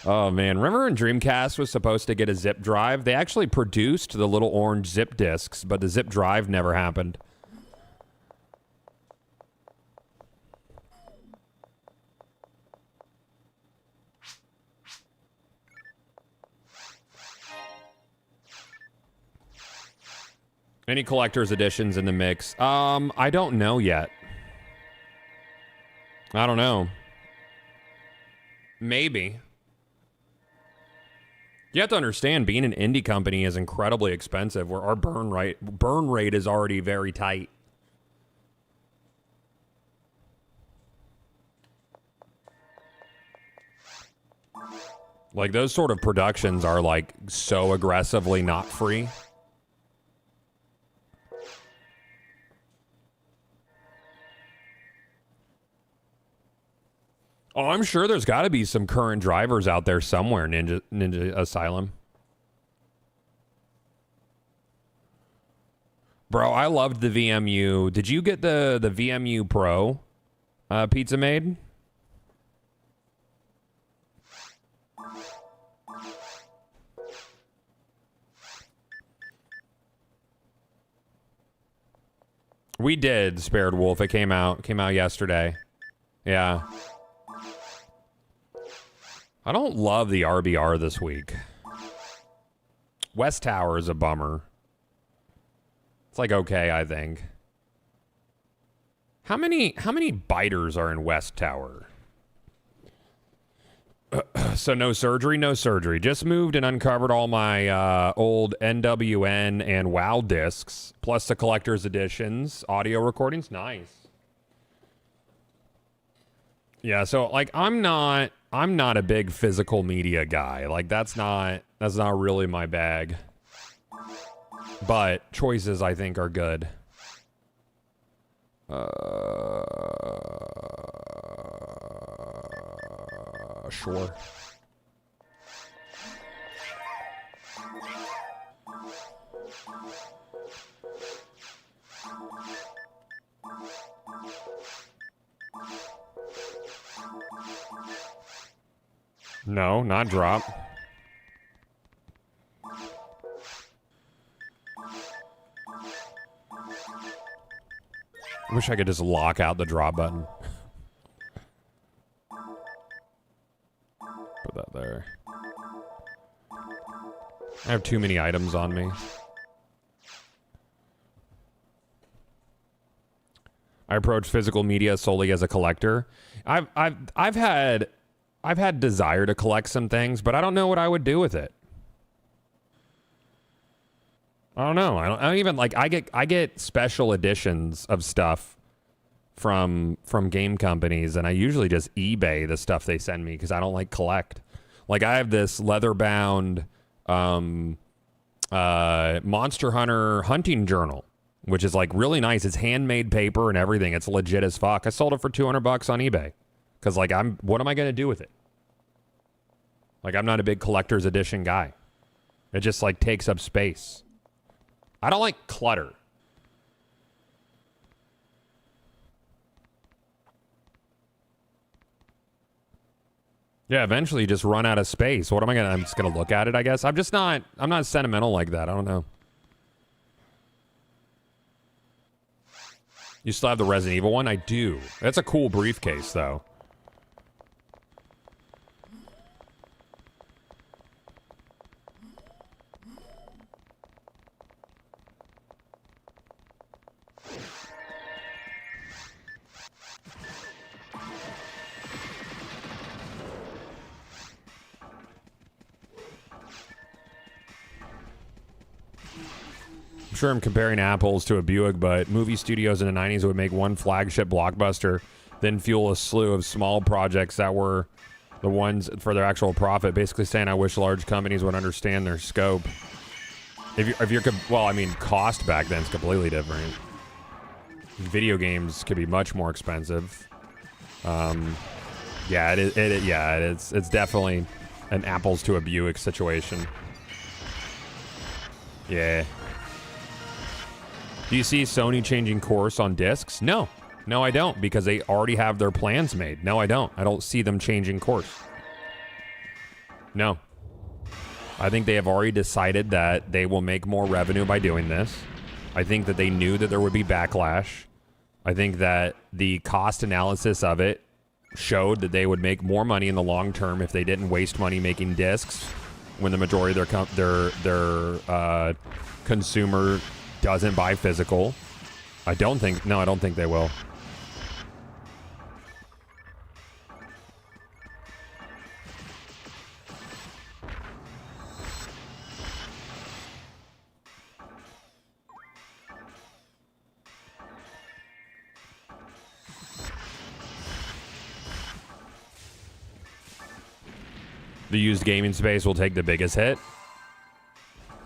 Oh, man. Remember when Dreamcast was supposed to get a zip drive? They actually produced the little orange zip disks, but the zip drive never happened. Any collector's editions in the mix? I don't know yet. I don't know. Maybe. You have to understand, being an indie company is incredibly expensive, where our burn rate is already very tight. Like, those sort of productions are, like, so aggressively not free. Oh, I'm sure there's got to be some current drivers out there somewhere, Ninja Asylum. Bro, I loved the VMU. Did you get the VMU Pro pizza made? We did, Spared Wolf. It came out yesterday. Yeah. I don't love the RBR this week. West Tower is a bummer. It's like okay, I think. How many biters are in West Tower? So no surgery, no surgery. Just moved and uncovered all my old NWN and WoW discs, plus the collector's editions, audio recordings. Nice. Yeah, so like I'm not a big physical media guy. Like that's not really my bag. But choices I think are good. Sure. No, not drop. Wish I could just lock out the drop button. Put that there. I have too many items on me. I approach physical media solely as a collector. I've had desire to collect some things, but I don't know what I would do with it. I don't know. I don't even like. I get special editions of stuff from game companies, and I usually just eBay the stuff they send me because I don't like collect. Like I have this leather bound Monster Hunter hunting journal, which is like really nice. It's handmade paper and everything. It's legit as fuck. I sold it for $200 on eBay because like what am I gonna do with it? Like I'm not a big collector's edition guy. It just like takes up space. I don't like clutter. Yeah, eventually you just run out of space. What am I gonna? I'm just gonna look at it, I guess. I'm not sentimental like that. I don't know. You still have the Resident Evil one? I do. That's a cool briefcase, though. Sure, I'm comparing apples to a Buick, but movie studios in the 90s would make one flagship blockbuster, then fuel a slew of small projects that were the ones for their actual profit. Basically saying I wish large companies would understand their scope. If you're well, I mean, cost back then is completely different. Video games could be much more expensive. Yeah, it is. It's definitely an apples to a Buick situation. Yeah. Do you see Sony changing course on discs? No. No, I don't, because they already have their plans made. No, I don't. I don't see them changing course. No. I think they have already decided that they will make more revenue by doing this. I think that they knew that there would be backlash. I think that the cost analysis of it showed that they would make more money in the long term if they didn't waste money making discs when the majority of their consumer doesn't buy physical. I don't think they will. The used gaming space will take the biggest hit.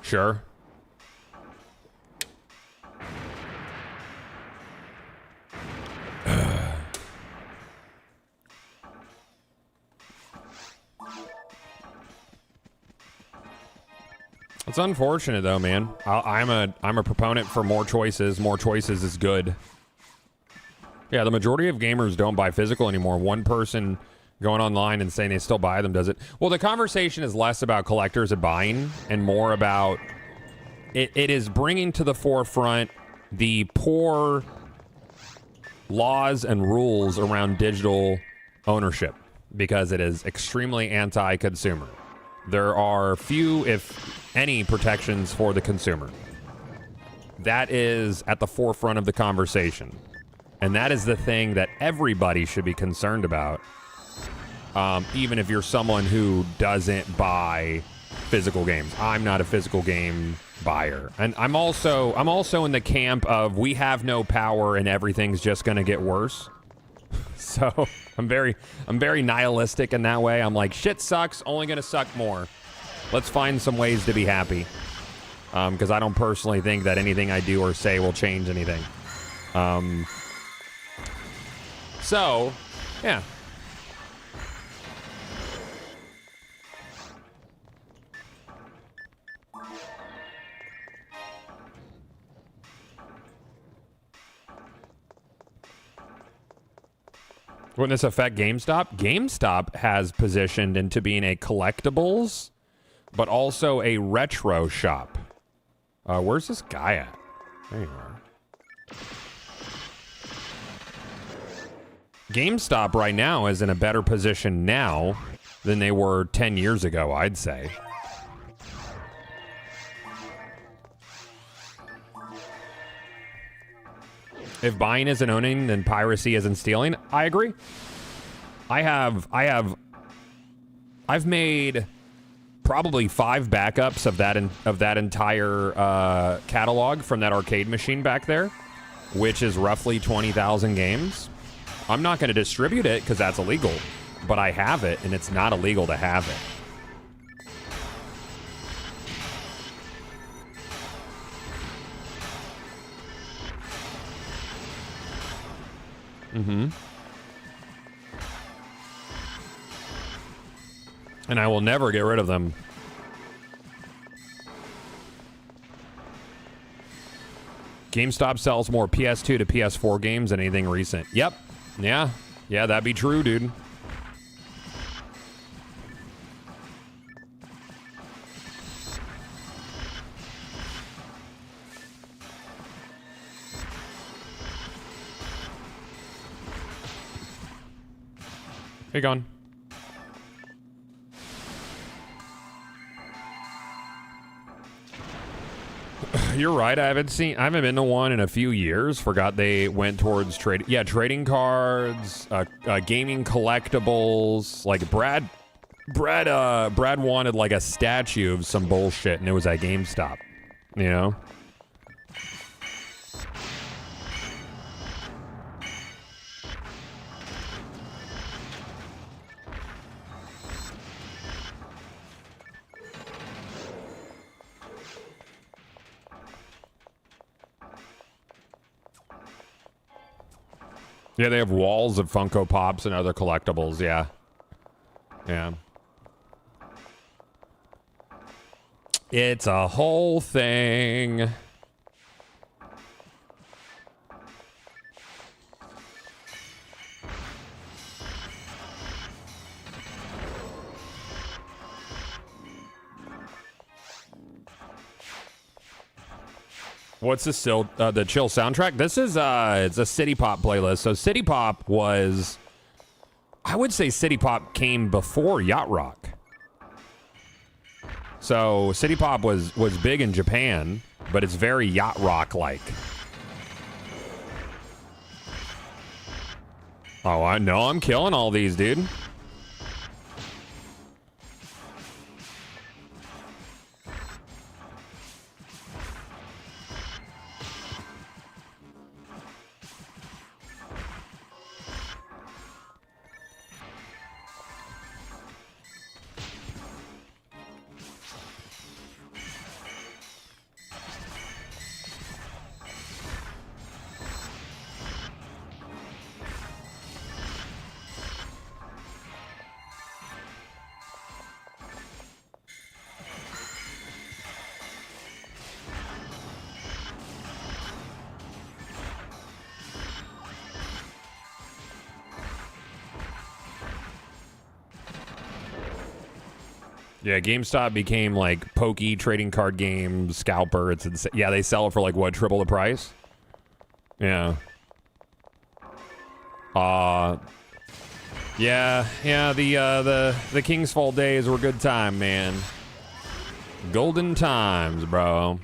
Sure. It's unfortunate though, man. I'm a proponent for more choices. More choices is good. Yeah, the majority of gamers don't buy physical anymore. One person going online and saying they still buy them does it. Well, the conversation is less about collectors and buying and more about it is bringing to the forefront the poor laws and rules around digital ownership because it is extremely anti-consumer. There are few, if any, protections for the consumer. That is at the forefront of the conversation. And that is the thing that everybody should be concerned about. Even if you're someone who doesn't buy physical games. I'm not a physical game buyer. And I'm also in the camp of we have no power and everything's just going to get worse. So I'm very nihilistic in that way. I'm like, shit sucks, only going to suck more. Let's find some ways to be happy. Because I don't personally think that anything I do or say will change anything. So, yeah. Wouldn't this affect GameStop? GameStop has positioned into being a collectibles, but also a retro shop. Where's this guy at? There you are. GameStop right now is in a better position now than they were 10 years ago, I'd say. If buying isn't owning, then piracy isn't stealing. I agree. I've made probably 5 backups of that entire catalog from that arcade machine back there, which is roughly 20,000 games. I'm not going to distribute it because that's illegal, but I have it, and it's not illegal to have it. Mm-hmm. And I will never get rid of them. GameStop sells more PS2 to PS4 games than anything recent. Yep. Yeah, that'd be true, dude. Hey, gone. You're right. I haven't been to one in a few years. Forgot they went towards trade. Yeah, trading cards, gaming collectibles. Like Brad wanted like a statue of some bullshit, and it was at GameStop. You know. Yeah, they have walls of Funko Pops and other collectibles, yeah. Yeah. It's a whole thing. What's the chill soundtrack? This is it's a City Pop playlist. So City Pop was, I would say City Pop came before Yacht Rock. So City Pop was big in Japan, but it's very Yacht Rock like. Oh, I know I'm killing all these, dude. Yeah, GameStop became like pokey trading card game scalper. It's insane. Yeah, they sell it for like what, triple the price? Yeah. Yeah, the King's Fall days were good time, man. Golden times, bro.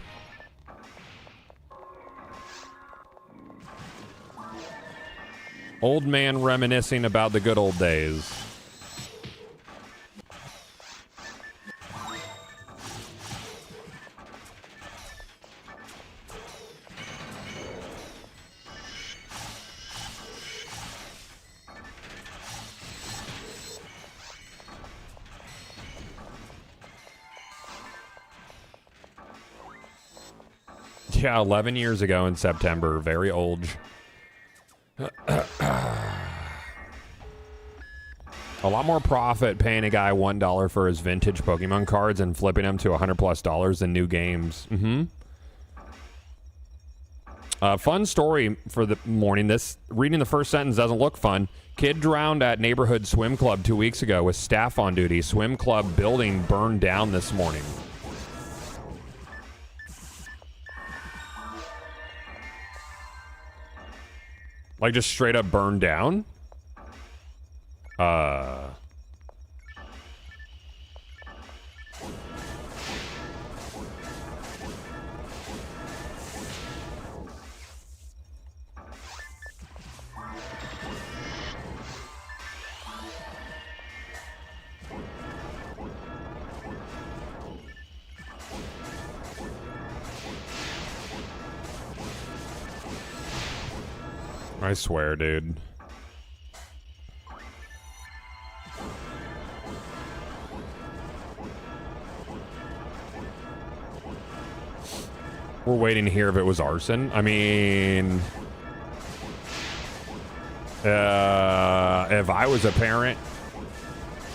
Old man reminiscing about the good old days. Yeah, 11 years ago in September. Very old. A lot more profit paying a guy $1 for his vintage Pokemon cards and flipping them to $100+ than new games. Fun story for the morning. This reading the first sentence doesn't look fun. Kid drowned at neighborhood swim club 2 weeks ago with staff on duty. Swim club building burned down this morning. Like just straight up burned down? I swear, dude. We're waiting to hear if it was arson. I mean, if I was a parent,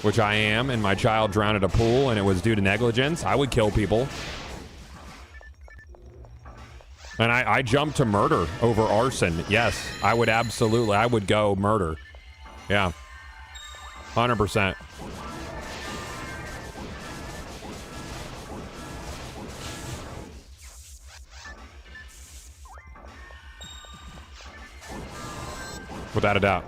which I am, and my child drowned at a pool and it was due to negligence, I would kill people. And I jumped to murder over arson. Yes, I would absolutely. I would go murder. Yeah. 100%. Without a doubt.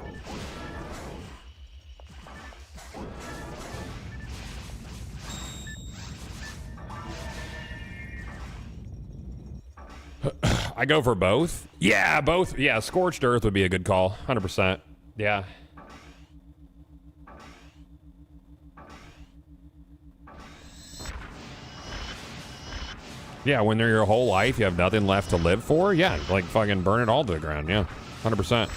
I go for both. Yeah, both. Yeah, Scorched Earth would be a good call. 100%. Yeah. Yeah, when they're your whole life, you have nothing left to live for. Yeah, like fucking burn it all to the ground. Yeah, 100%.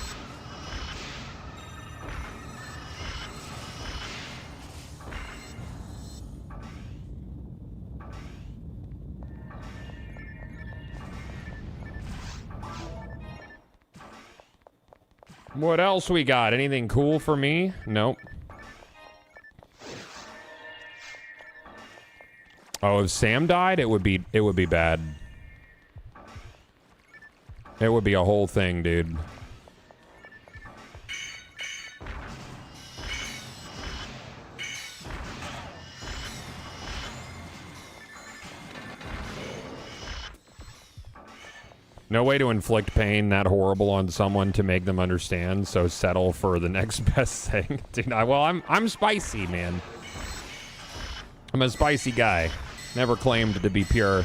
What else we got? Anything cool for me? Nope. Oh, if Sam died, it would be bad. It would be a whole thing, dude. No way to inflict pain that horrible on someone to make them understand, so settle for the next best thing. Dude, I'm spicy, man. I'm a spicy guy. Never claimed to be pure.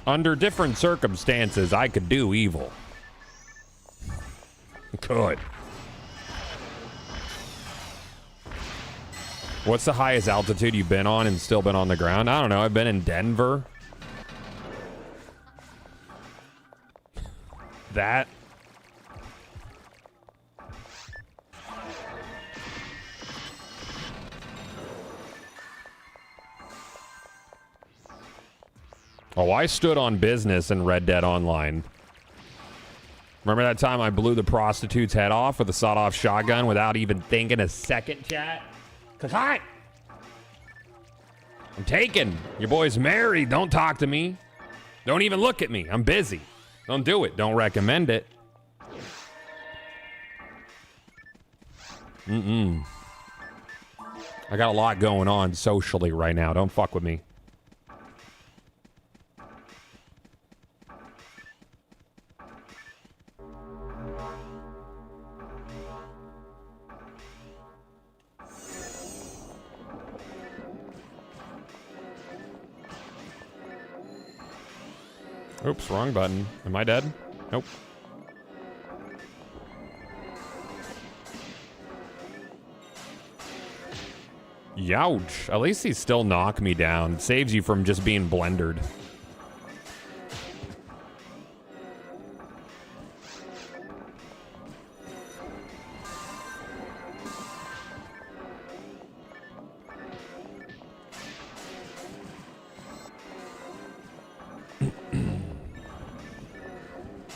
Under different circumstances, I could do evil. Could. What's the highest altitude you've been on and still been on the ground? I don't know. I've been in Denver. That. Oh, I stood on business in Red Dead Online. Remember that time I blew the prostitute's head off with a sawed-off shotgun without even thinking a second, chat? 'Cause I'm taken. Your boy's married. Don't talk to me. Don't even look at me. I'm busy. Don't do it. Don't recommend it. I got a lot going on socially right now. Don't fuck with me. Oops, wrong button. Am I dead? Nope. Youch. At least he still knocked me down. Saves you from just being blendered.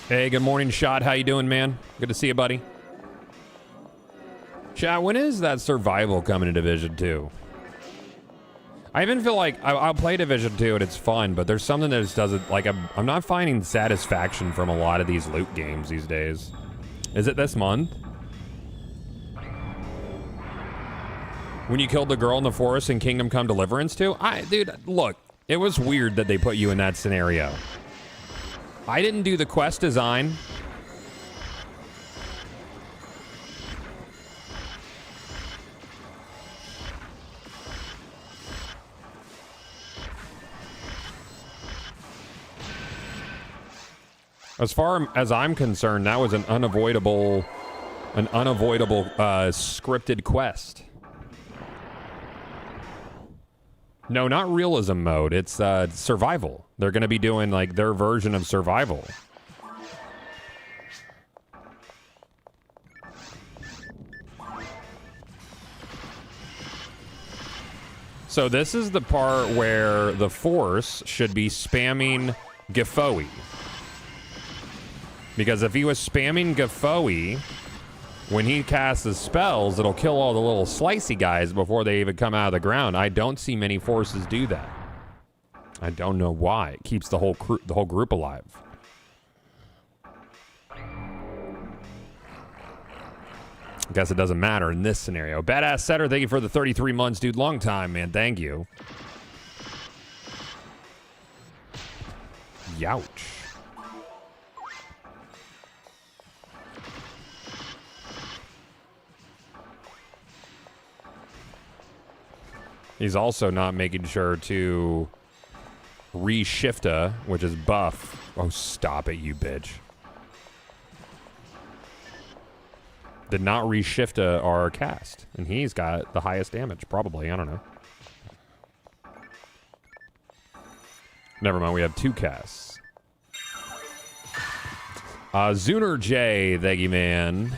Hey, good morning, Shot. How you doing, man? Good to see you, buddy. Chat, when is that survival coming to Division 2? I even feel like I'll play Division 2 and it's fun, but there's something that just doesn't, like, I'm not finding satisfaction from a lot of these loot games these days. Is it this month? When you killed the girl in the forest in Kingdom Come Deliverance 2? Dude, look, it was weird that they put you in that scenario. I didn't do the quest design. As far as I'm concerned, that was an unavoidable scripted quest. No, not realism mode. It's survival. They're going to be doing like their version of survival. So this is the part where the Force should be spamming Gifoe. Because if he was spamming Gifoe, when he casts his spells, it'll kill all the little slicey guys before they even come out of the ground. I don't see many forces do that. I don't know why. It keeps the whole group alive. I guess it doesn't matter in this scenario. Badass Setter, thank you for the 33 months, dude. Long time, man. Thank you. Youch. He's also not making sure to re-shifta, which is buff. Oh, stop it, you bitch. Did not re-shifta our cast. And he's got the highest damage, probably. I don't know. Never mind, we have 2 casts. Zuner J, thank you, man.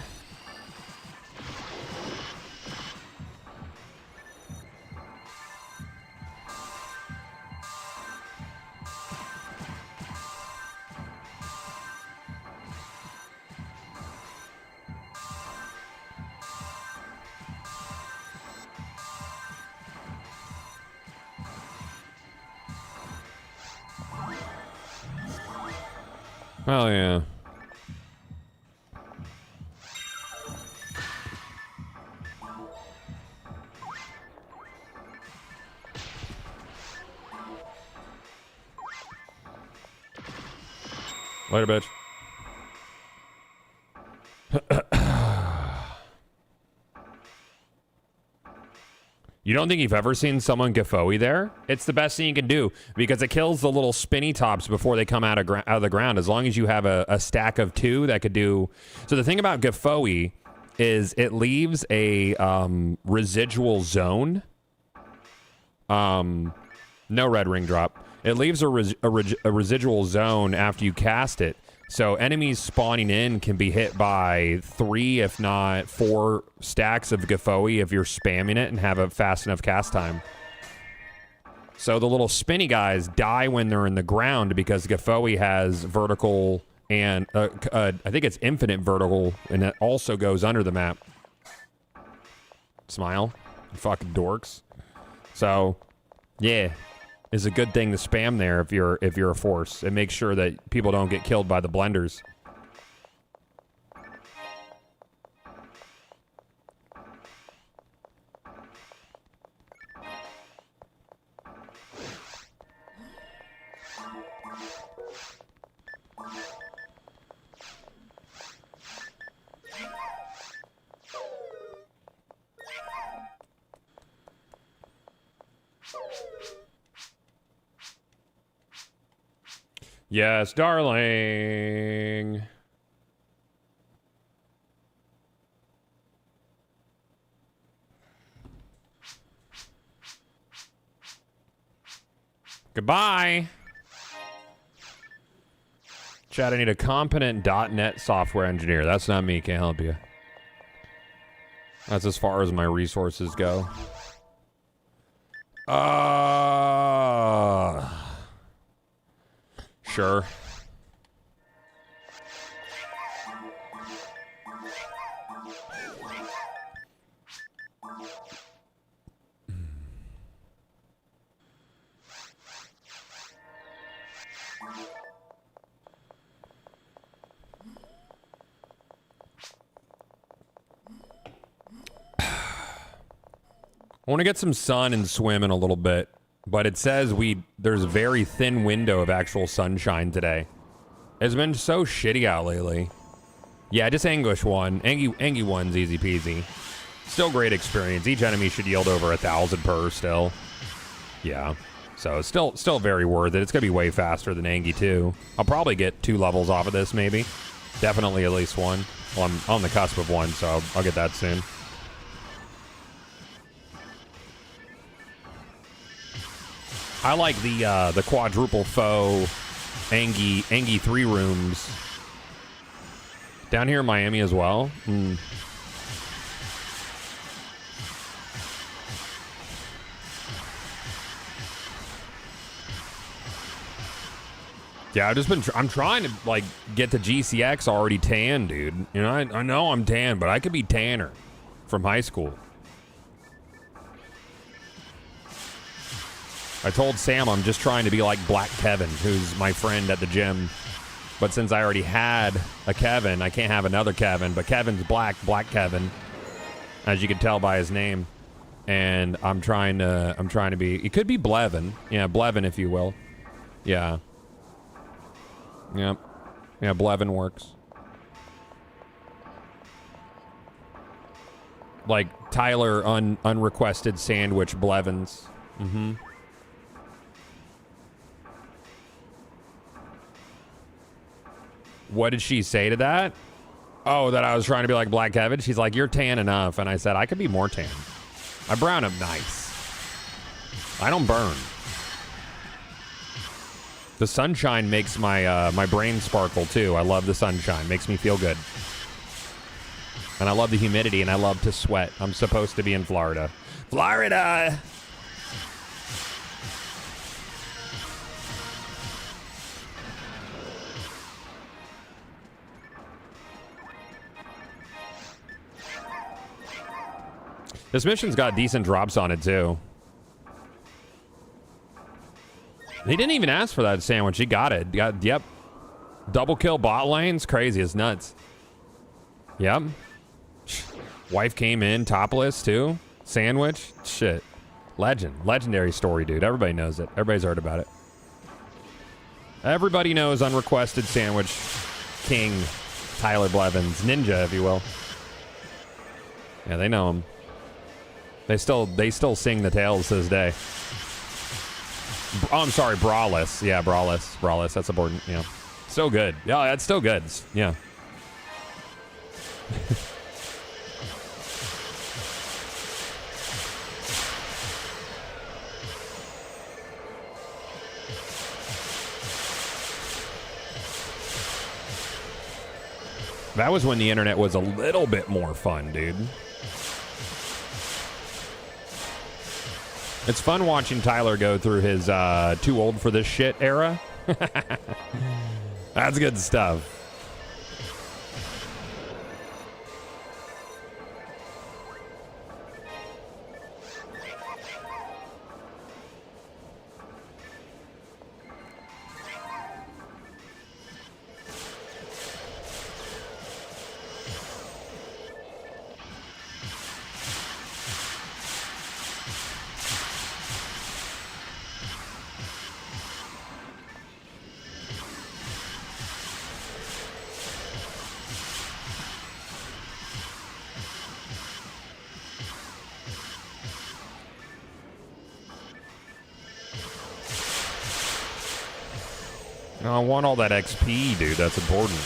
Oh, yeah. Later, bitch. You don't think you've ever seen someone Gifoe there? It's the best thing you can do because it kills the little spinny tops before they come out of the ground. As long as you have a stack of 2 that could do. So the thing about Gifoe is it leaves a residual zone. No red ring drop. It leaves a residual zone after you cast it. So enemies spawning in can be hit by 3, if not 4 stacks of Gifoe if you're spamming it and have a fast enough cast time. So the little spinny guys die when they're in the ground because Gifoe has vertical and I think it's infinite vertical, and it also goes under the map. Smile, you fucking dorks. So, yeah. Is a good thing to spam there if you're a force. It makes sure that people don't get killed by the blenders. Yes, darling. Goodbye. Chad, I need a competent .NET software engineer. That's not me. Can't help you. That's as far as my resources go. Sure. I want to get some sun and swim in a little bit, but it says there's a very thin window of actual sunshine today. It's been so shitty out lately. Yeah, just Anguish 1. Angie 1's easy peasy. Still great experience. Each enemy should yield over 1,000 per still. Yeah. So it's still very worth it. It's going to be way faster than Angie 2. I'll probably get 2 levels off of this, maybe. Definitely at least 1. Well, I'm on the cusp of 1, so I'll get that soon. I like the quadruple faux Angie 3 rooms. Down here in Miami as well. Yeah, I'm trying to like get the GCX already tan, dude. You know, I know I'm tan, but I could be tanner from high school. I told Sam I'm just trying to be like Black Kevin, who's my friend at the gym. But since I already had a Kevin, I can't have another Kevin. But Kevin's Black Kevin, as you can tell by his name. And I'm trying to be. It could be Blevin, yeah, Blevin, if you will. Yeah. Yep. Yeah, Blevin works. Like Tyler unrequested sandwich Blevins. Mm-hmm. What did she say to that? Oh, that I was trying to be like Black Kevin? She's like, you're tan enough. And I said, I could be more tan. I brown up nice. I don't burn. The sunshine makes my my brain sparkle, too. I love the sunshine. Makes me feel good. And I love the humidity, and I love to sweat. I'm supposed to be in Florida. Florida! This mission's got decent drops on it, too. He didn't even ask for that sandwich. He got it. Yep. Double kill bot lanes? Crazy. It's nuts. Yep. Wife came in topless, too. Sandwich? Shit. Legend. Legendary story, dude. Everybody knows it. Everybody's heard about it. Everybody knows unrequested sandwich king Tyler Blevins. Ninja, if you will. Yeah, they know him. They still sing the tales to this day. Oh, I'm sorry, Brawless. Yeah, Brawless. That's important. Yeah, so good. Yeah, that's still good. Yeah. That was when the internet was a little bit more fun, dude. It's fun watching Tyler go through his too old for this shit era. That's good stuff. No, I want all that XP, dude. That's important.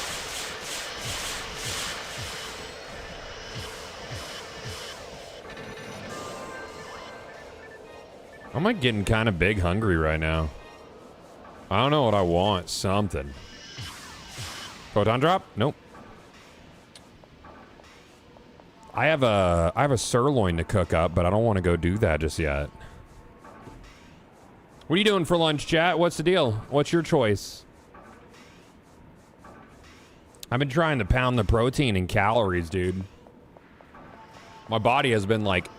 I'm like getting kind of big hungry right now. I don't know what I want. Something. Photon drop? Nope. I have a sirloin to cook up, but I don't want to go do that just yet. What are you doing for lunch, chat? What's the deal? What's your choice? I've been trying to pound the protein and calories, dude. My body has been like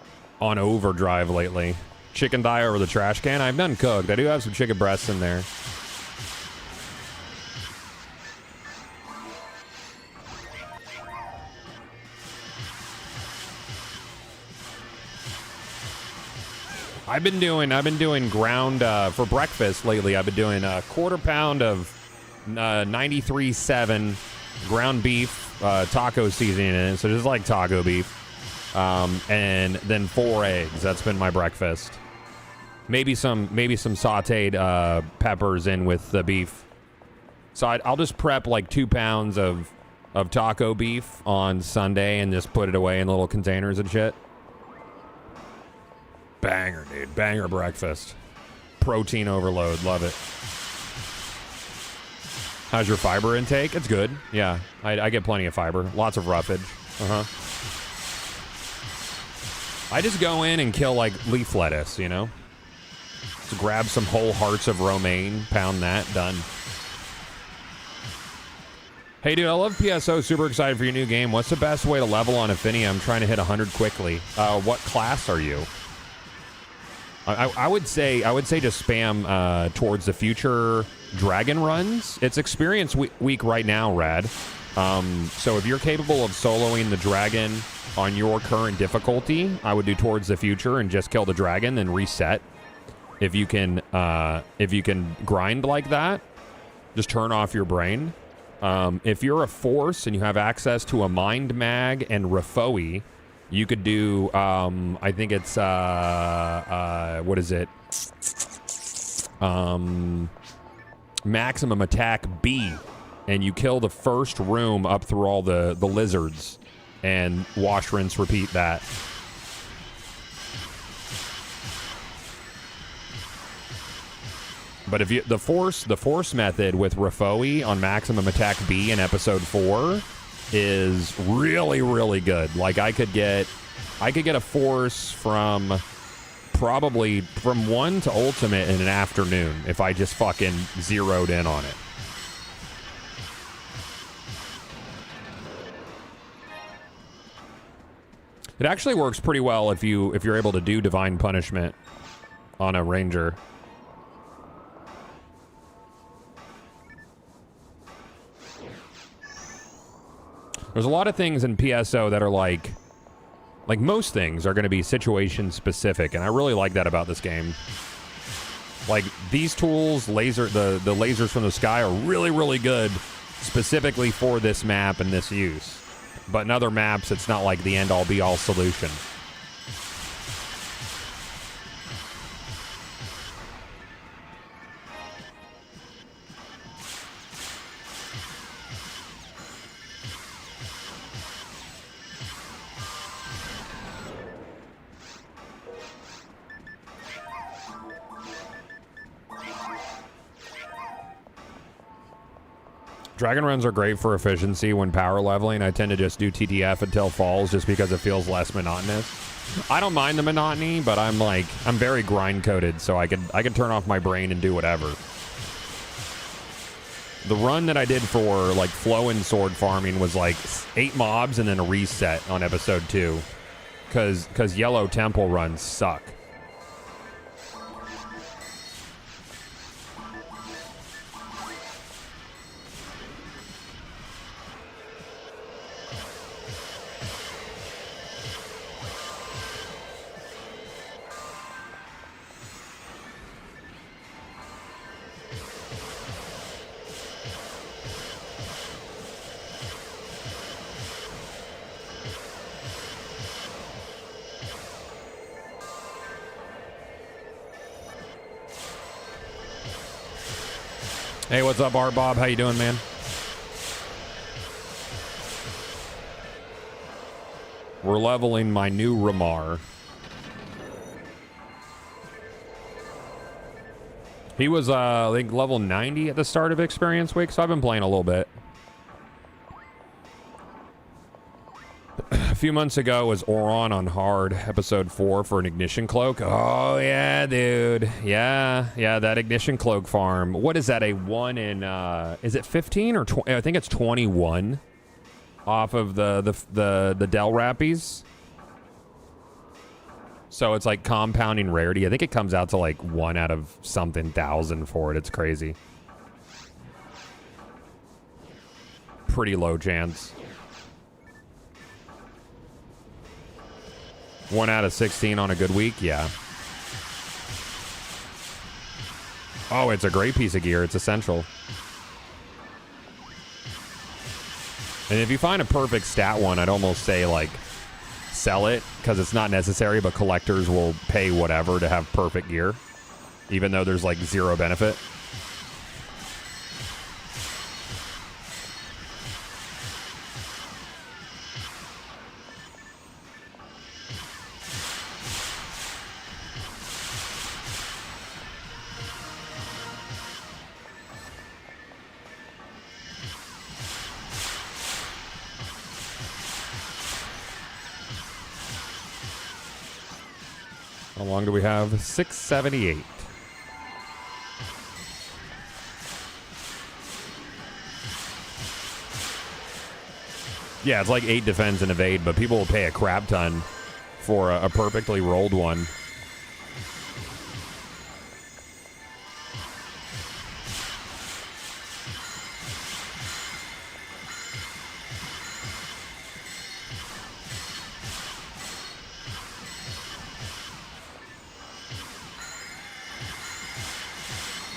on overdrive lately. Chicken thigh over the trash can. I've done cooked. I do have some chicken breasts in there. I've been doing ground for breakfast lately. I've been doing a quarter pound of 93.7 ground beef, taco seasoning in it, so just like taco beef, and then 4 eggs. That's been my breakfast. Maybe some sautéed peppers in with the beef. So I'll just prep like 2 pounds of taco beef on Sunday and just put it away in little containers and shit. Banger, dude. Banger breakfast. Protein overload. Love it. How's your fiber intake? It's good. Yeah, I get plenty of fiber. Lots of roughage. I just go in and kill like leaf lettuce, you know? Just grab some whole hearts of romaine, pound that, done. Hey, dude, I love PSO. Super excited for your new game. What's the best way to level on Affinia? I'm trying to hit 100 quickly. What class are you? I would say just spam Towards the Future dragon runs. It's experience week right now, Rad. So if you're capable of soloing the dragon on your current difficulty, I would do Towards the Future and just kill the dragon and reset. If you can grind like that, just turn off your brain. If you're a force and you have access to a mind mag and Rafoi, you could do, I think it's, what is it? Maximum attack B. And you kill the first room up through all the lizards. And wash, rinse, repeat that. But if you, the force method with Rafoi on maximum attack B in episode 4 is really, really good. Like I could get a force from probably from 1 to ultimate in an afternoon if I just fucking zeroed in on it. It actually works pretty well if you're able to do Divine Punishment on a ranger. There's a lot of things in PSO that are like most things are going to be situation specific, and I really like that about this game. Like these tools, the lasers from the sky are really, really good specifically for this map and this use. But in other maps, it's not like the end-all be-all solution. Dragon runs are great for efficiency when power leveling. I tend to just do TTF until falls just because it feels less monotonous. I don't mind the monotony, but I'm very grind coded, so I can turn off my brain and do whatever. The run that I did for like flow and sword farming was like 8 mobs and then a reset on episode 2, because yellow temple runs suck. Hey, what's up, Art Bob? How you doing, man? We're leveling my new Ramar. He was, I think, level 90 at the start of Experience Week, so I've been playing a little bit. A few months ago was Oron on Hard, episode 4 for an Ignition Cloak. Oh, yeah, dude. Yeah, that Ignition Cloak farm. What is that, a 1 in, is it 15 or 20? I think it's 21 off of the Del Rappies. So it's like compounding rarity. I think it comes out to like 1 out of something thousand for it. It's crazy. Pretty low chance. 1 out of 16 on a good week, yeah. Oh, it's a great piece of gear. It's essential. And if you find a perfect stat one, I'd almost say, like, sell it, because it's not necessary, but collectors will pay whatever to have perfect gear, even though there's, like, 0 benefit. How long do we have? 678. Yeah, it's like 8 defense and evade, but people will pay a crap ton for a perfectly rolled one.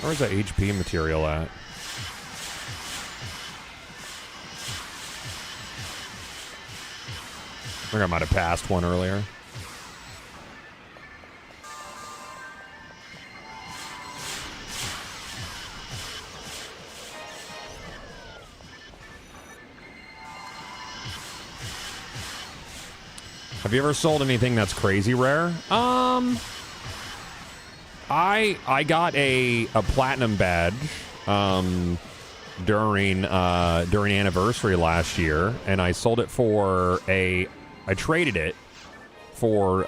Where's that HP material at? I think I might have passed one earlier. Have you ever sold anything that's crazy rare? I got a platinum badge during anniversary last year, and I sold it for I traded it for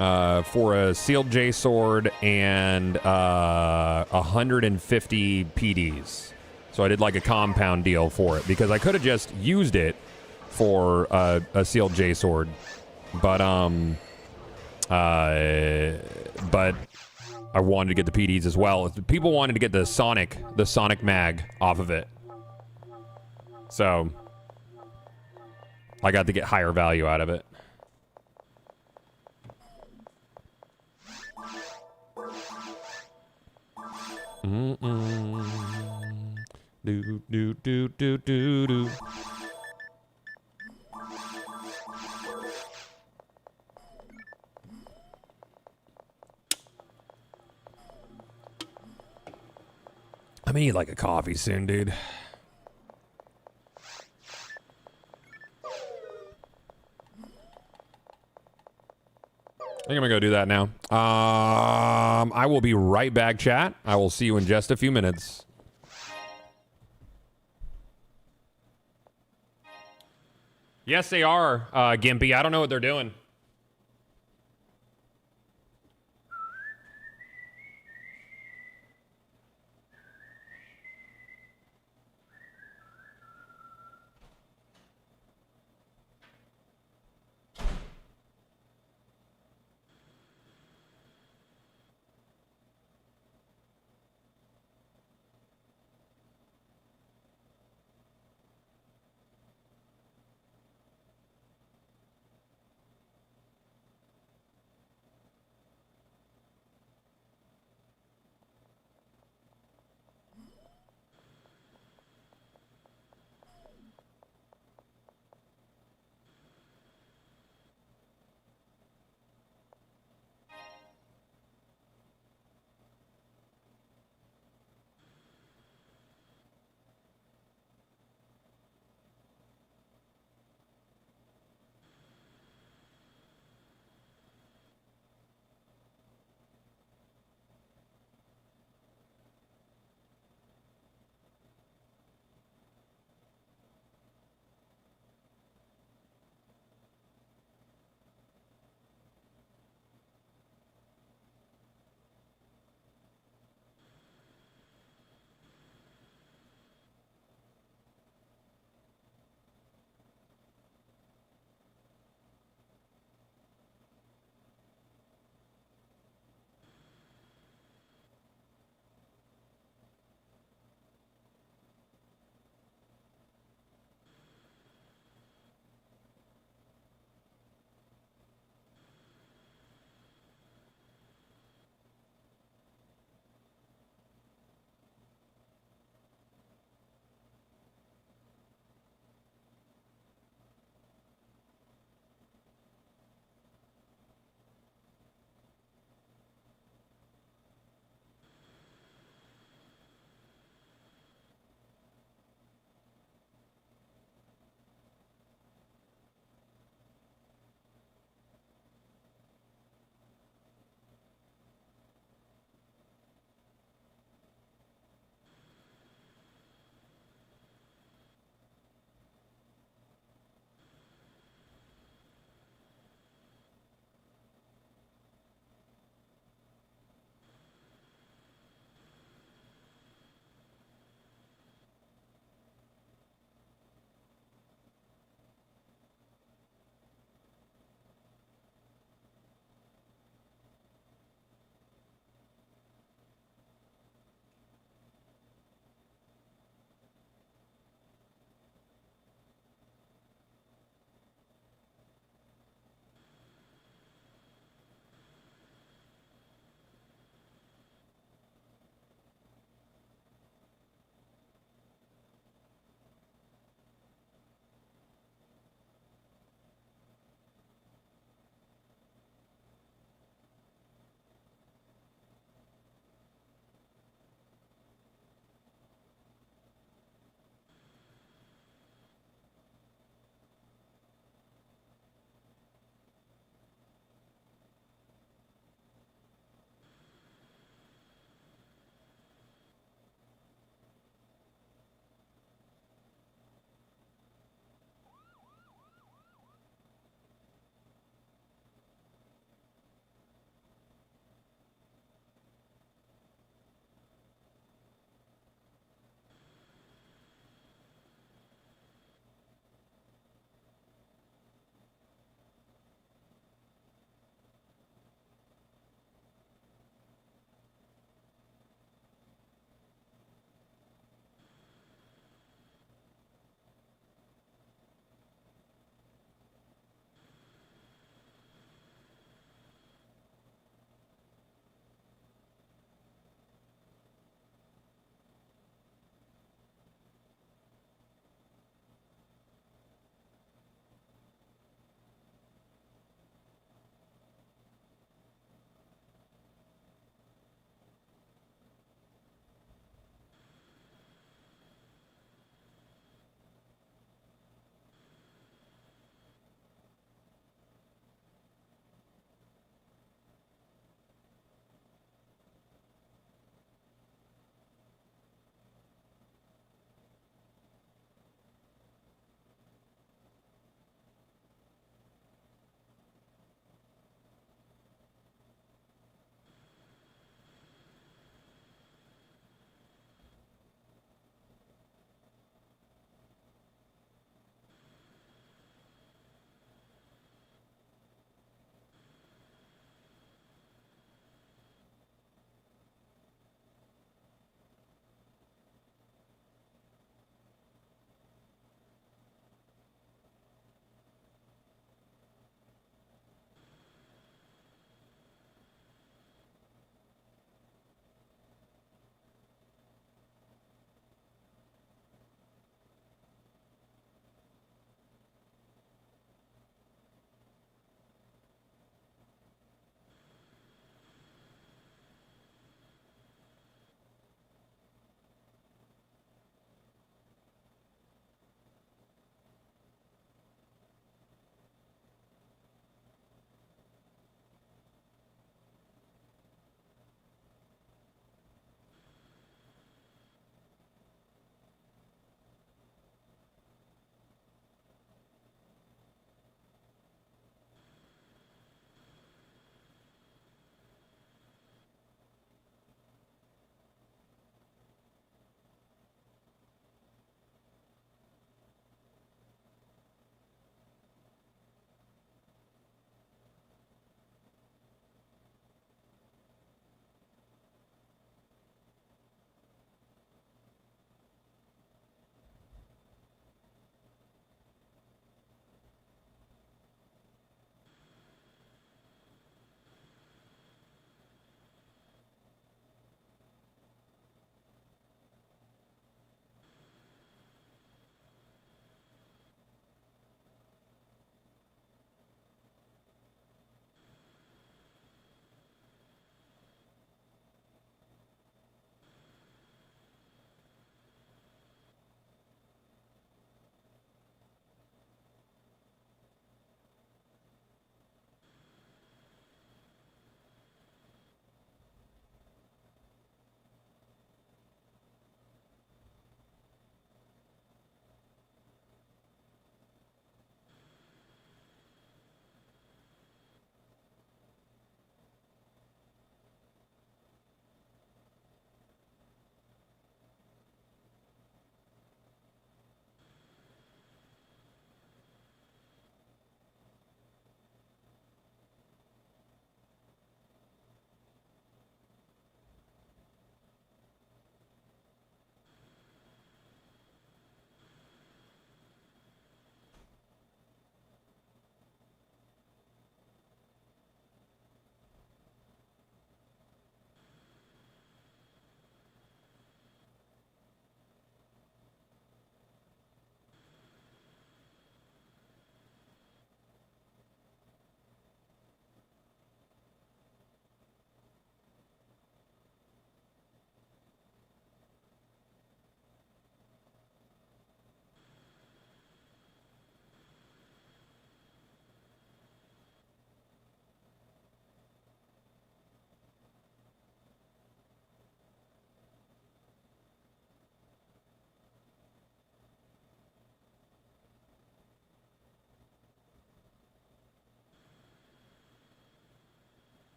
a sealed J sword and 150 PDs. So I did like a compound deal for it because I could have just used it for a sealed J sword, but I wanted to get the PDs as well. People wanted to get the Sonic mag off of it, so I got to get higher value out of it. Do do do do do do. I'm gonna need like a coffee soon, dude. I think I'm gonna go do that now. I will be right back, chat. I will see you in just a few minutes. Yes, they are, Gimpy. I don't know what they're doing.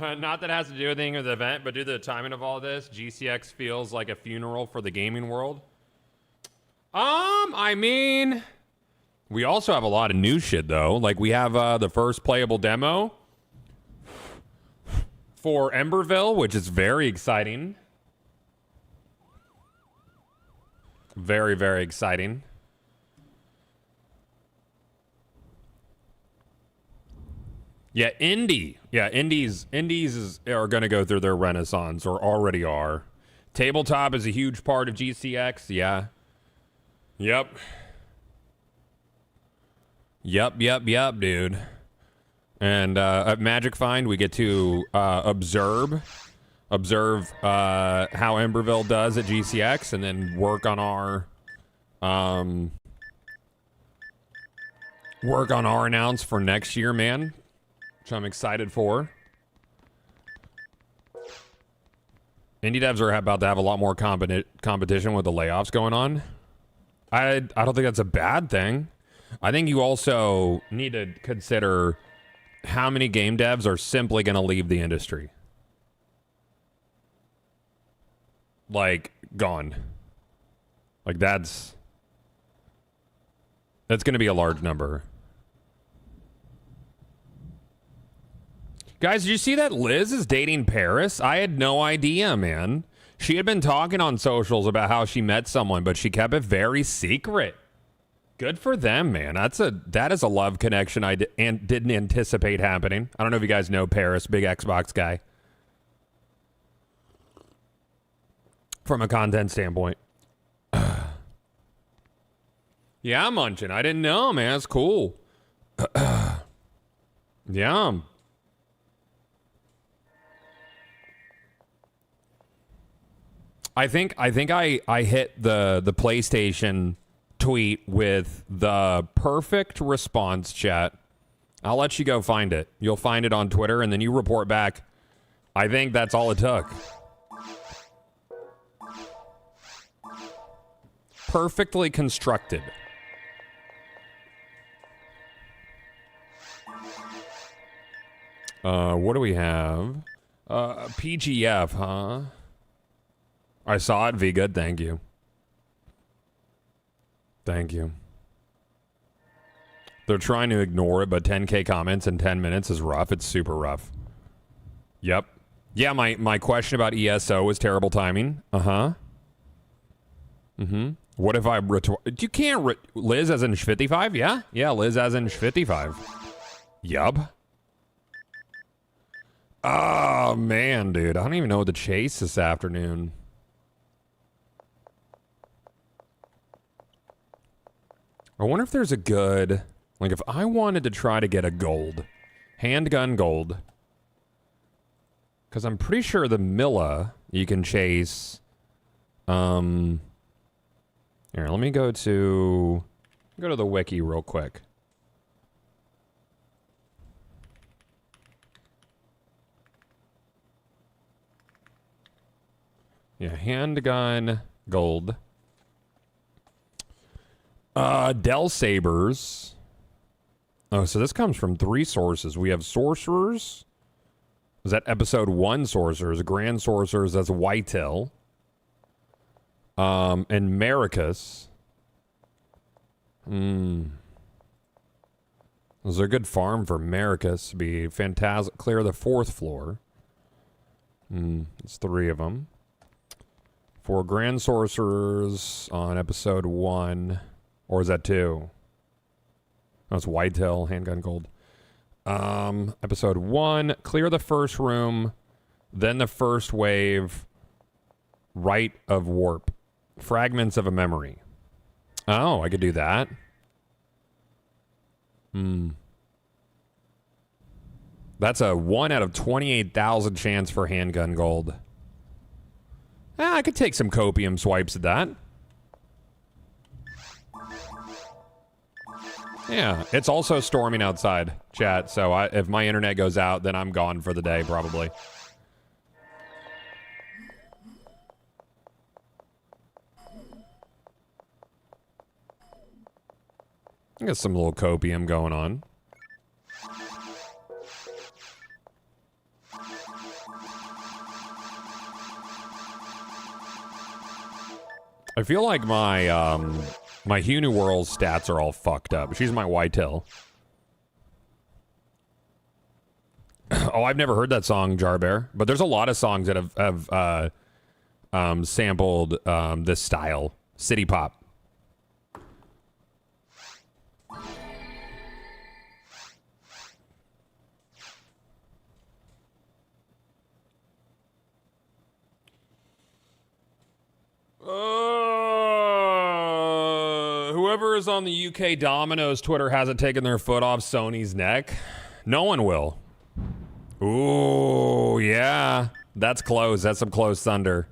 Not that it has to do with anything with the event, but due to the timing of all this, GCX feels like a funeral for the gaming world. I mean, we also have a lot of new shit though. Like we have the first playable demo for Emberville, which is very exciting. Very, very exciting. Yeah, indie. Yeah, indies are going to go through their renaissance, or already are. Tabletop is a huge part of GCX. Yeah. Yep. Yep, dude. And at Magic Find, we get to observe how Emberville does at GCX, and then work on our announce for next year, man. Which I'm excited for. Indie devs are about to have a lot more competition with the layoffs going on. I don't think that's a bad thing. I think you also need to consider how many game devs are simply going to leave the industry. Like, gone. Like, that's going to be a large number. Guys, did you see that Liz is dating Paris? I had no idea, man. She had been talking on socials about how she met someone, but she kept it very secret. Good for them, man. That is a love connection I didn't anticipate happening. I don't know if you guys know Paris, big Xbox guy. From a content standpoint. Yeah, I'm munching. I didn't know, man. It's cool. Yum. I think I hit the PlayStation tweet with the perfect response, chat. I'll let you go find it. You'll find it on Twitter, and then you report back. I think that's all it took. Perfectly constructed. What do we have? PGF, huh? I saw it, V. Good, thank you. Thank you. They're trying to ignore it, but 10K comments in 10 minutes is rough. It's super rough. Yep. Yeah, my question about ESO was terrible timing. Uh-huh. Mm-hmm. What if I retort? You can't Liz as in 55? Yeah? Yeah, Liz as in 55. Yup. Oh, man, dude. I don't even know what to chase this afternoon. I wonder if there's a good... Like, if I wanted to try to get a gold. Handgun gold. Because I'm pretty sure the Milla you can chase... Here, let me go to the wiki real quick. Yeah, handgun gold. Dell Sabers. Oh, so this comes from 3 sources. We have Sorcerers. Is that episode 1 Sorcerers? Grand Sorcerers, that's Whitetail. And Maricus. This is a good farm for Maricus to be fantastic. Clear the 4th floor. It's 3 of them. For Grand Sorcerers on episode 1. Or is that 2? That's Whitetail, Handgun Gold. Episode 1, clear the first room, then the first wave, Rite of Warp. Fragments of a Memory. Oh, I could do that. That's a 1 out of 28,000 chance for Handgun Gold. I could take some copium swipes at that. Yeah, it's also storming outside, chat, so if my internet goes out, then I'm gone for the day, probably. I got some little copium going on. I feel like my Hunu World stats are all fucked up. She's my whitetail. Oh, I've never heard that song, Jarbear. But there's a lot of songs that have sampled this style, city pop. Whoever is on the UK Domino's Twitter hasn't taken their foot off Sony's neck. No one will. Ooh, yeah. That's close. That's some close thunder.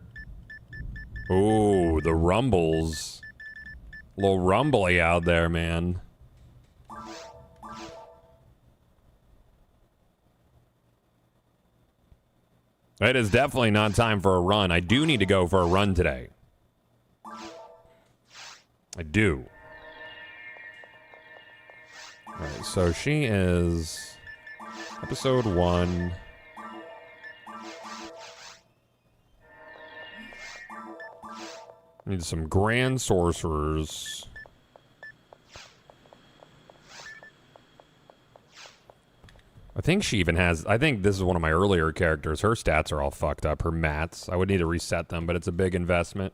Ooh, the rumbles. A little rumbly out there, man. It is definitely not time for a run. I do need to go for a run today. I do. All right, so she is episode 1. Need some grand sorcerers. I think she even has, I think this is one of my earlier characters. Her stats are all fucked up. Her mats. I would need to reset them, but it's a big investment.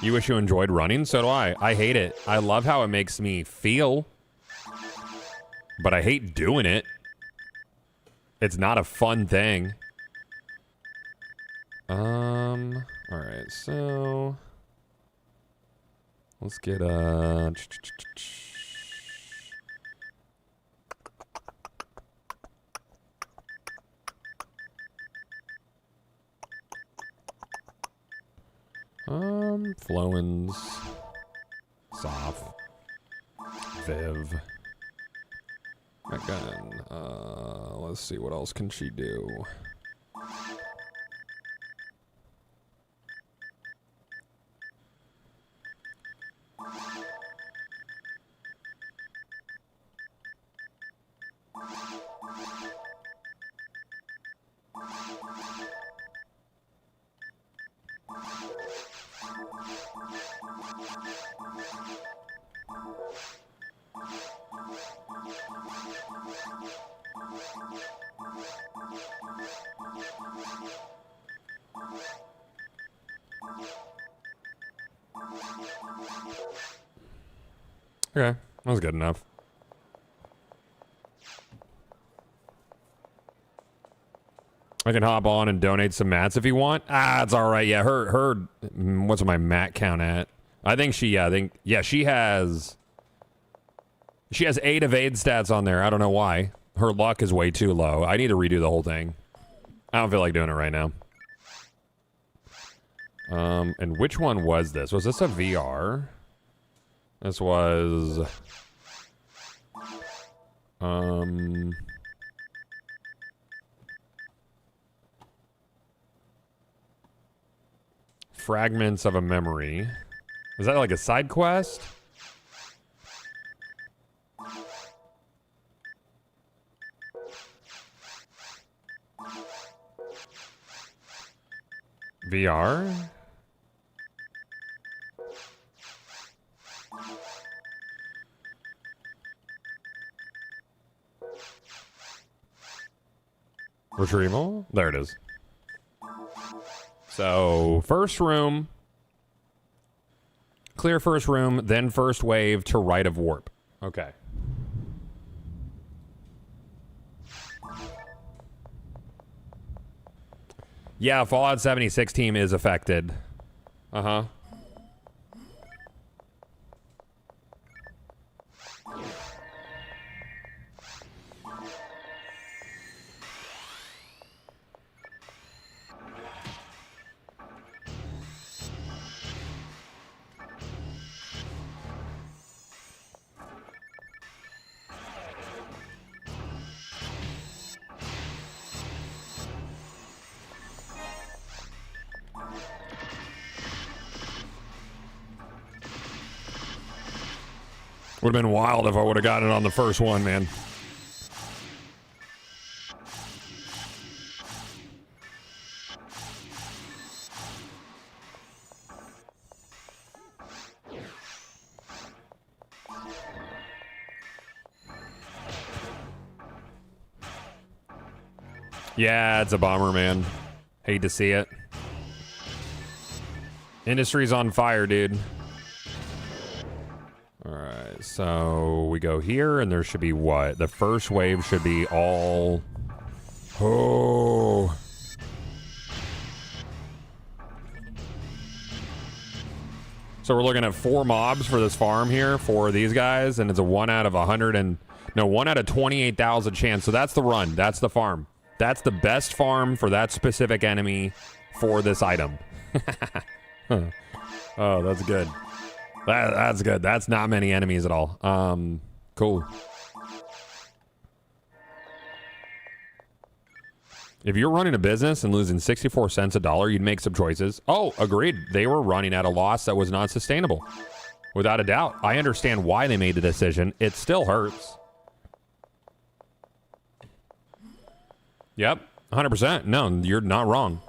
You wish you enjoyed running? So do I. I hate it. I love how it makes me feel, but I hate doing it. It's not a fun thing. All right, so let's get Flowins, Soph, Viv, again. Let's see, what else can she do? Okay, that was good enough. I can hop on and donate some mats if you want. Ah, it's all right. Yeah, her. What's my mat count at? I think she. She has 8 evade stats on there. I don't know why. Her luck is way too low. I need to redo the whole thing. I don't feel like doing it right now. And which one was this? Was this a VR? This was Fragments of a Memory. Is that like a side quest? VR? Retrieval? There it is. So, first room. Clear first room, then first wave to right of warp. Okay. Yeah, Fallout 76 team is affected. Uh-huh. Would have been wild if I would have gotten it on the first one, man. Yeah, it's a bummer, man. Hate to see it. Industry's on fire, dude. All right, so we go here, and there should be what? The first wave should be all... Oh... So we're looking at 4 mobs for this farm here for these guys, and it's a 1 out of 100 and... No, 1 out of 28,000 chance. So that's the run. That's the farm. That's the best farm for that specific enemy for this item. Oh, that's good. That's good. That's not many enemies at all. Cool. If you're running a business and losing 64 cents a dollar, you'd make some choices. Oh, agreed. They were running at a loss that was not sustainable. Without a doubt. I understand why they made the decision. It still hurts. Yep. 100%. No, you're not wrong.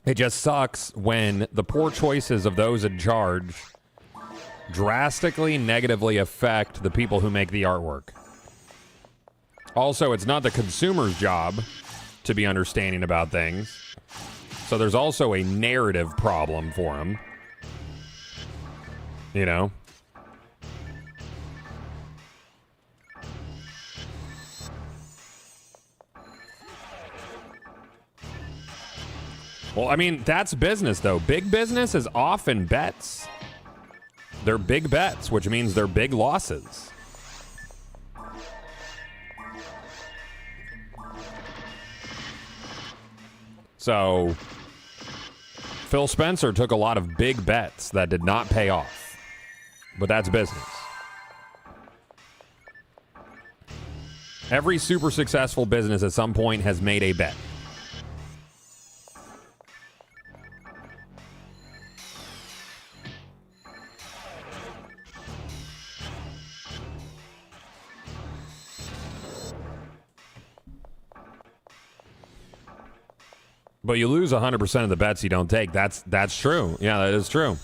It just sucks when the poor choices of those in charge drastically negatively affect the people who make the artwork. Also, it's not the consumer's job to be understanding about things. So there's also a narrative problem for them. You know? Well, I mean, that's business, though. Big business is often bets. They're big bets, which means they're big losses. So, Phil Spencer took a lot of big bets that did not pay off. But that's business. Every super successful business at some point has made a bet. But you lose 100% of the bets you don't take. That's true. Yeah, that is true.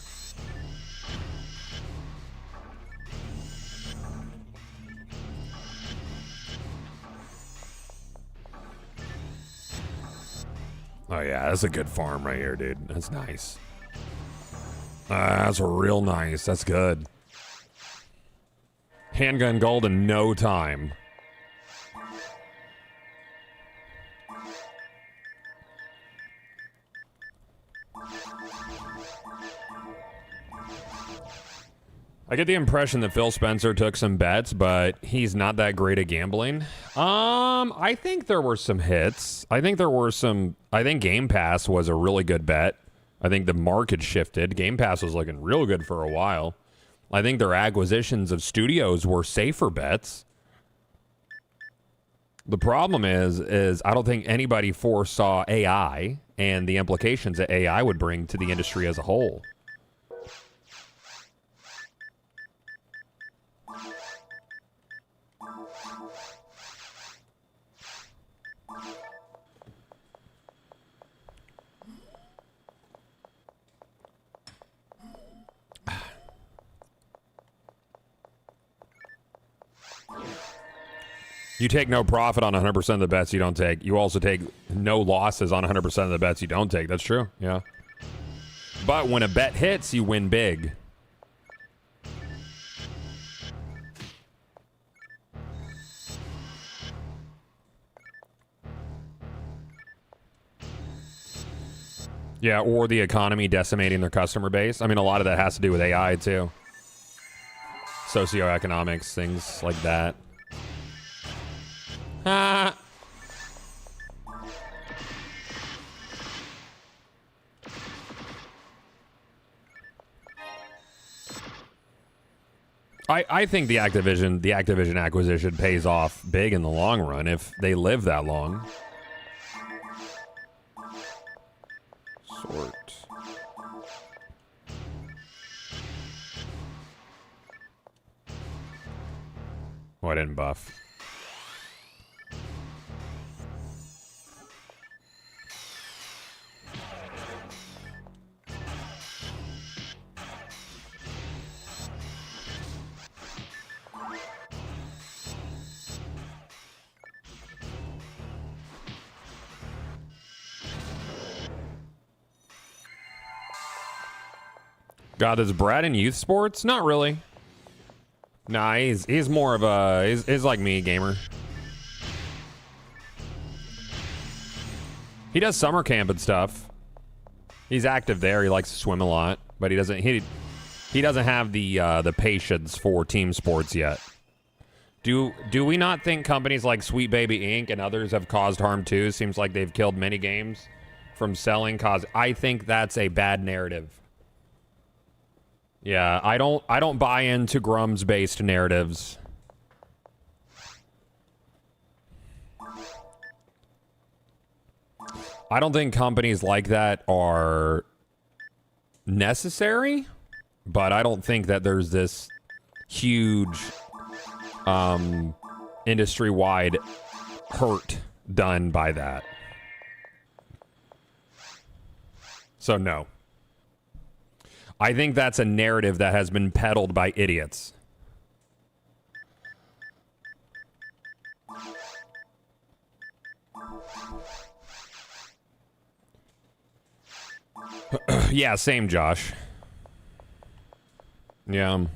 Oh, yeah, that's a good farm right here, dude. That's nice. That's real nice. That's good. Handgun gold in no time. I get the impression that Phil Spencer took some bets, but he's not that great at gambling. I think there were some hits. I think Game Pass was a really good bet. I think the market shifted. Game Pass was looking real good for a while. I think their acquisitions of studios were safer bets. The problem is I don't think anybody foresaw AI and the implications that AI would bring to the industry as a whole. You take no profit on 100% of the bets you don't take. You also take no losses on 100% of the bets you don't take. That's true, yeah. But when a bet hits, you win big. Yeah, or the economy decimating their customer base. I mean, a lot of that has to do with AI, too. Socioeconomics, things like that. I think the Activision acquisition pays off big in the long run if they live that long. Sort. Oh, I didn't buff. God, is Brad in youth sports? Not really. Nah, he's more of a he's like me, gamer. He does summer camp and stuff. He's active there. He likes to swim a lot, but he doesn't have the patience for team sports yet. Do we not think companies like Sweet Baby Inc. and others have caused harm too? Seems like they've killed many games from selling cause. I think that's a bad narrative. Yeah, I don't buy into Grum's based narratives. I don't think companies like that are necessary, but I don't think that there's this huge industry-wide hurt done by that. So no. I think that's a narrative that has been peddled by idiots. Yeah, same, Josh. Yeah.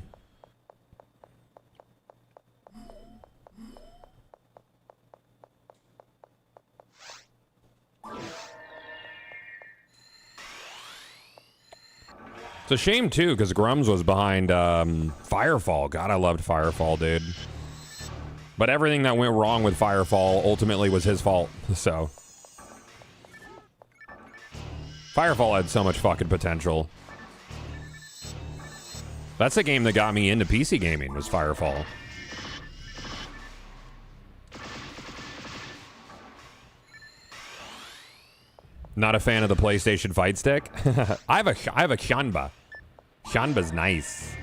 It's a shame, too, because Grums was behind Firefall. God, I loved Firefall, dude. But everything that went wrong with Firefall ultimately was his fault, so... Firefall had so much fucking potential. That's the game that got me into PC gaming, was Firefall. Not a fan of the PlayStation Fight Stick? I have a Shanba. Shanba's nice.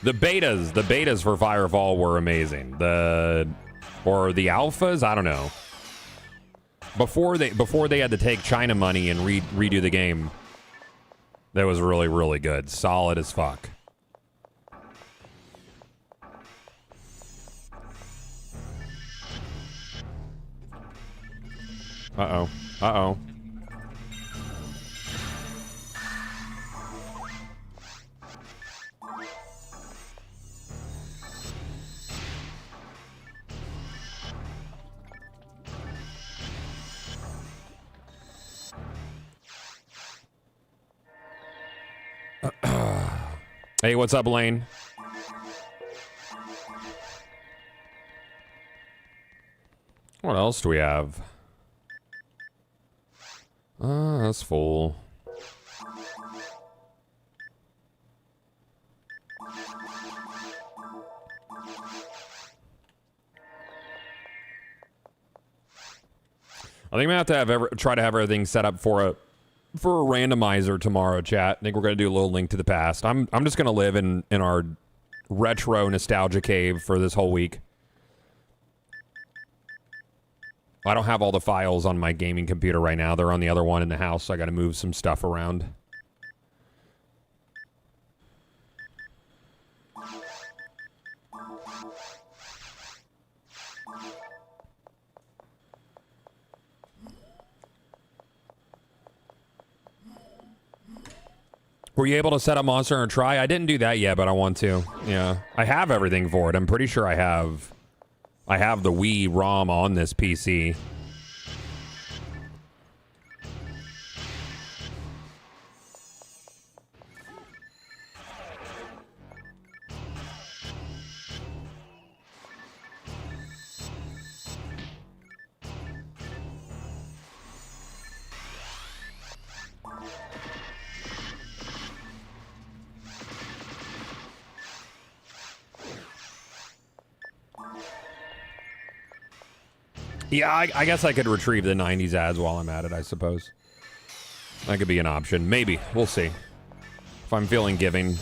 The betas for Firefall were amazing. Or the alphas, I don't know. Before they had to take China money and redo the game, that was really, really good. Solid as fuck. Uh-oh. Uh-oh. Hey, what's up, Lane? What else do we have? That's full. I think I'm gonna have to try to have everything set up for a randomizer tomorrow, chat. I think we're gonna do a little Link to the Past. I'm just gonna live in our retro nostalgia cave for this whole week. I don't have all the files on my gaming computer right now. They're on the other one in the house, so I gotta move some stuff around. Were you able to set up Monster Hunter Tri? I didn't do that yet, but I want to. Yeah. I have everything for it. I'm pretty sure I have the Wii ROM on this PC. Yeah, I guess I could retrieve the 90s ads while I'm at it, I suppose. That could be an option. Maybe. We'll see. If I'm feeling giving.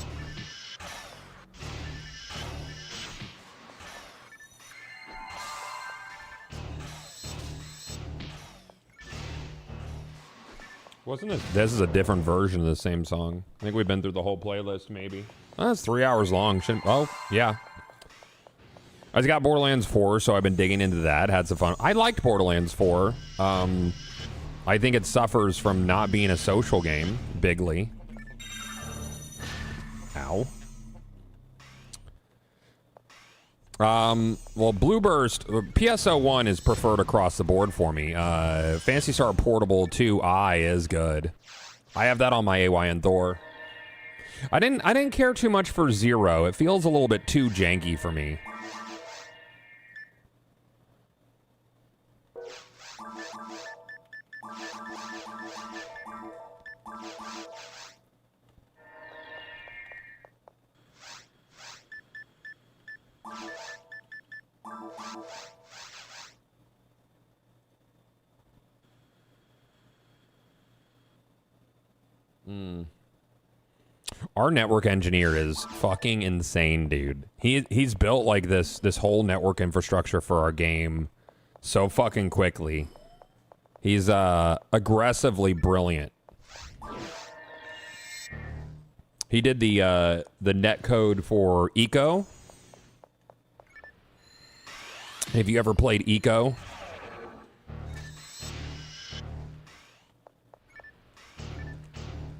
Wasn't it? This is a different version of the same song. I think we've been through the whole playlist, maybe. Oh, that's 3 hours long. Oh, yeah. I just got Borderlands 4, so I've been digging into that. Had some fun. I liked Borderlands 4. I think it suffers from not being a social game, bigly. Ow. Well, Blueburst, PSO1 is preferred across the board for me. Phantasy Star Portable 2i is good. I have that on my AYN Thor. I didn't care too much for Zero. It feels a little bit too janky for me. Our network engineer is fucking insane, dude. He's built like this whole network infrastructure for our game so fucking quickly. He's aggressively brilliant. He did the net code for Eco. Have you ever played Eco?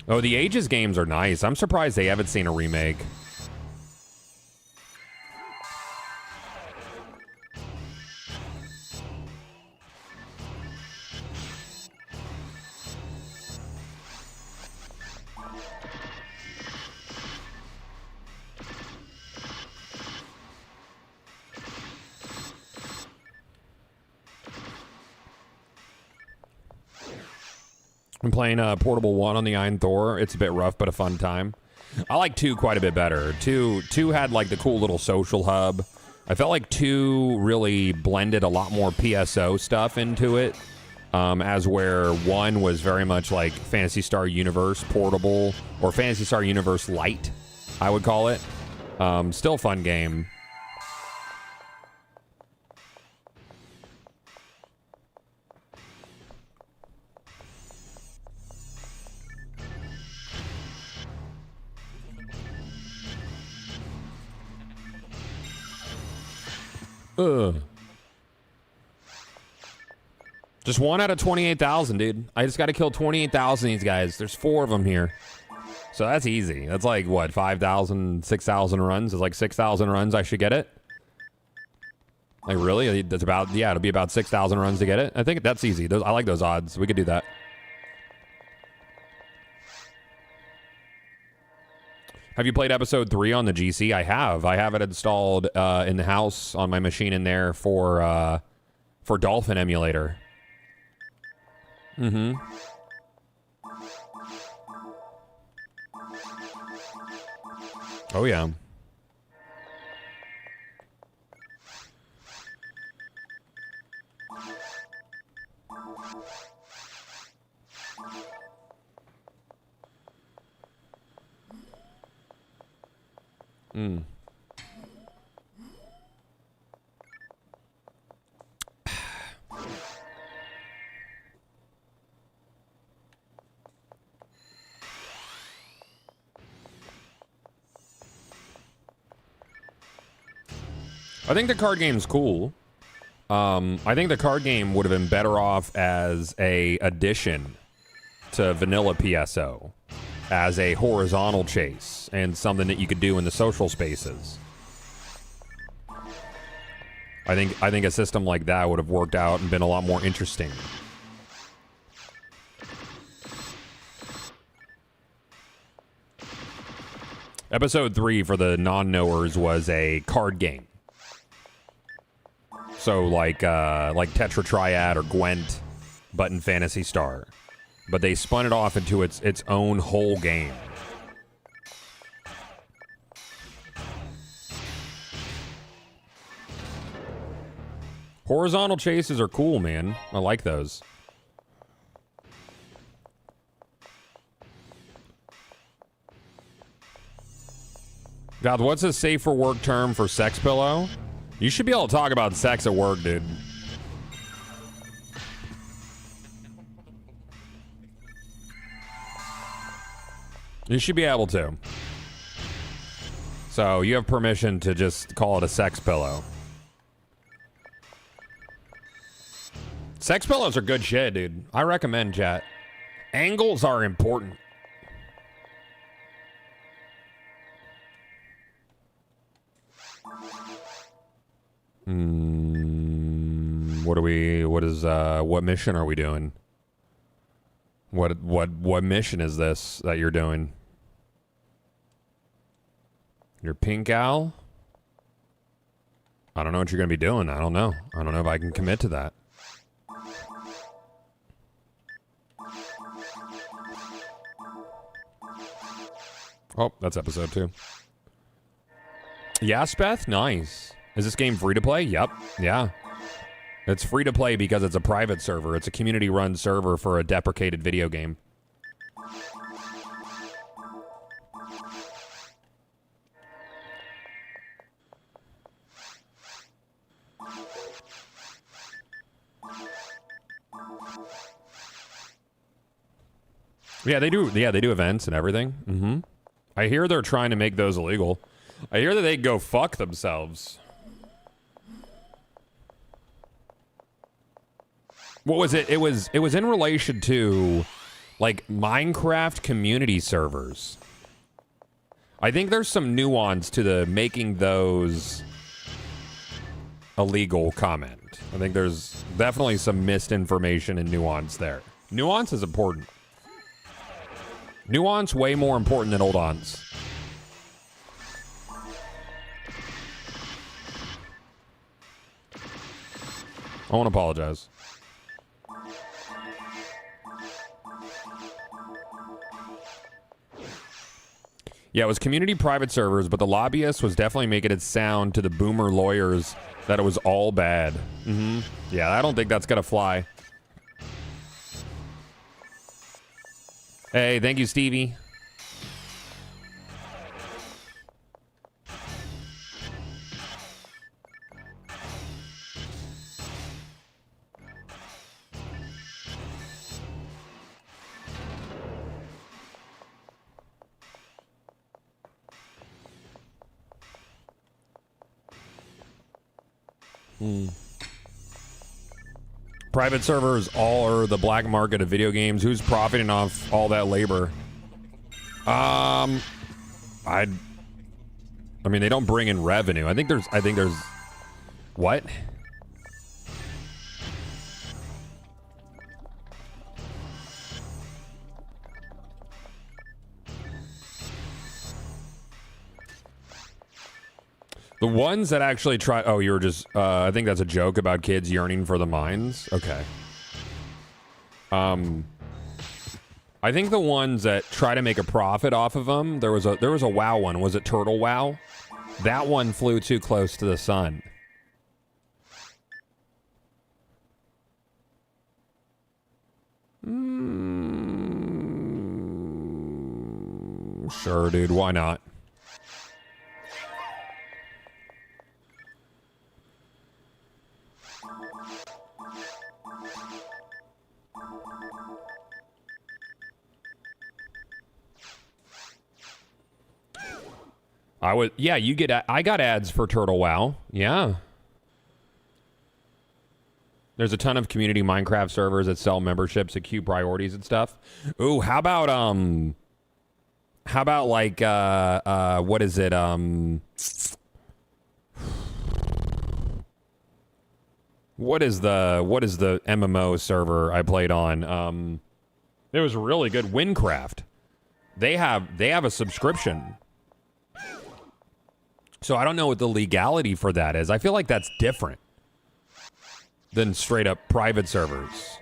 Oh, the Ages games are nice. I'm surprised they haven't seen a remake. I'm playing Portable 1 on the Iron Thor. It's a bit rough, but a fun time. I like 2 quite a bit better. 2 had like the cool little social hub. I felt like 2 really blended a lot more PSO stuff into it, as where 1 was very much like Phantasy Star Universe Portable, or Phantasy Star Universe Lite, I would call it. Still a fun game. Just 1 out of 28,000, dude. I just got to kill 28,000 of these guys. There's 4 of them here. So that's easy. That's like, what, 5,000, 6,000 runs? It's like 6,000 runs I should get it? Like, really? That's about, yeah, it'll be about 6,000 runs to get it. I think that's easy. I like those odds. We could do that. Have you played episode 3 on the GC? I have. I have it installed in the house on my machine in there for Dolphin emulator. Mm-hmm. Oh, yeah. Mm. I think the card game's cool. I think the card game would have been better off as a addition to vanilla PSO, as a horizontal chase and something that you could do in the social spaces. I think a system like that would have worked out and been a lot more interesting. Episode 3, for the non-knowers, was a card game. So like Tetra Triad or Gwent, but in Phantasy Star. But they spun it off into its own whole game. Horizontal chases are cool, man. I like those. God, what's a safe for work term for sex pillow? You should be able to talk about sex at work, dude. You should be able to. So you have permission to just call it a sex pillow. Sex pillows are good shit, dude. I recommend, chat. Angles are important. What mission are we doing? What mission is this that you're doing? You're Pink Owl? I don't know what you're going to be doing. I don't know. I don't know if I can commit to that. Oh, that's episode 2. Yeah, Speth? Nice. Is this game free to play? Yep. Yeah. It's free to play because it's a private server. It's a community-run server for a deprecated video game. Yeah, they do. Yeah, they do events and everything. Mm-hmm. I hear they're trying to make those illegal. I hear that they go fuck themselves. What was it? It was in relation to like Minecraft community servers. I think there's some nuance to the making those illegal comment. I think there's definitely some misinformation and nuance there. Nuance is important. Nuance way more important than old ons. I won't apologize. Yeah, it was community private servers, but the lobbyist was definitely making it sound to the boomer lawyers that it was all bad. Mm-hmm. Yeah, I don't think that's gonna fly. Hey, thank you, Stevie. Private servers all are the black market of video games. Who's profiting off all that labor? I mean, they don't bring in revenue. I think there's what? The ones that actually try... Oh, you were just... I think that's a joke about kids yearning for the mines. Okay. I think the ones that try to make a profit off of them... There was a WoW one. Was it Turtle WoW? That one flew too close to the sun. Sure, dude. Why not? Yeah, you get, I got ads for Turtle WoW. Yeah. There's a ton of community Minecraft servers that sell memberships at queue priorities and stuff. Ooh, how about like, what is it? What is the MMO server I played on? It was really good. Windcraft. They have a subscription. So I don't know what the legality for that is. I feel like that's different than straight up private servers.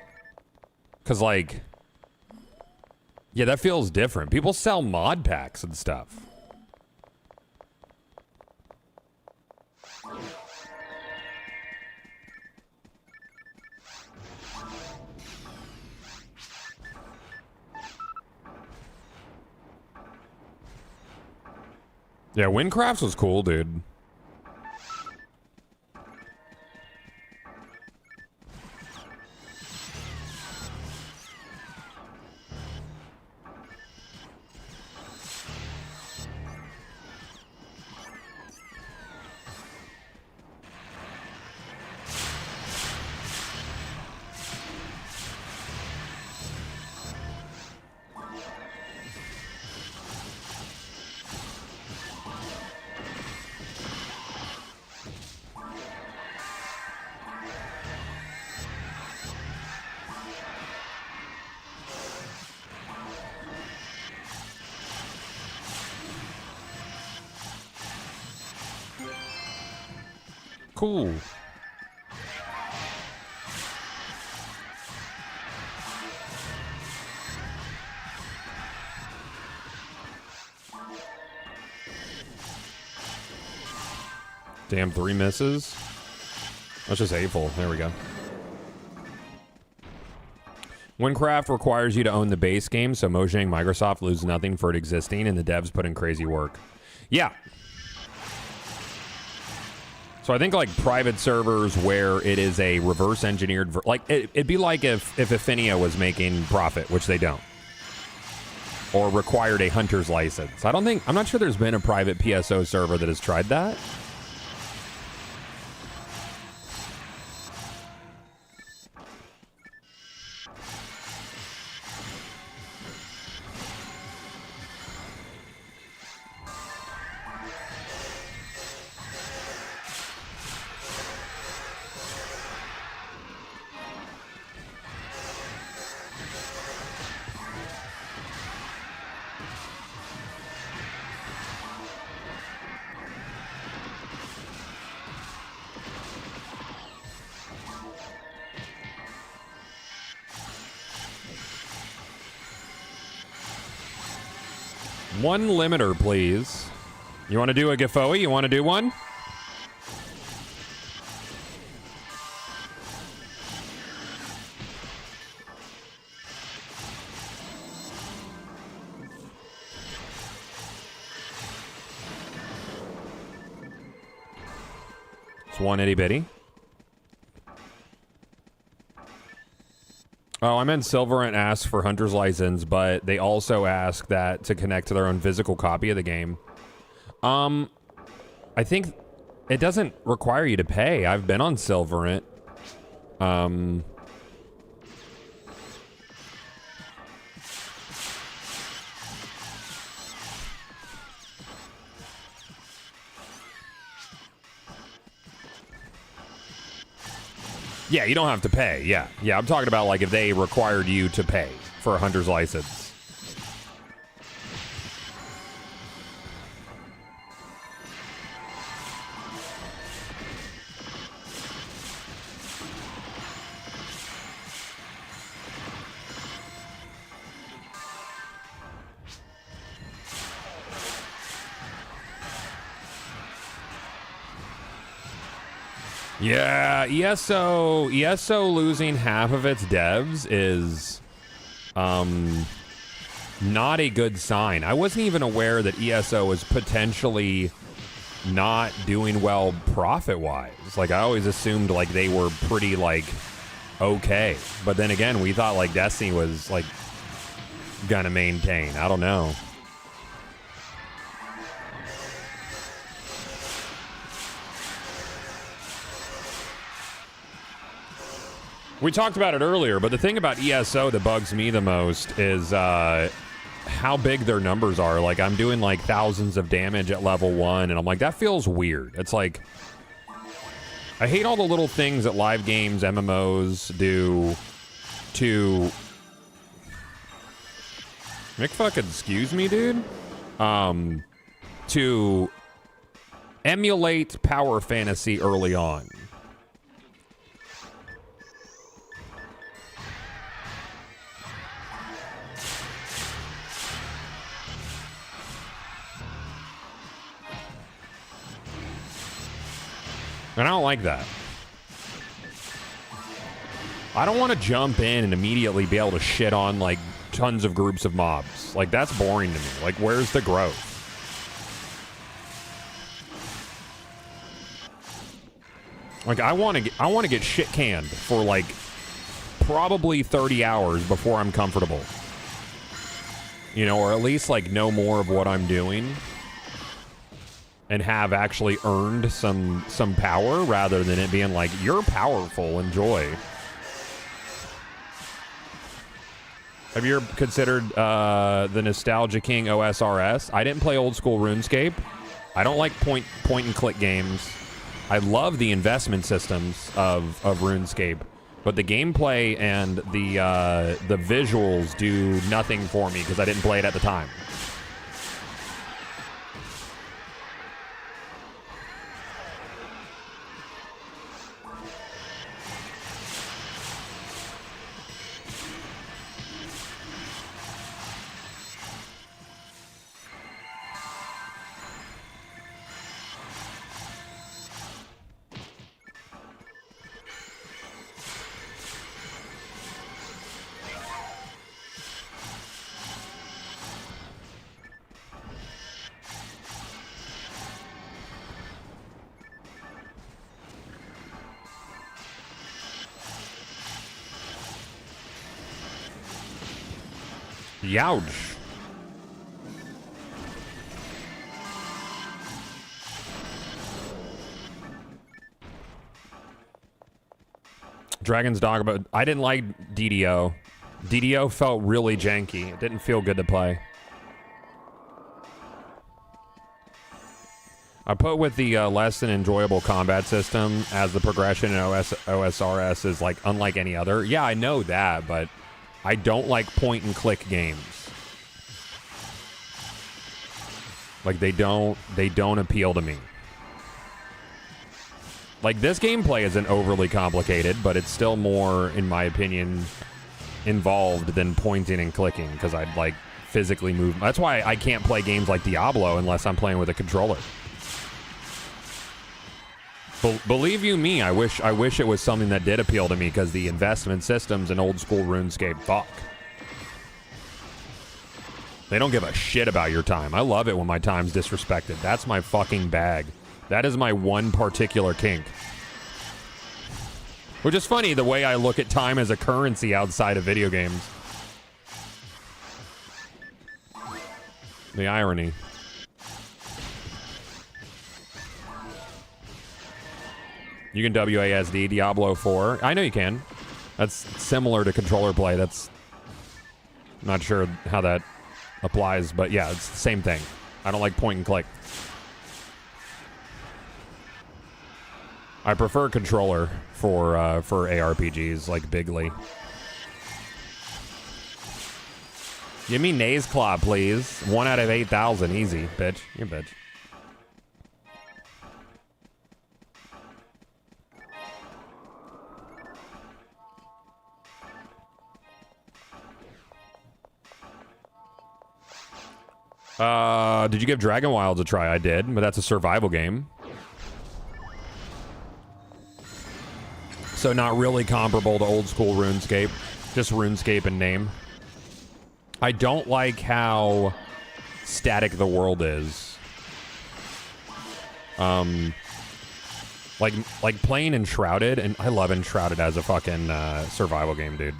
Because, like, yeah, that feels different. People sell mod packs and stuff. Yeah, Windcrafts was cool, dude. cool. Damn, 3 misses. That's just hateful. There we go. Winecraft requires you to own the base game, so Mojang Microsoft lose nothing for it existing, and the devs put in crazy work. Yeah. So I think like private servers where it is a reverse engineered, like it'd be like if Affinia was making profit, which they don't, or required a hunter's license. I'm not sure there's been a private PSO server that has tried that. One limiter, please. You want to do a Giffoe? You want to do one? It's one itty bitty. Oh, I meant Silverant asked for Hunter's License, but they also ask that to connect to their own physical copy of the game. I think it doesn't require you to pay. I've been on Silverant. Yeah, you don't have to pay. Yeah, I'm talking about like if they required you to pay for a Hunter's License. Yeah, ESO losing half of its devs is not a good sign. I wasn't even aware that ESO was potentially not doing well profit-wise. Like, I always assumed, like, they were pretty, like, okay. But then again, we thought, like, Destiny was, like, gonna maintain. I don't know. We talked about it earlier, but the thing about ESO that bugs me the most is how big their numbers are. Like, I'm doing, like, thousands of damage at level 1, and I'm like, that feels weird. It's like, I hate all the little things that live games, MMOs do to... Mick fucking excuse me, dude? To emulate power fantasy early on. And I don't like that. I don't want to jump in and immediately be able to shit on, like, tons of groups of mobs. Like, that's boring to me. Like, where's the growth? Like, I want to get shit canned for, like, probably 30 hours before I'm comfortable. You know, or at least, like, know more of what I'm doing. And have actually earned some power rather than it being like, you're powerful, enjoy. Have you ever considered the Nostalgia King OSRS? I didn't play old school RuneScape. I don't like point and click games. I love the investment systems of RuneScape, but the gameplay and the visuals do nothing for me because I didn't play it at the time. Youch. Dragon's Dogma. I didn't like DDO. DDO felt really janky. It didn't feel good to play. I put with the less than enjoyable combat system as the progression in OSRS is like unlike any other. Yeah, I know that, but I don't like point and click games. Like they don't appeal to me. Like this gameplay isn't overly complicated, but it's still more, in my opinion, involved than pointing and clicking because I'd like physically move. That's why I can't play games like Diablo unless I'm playing with a controller. Believe you me, I wish it was something that did appeal to me because the investment systems in old school RuneScape fuck. They don't give a shit about your time. I love it when my time's disrespected. That's my fucking bag. That is my one particular kink. Which is funny, the way I look at time as a currency outside of video games. The irony. You can WASD Diablo 4. I know you can. That's similar to controller play. That's... I'm not sure how that applies, but yeah, it's the same thing. I don't like point and click. I prefer controller for ARPGs like Bigly. Give me Naze Claw, please. 1 out of 8,000. Easy, bitch. You bitch. Did you give Dragon Wilds a try? I did, but that's a survival game. So not really comparable to old school RuneScape. Just RuneScape in name. I don't like how static the world is. Like playing Enshrouded, and I love Enshrouded as a fucking survival game, dude.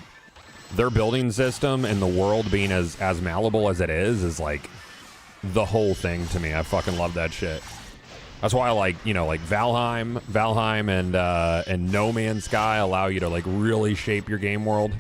Their building system and the world being as malleable as it is like the whole thing to me. I fucking love that shit. That's why I like, you know, like Valheim and No Man's Sky allow you to like really shape your game world.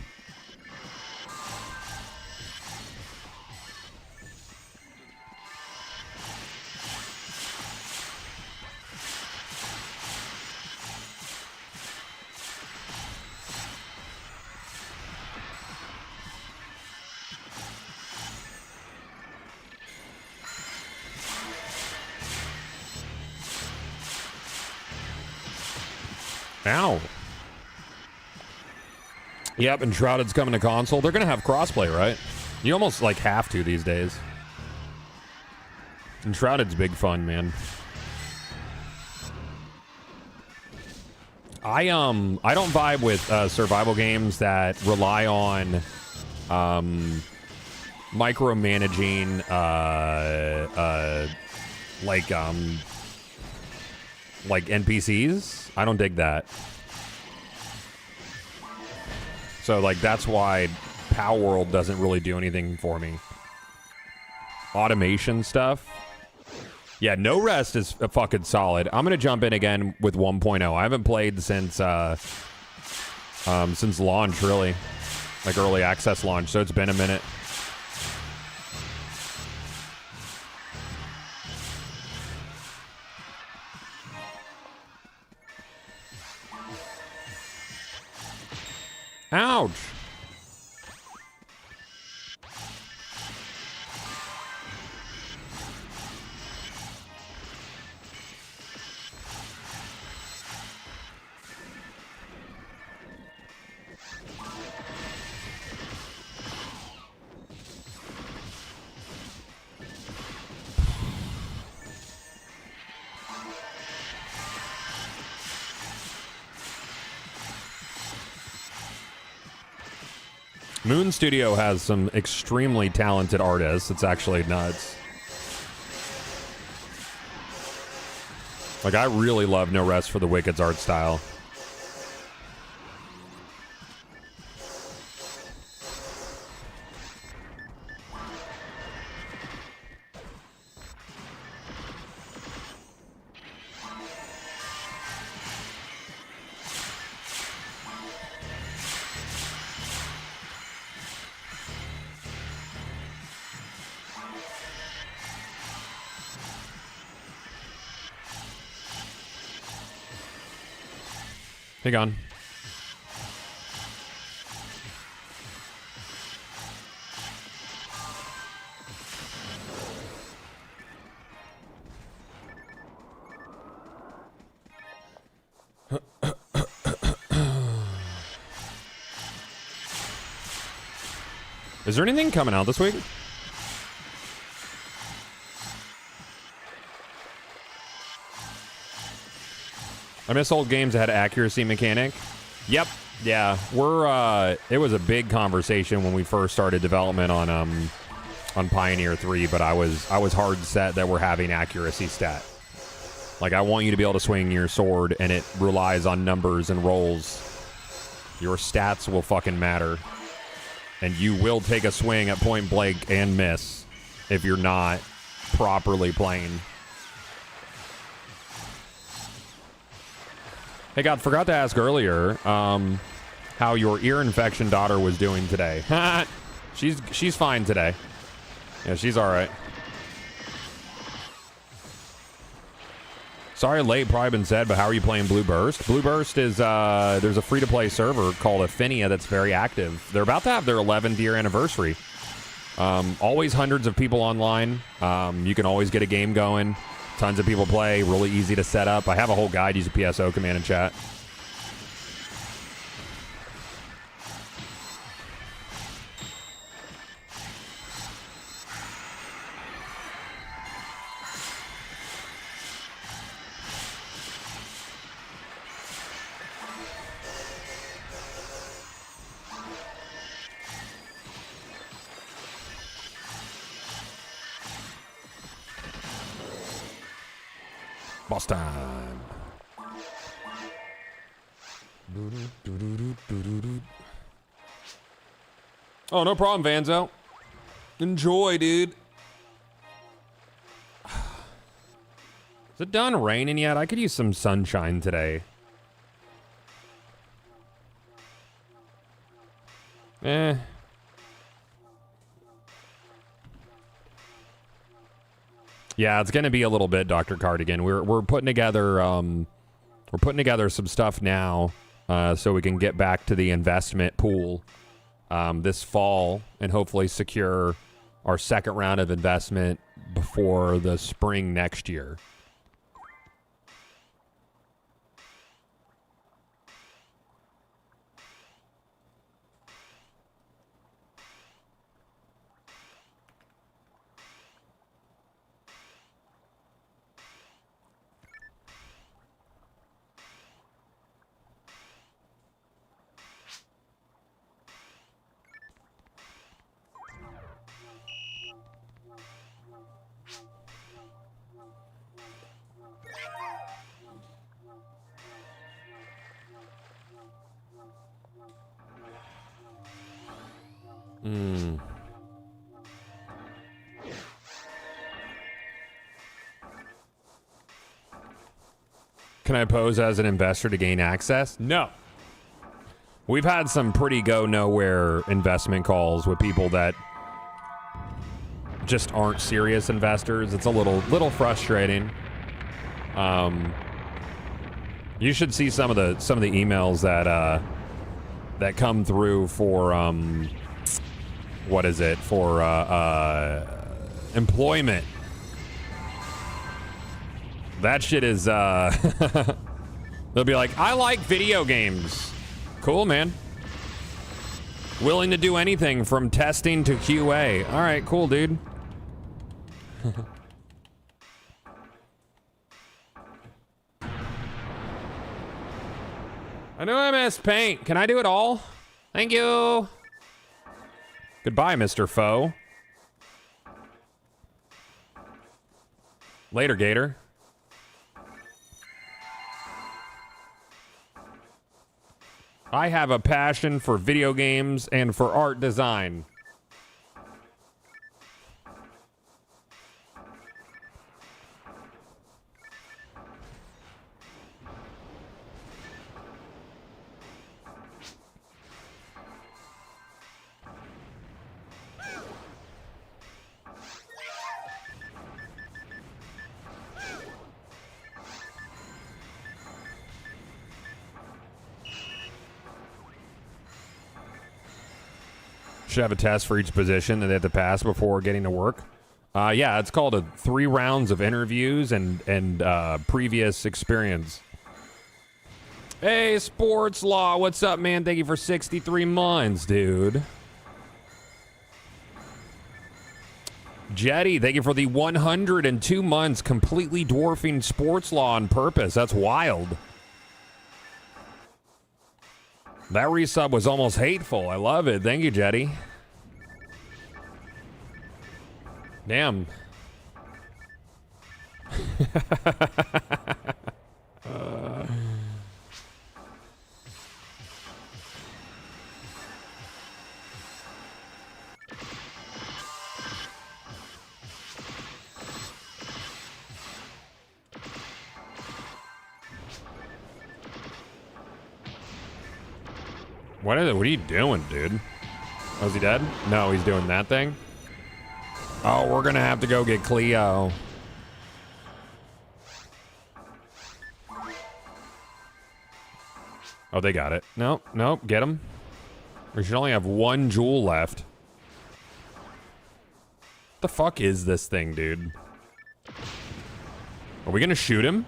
Ow. Yep, and Shrouded's coming to console. They're going to have crossplay, right? You almost, like, have to these days. And Shrouded's big fun, man. I don't vibe with survival games that rely on micromanaging like NPCs. I don't dig that. So like that's why Pow World doesn't really do anything for me. Automation stuff. Yeah, No Rest is fucking solid. I'm gonna jump in again with 1.0. I haven't played since launch, really, like early access launch. So it's been a minute. Ouch. Moon Studio has some extremely talented artists. It's actually nuts. Like, I really love No Rest for the Wicked's art style. Hey, gone. Is there anything coming out this week? I miss old games that had accuracy mechanic. Yep. Yeah. It was a big conversation when we first started development on Pioneer 3, but I was hard set that we're having accuracy stat. Like, I want you to be able to swing your sword, and it relies on numbers and rolls. Your stats will fucking matter. And you will take a swing at point blank and miss if you're not properly playing. Hey, God, forgot to ask earlier how your ear infection daughter was doing today. She's fine today. Yeah, she's all right. Sorry, late, probably been said, but how are you playing Blue Burst? Blue Burst is, there's a free-to-play server called Affinia that's very active. They're about to have their 11th year anniversary. Always hundreds of people online. You can always get a game going. Tons of people play, really easy to set up. I have a whole guide, use a PSO command in chat. Boss time. Oh, no problem, Vanzo. Enjoy, dude. Is it done raining yet? I could use some sunshine today. Yeah, it's gonna be a little bit, Dr. Cardigan. We're putting together some stuff now, so we can get back to the investment pool this fall and hopefully secure our second round of investment before the spring next year. Can I pose as an investor to gain access? No. We've had some pretty go nowhere investment calls with people that just aren't serious investors. It's a little frustrating. You should see some of the emails that come through for what is it, for employment. That shit is they'll be like, I like video games. Cool, man. Willing to do anything from testing to QA. All right, cool, dude. I know MS Paint. Can I do it all? Thank you. Goodbye, Mr. Foe. Later, Gator. I have a passion for video games and for art design. Should have a test for each position that they have to pass before getting to work. Yeah, it's called 3 rounds of interviews and previous experience. Hey, Sports Law, what's up, man? Thank you for 63 months, dude. Jetty, thank you for the 102 months, completely dwarfing Sports Law on purpose. That's wild. That resub was almost hateful. I love it. Thank you, Jetty. Damn. What are you doing, dude? Oh, is he dead? No, he's doing that thing. Oh, we're gonna have to go get Cleo. Oh, they got it. Nope, nope, get him. We should only have 1 jewel left. The fuck is this thing, dude? Are we gonna shoot him?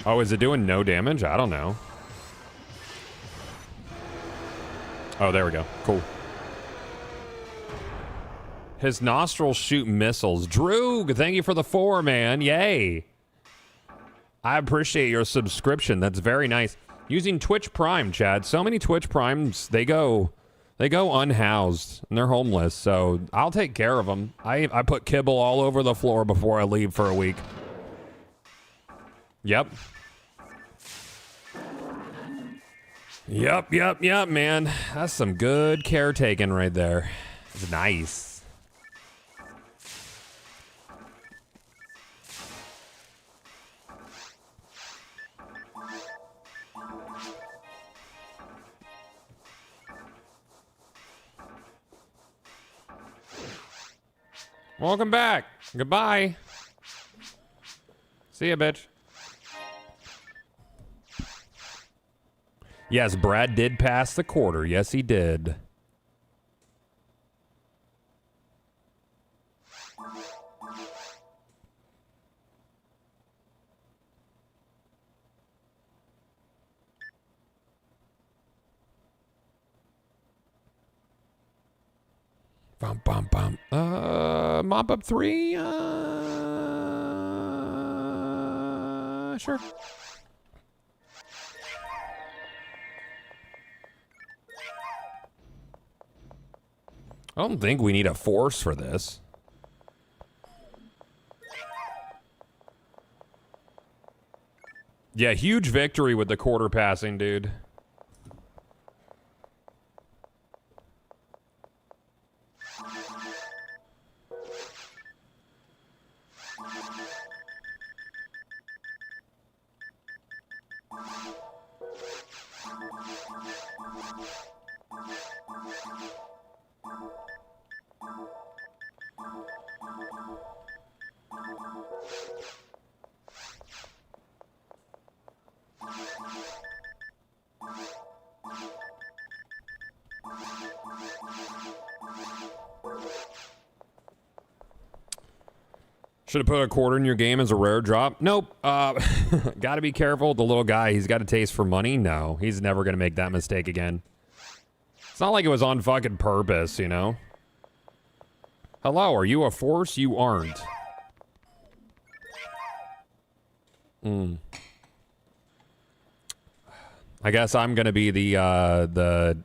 Oh, is it doing no damage? I don't know. Oh, there we go. Cool. His nostrils shoot missiles. Droog, thank you for the 4, man. Yay. I appreciate your subscription. That's very nice. Using Twitch Prime, Chad. So many Twitch Primes, they go unhoused and they're homeless. So I'll take care of them. I put kibble all over the floor before I leave for a week. Yep. Yep, man. That's some good caretaking right there. It's nice. Welcome back. Goodbye. See ya, bitch. Yes, Brad did pass the quarter. Yes, he did. Bum, bum, bum. Mop up 3? Sure. I don't think we need a force for this. Yeah, huge victory with the quarter passing, dude. Should have put a quarter in your game as a rare drop. Nope. Gotta be careful. The little guy, he's got a taste for money. No, he's never gonna make that mistake again. It's not like it was on fucking purpose, you know? Hello, are you a force? You aren't. I guess I'm gonna be the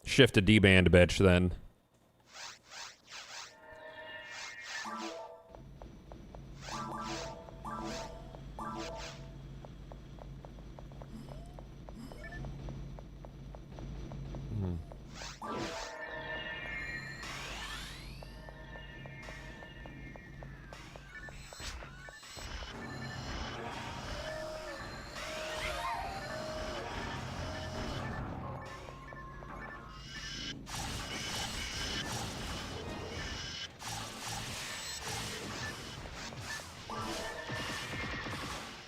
shift to D-band bitch then.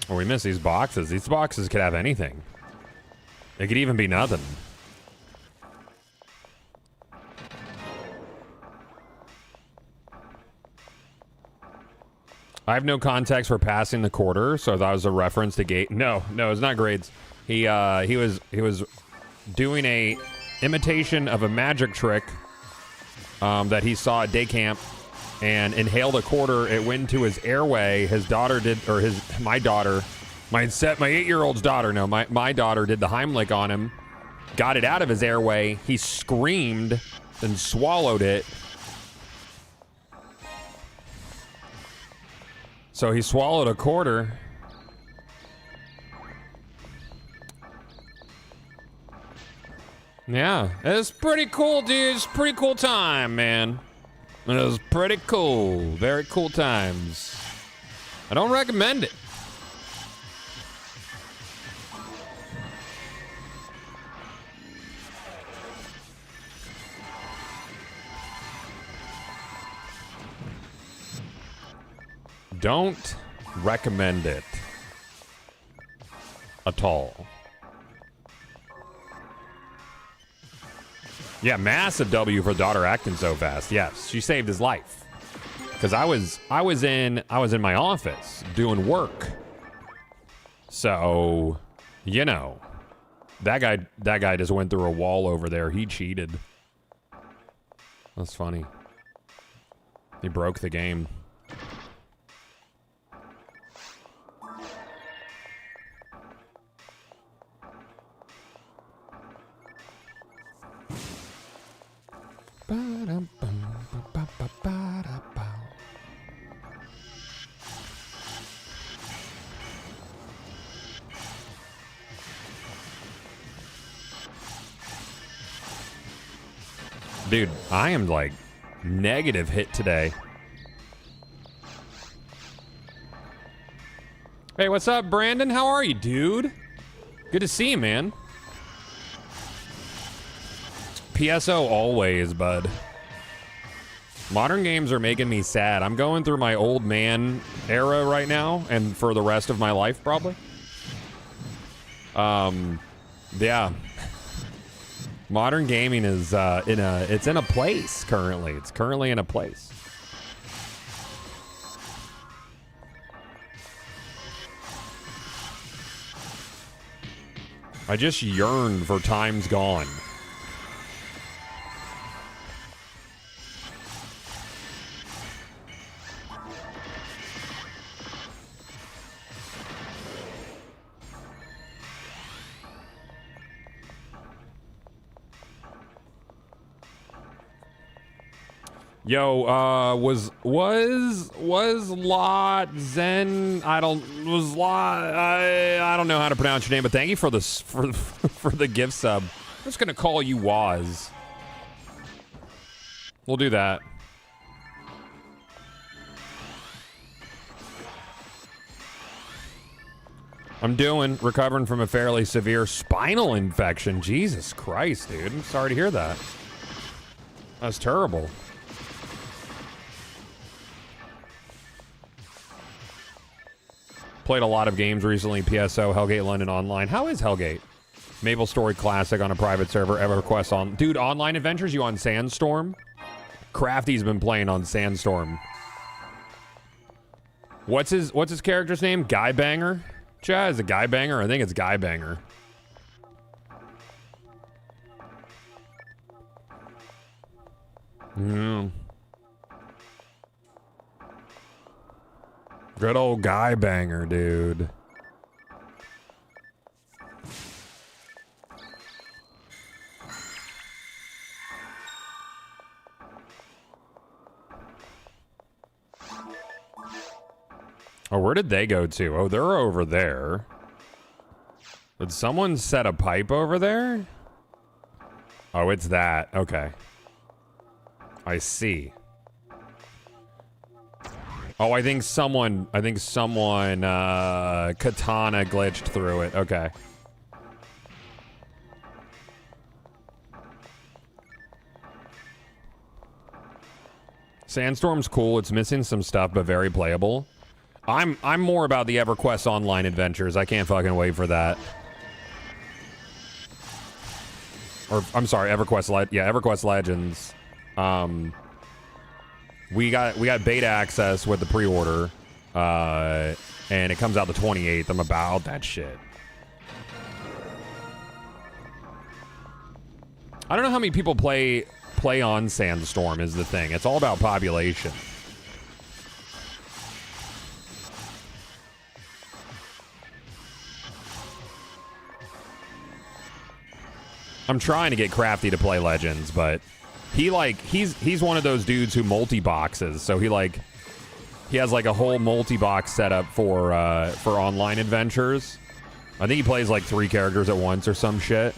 Oh, we miss these boxes. These boxes could have anything. It could even be nothing. I have no context for passing the quarter, so that was a reference to gate. No, it's not grades. He was doing a imitation of a magic trick that he saw at day camp and inhaled a quarter. It went into his airway. His daughter did, or my 8-year-old's daughter. No, my daughter did the Heimlich on him, got it out of his airway. He screamed and swallowed it. So he swallowed a quarter. Yeah, it's pretty cool, dude. It's a pretty cool time, man. It was pretty cool. Very cool times. I don't recommend it. Don't recommend it at all. Yeah, massive W for daughter acting so fast. Yes, she saved his life. Because I was in my office doing work. So, you know, that guy just went through a wall over there. He cheated. That's funny. He broke the game. Dude, I am like negative hit today. Hey, what's up, Brandon? How are you, dude? Good to see you, man. PSO always, bud. Modern games are making me sad. I'm going through my old man era right now, and for the rest of my life, probably. Yeah. Modern gaming is it's in a place currently. It's currently in a place. I just yearn for times gone. Yo, was Lot Zen? I don't know how to pronounce your name, but thank you for this for the gift sub. I'm just gonna call you Waz. We'll do that. I'm recovering from a fairly severe spinal infection. Jesus Christ, dude. I'm sorry to hear that. That's terrible. Played a lot of games recently. PSO, Hellgate London Online. How is Hellgate? Maple Story Classic on a private server. EverQuest on... Dude, Online Adventures, you on Sandstorm? Crafty's been playing on Sandstorm. What's his character's name? Guy Banger? Chad, is it Guy Banger? I think it's Guy Banger. Good old Guy Banger, dude. Oh, where did they go to? Oh, they're over there. Did someone set a pipe over there? Oh, it's that. Okay. I see. Oh, I think someone katana glitched through it. Okay. Sandstorm's cool. It's missing some stuff, but very playable. I'm more about the EverQuest Online Adventures. I can't fucking wait for that. Or I'm sorry, EverQuest Legends. We got beta access with the pre-order. And it comes out the 28th. I'm about that shit. I don't know how many people play on Sandstorm is the thing. It's all about population. I'm trying to get Crafty to play Legends, but he's one of those dudes who multi-boxes. So he has like a whole multi-box setup for online adventures. I think he plays like 3 characters at once or some shit.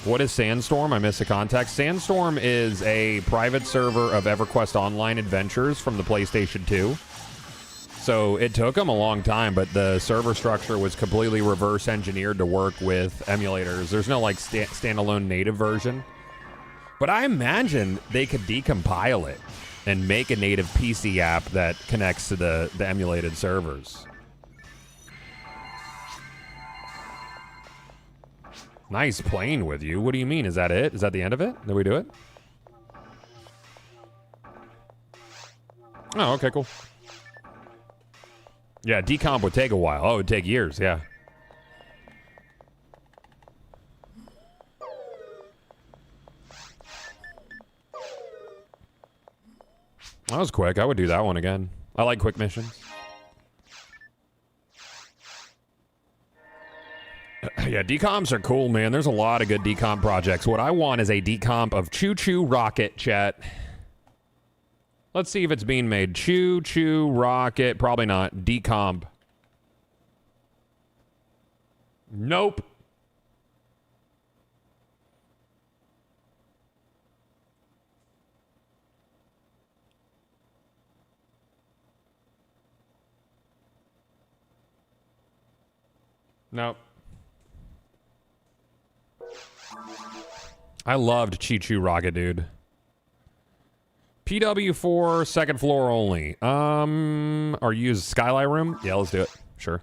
What is Sandstorm? I missed the context. Sandstorm is a private server of EverQuest Online Adventures from the PlayStation 2. So it took them a long time, but the server structure was completely reverse engineered to work with emulators. There's no like standalone native version. But I imagine they could decompile it and make a native PC app that connects to the emulated servers. Nice playing with you. What do you mean? Is that it? Is that the end of it? Did we do it? Oh, okay, cool. Yeah, decomp would take a while. Oh, it would take years, yeah. That was quick. I would do that one again. I like quick missions. Yeah, decomps are cool, man. There's a lot of good decomp projects. What I want is a decomp of Choo Choo Rocket, chat. Let's see if it's being made. Choo Choo Rocket. Probably not. Decomp. Nope. Nope. I loved Choo Choo Rocket, dude. PW4, second floor only. Or use Skylight Room? Yeah, let's do it. Sure.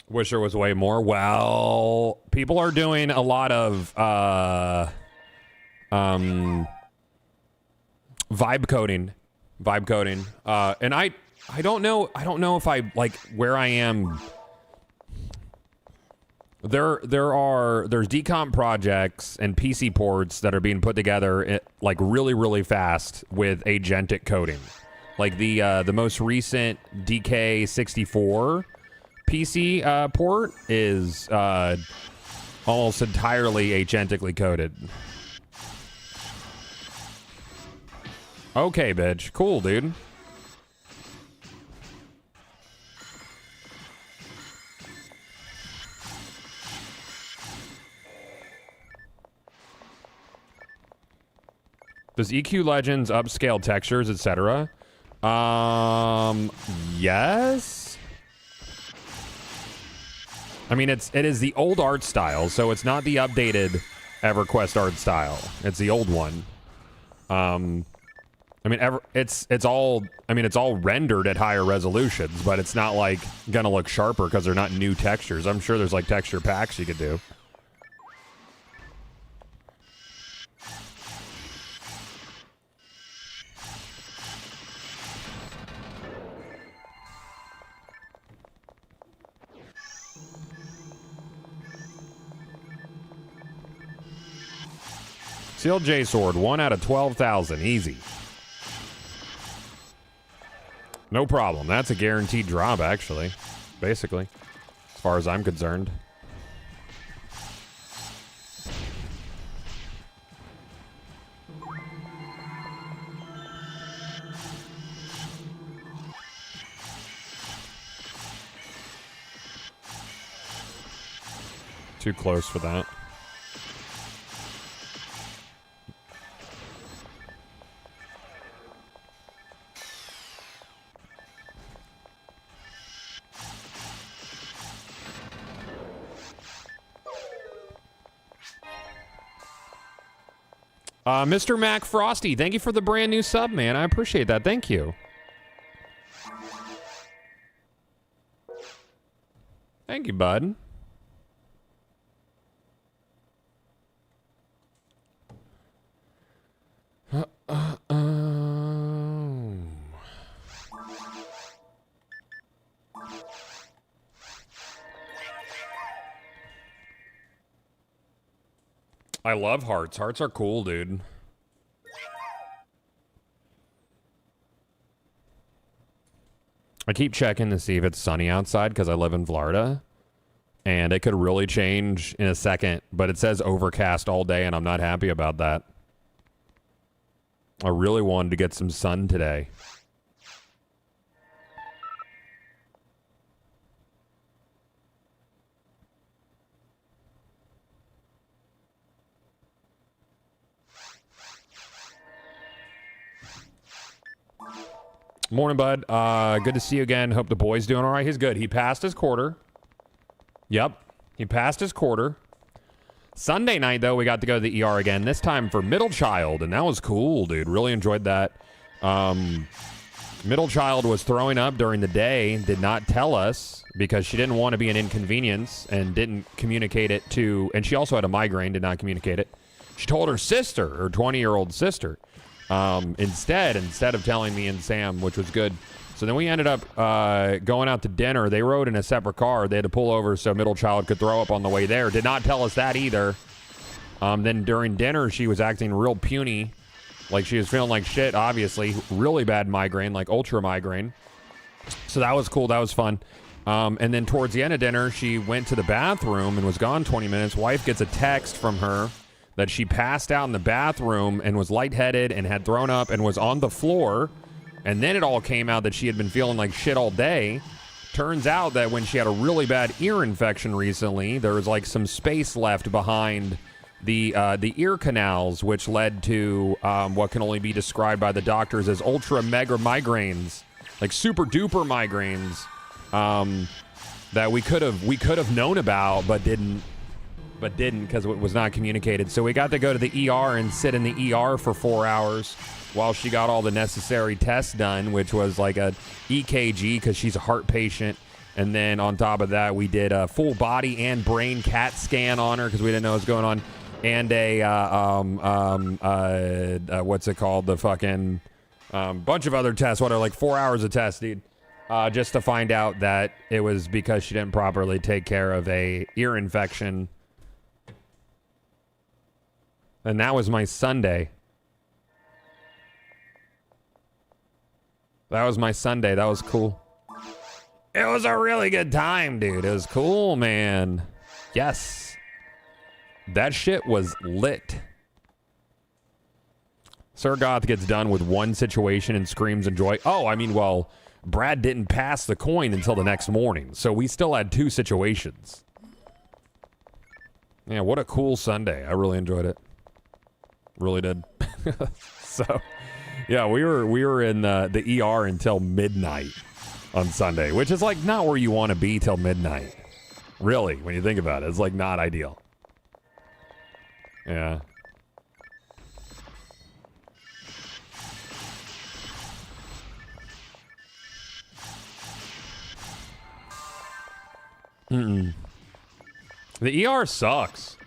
Wish there was way more. Well, people are doing a lot of vibe coding. And I don't know if I like where I am. There's decomp projects and PC ports that are being put together like really fast with agentic coding. Like the most recent DK64 PC port is almost entirely agentically coded. Okay, bitch. Cool, dude. Does EQ Legends upscale textures, etc.? Yes. I mean, it is the old art style, so it's not the updated EverQuest art style. It's the old one. I mean, it's all rendered at higher resolutions, but it's not like gonna look sharper because they're not new textures. I'm sure there's like texture packs you could do. Sealed J Sword, 1 out of 12,000. Easy. No problem. That's a guaranteed drop, actually. Basically. As far as I'm concerned. Too close for that. Mr. Mac Frosty, thank you for the brand new sub, man. I appreciate that. Thank you. Thank you, bud. I love hearts. Hearts are cool, dude. I keep checking to see if it's sunny outside because I live in Florida. And it could really change in a second. But it says overcast all day, and I'm not happy about that. I really wanted to get some sun today. Morning, bud. Good to see you again. Hope the boy's doing all right. He's good. He passed his quarter. Yep. He passed his quarter. Sunday night, though, we got to go to the ER again, this time for middle child, and that was cool, dude. Really enjoyed that. Middle child was throwing up during the day, did not tell us because she didn't want to be an inconvenience and didn't communicate it to, and she also had a migraine, did not communicate it. She told her sister, her 20-year-old sister, instead of telling me and Sam, which was good. So then we ended up going out to dinner. They rode in a separate car. They had to pull over so middle child could throw up on the way there. Did not tell us that either. Then during dinner, she was acting real puny. Like she was feeling like shit, obviously. Really bad migraine, like ultra migraine. So that was cool. That was fun. And then towards the end of dinner, she went to the bathroom and was gone 20 minutes. Wife gets a text from her that she passed out in the bathroom and was lightheaded and had thrown up and was on the floor. And then it all came out that she had been feeling like shit all day. Turns out that when she had a really bad ear infection recently, there was like some space left behind the ear canals, which led to what can only be described by the doctors as ultra mega migraines, like super duper migraines, that we could have known about but didn't because it was not communicated. So we got to go to the ER and sit in the ER for 4 hours while she got all the necessary tests done, which was like a EKG because she's a heart patient. And then on top of that, we did a full body and brain CAT scan on her because we didn't know what was going on. And what's it called? The fucking bunch of other tests. What are like 4 hours of tests, dude? Just to find out that it was because she didn't properly take care of a ear infection. And that was my Sunday. That was my Sunday. That was cool. It was a really good time, dude. It was cool, man. Yes. That shit was lit. Sir Goth gets done with one situation and screams in joy. Oh, I mean, well, Brad didn't pass the coin until the next morning, so we still had two situations. Yeah, what a cool Sunday. I really enjoyed it. Really did. So, yeah, we were in the ER until midnight on Sunday, which is like not where you want to be till midnight. Really, when you think about it, it's like not ideal. Yeah. The ER sucks.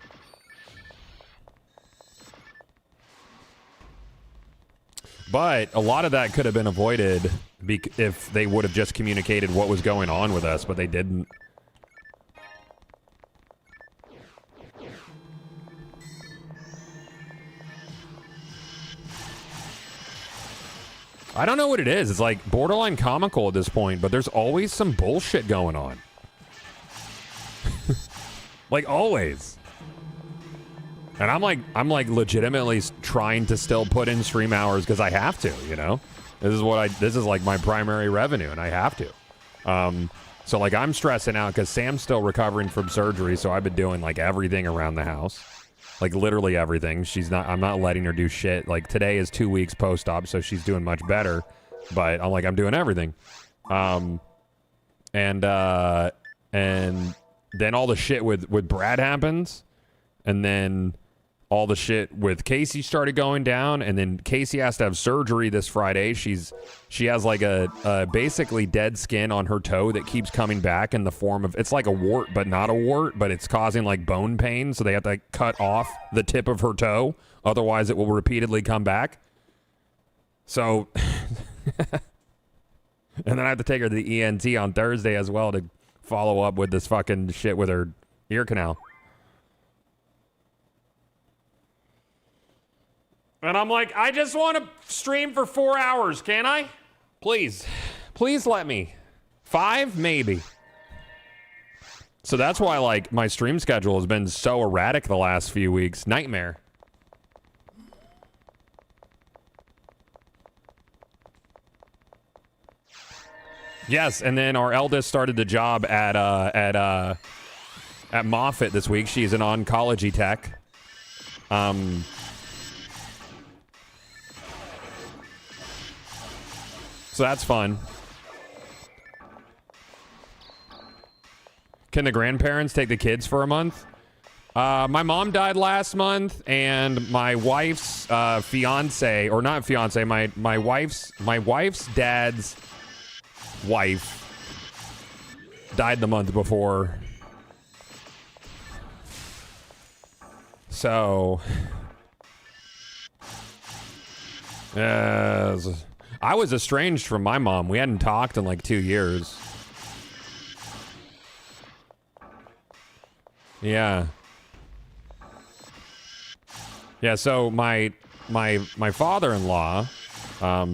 But a lot of that could have been avoided if they would have just communicated what was going on with us, but they didn't. I don't know what it is. It's like borderline comical at this point, but there's always some bullshit going on. Like always. And I'm like legitimately trying to still put in stream hours because I have to, you know? This is like my primary revenue and I have to. So like I'm stressing out because Sam's still recovering from surgery, so I've been doing like everything around the house. Like literally everything. I'm not letting her do shit. Like today is 2 weeks post-op, so she's doing much better. But I'm doing everything. And then all the shit with Brad happens. And then all the shit with Casey started going down, and then Casey has to have surgery this Friday. She has like a basically dead skin on her toe that keeps coming back in the form of, it's like a wart but not a wart, but it's causing like bone pain, so they have to cut off the tip of her toe, otherwise it will repeatedly come back. So and then I have to take her to the ENT on Thursday as well to follow up with this fucking shit with her ear canal. And I'm like, I just want to stream for 4 hours, can I? Please. Please let me. 5, maybe. So that's why, like, my stream schedule has been so erratic the last few weeks. Nightmare. Yes, and then our eldest started the job at Moffitt this week. She's an oncology tech. So that's fun. Can the grandparents take the kids for a month? My mom died last month, and my wife's fiance, or not fiance, my wife's dad's wife died the month before. So, I was estranged from my mom. We hadn't talked in like 2 years. Yeah. Yeah, so my father-in-law,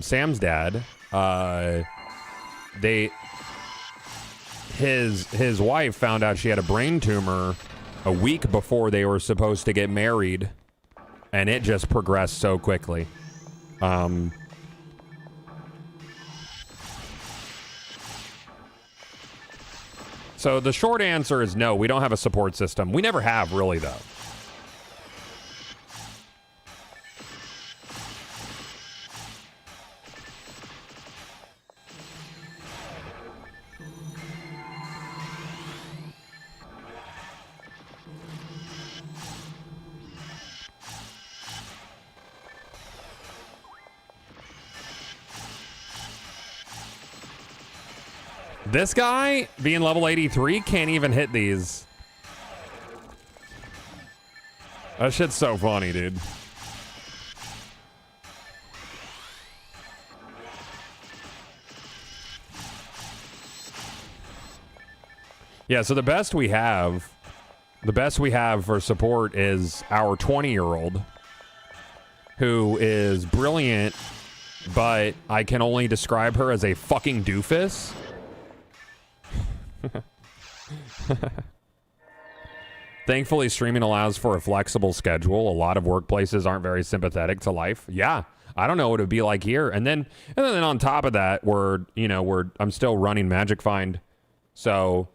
Sam's dad, his wife found out she had a brain tumor a week before they were supposed to get married, and it just progressed so quickly. So the short answer is no, we don't have a support system. We never have, really, though. This guy, being level 83, can't even hit these. That shit's so funny, dude. Yeah, so the best we have for support is our 20-year-old, who is brilliant, but I can only describe her as a fucking doofus. Thankfully, streaming allows for a flexible schedule. A lot of workplaces aren't very sympathetic to life. Yeah, I don't know what it would be like here. And then on top of that, I'm still running Magic Find, so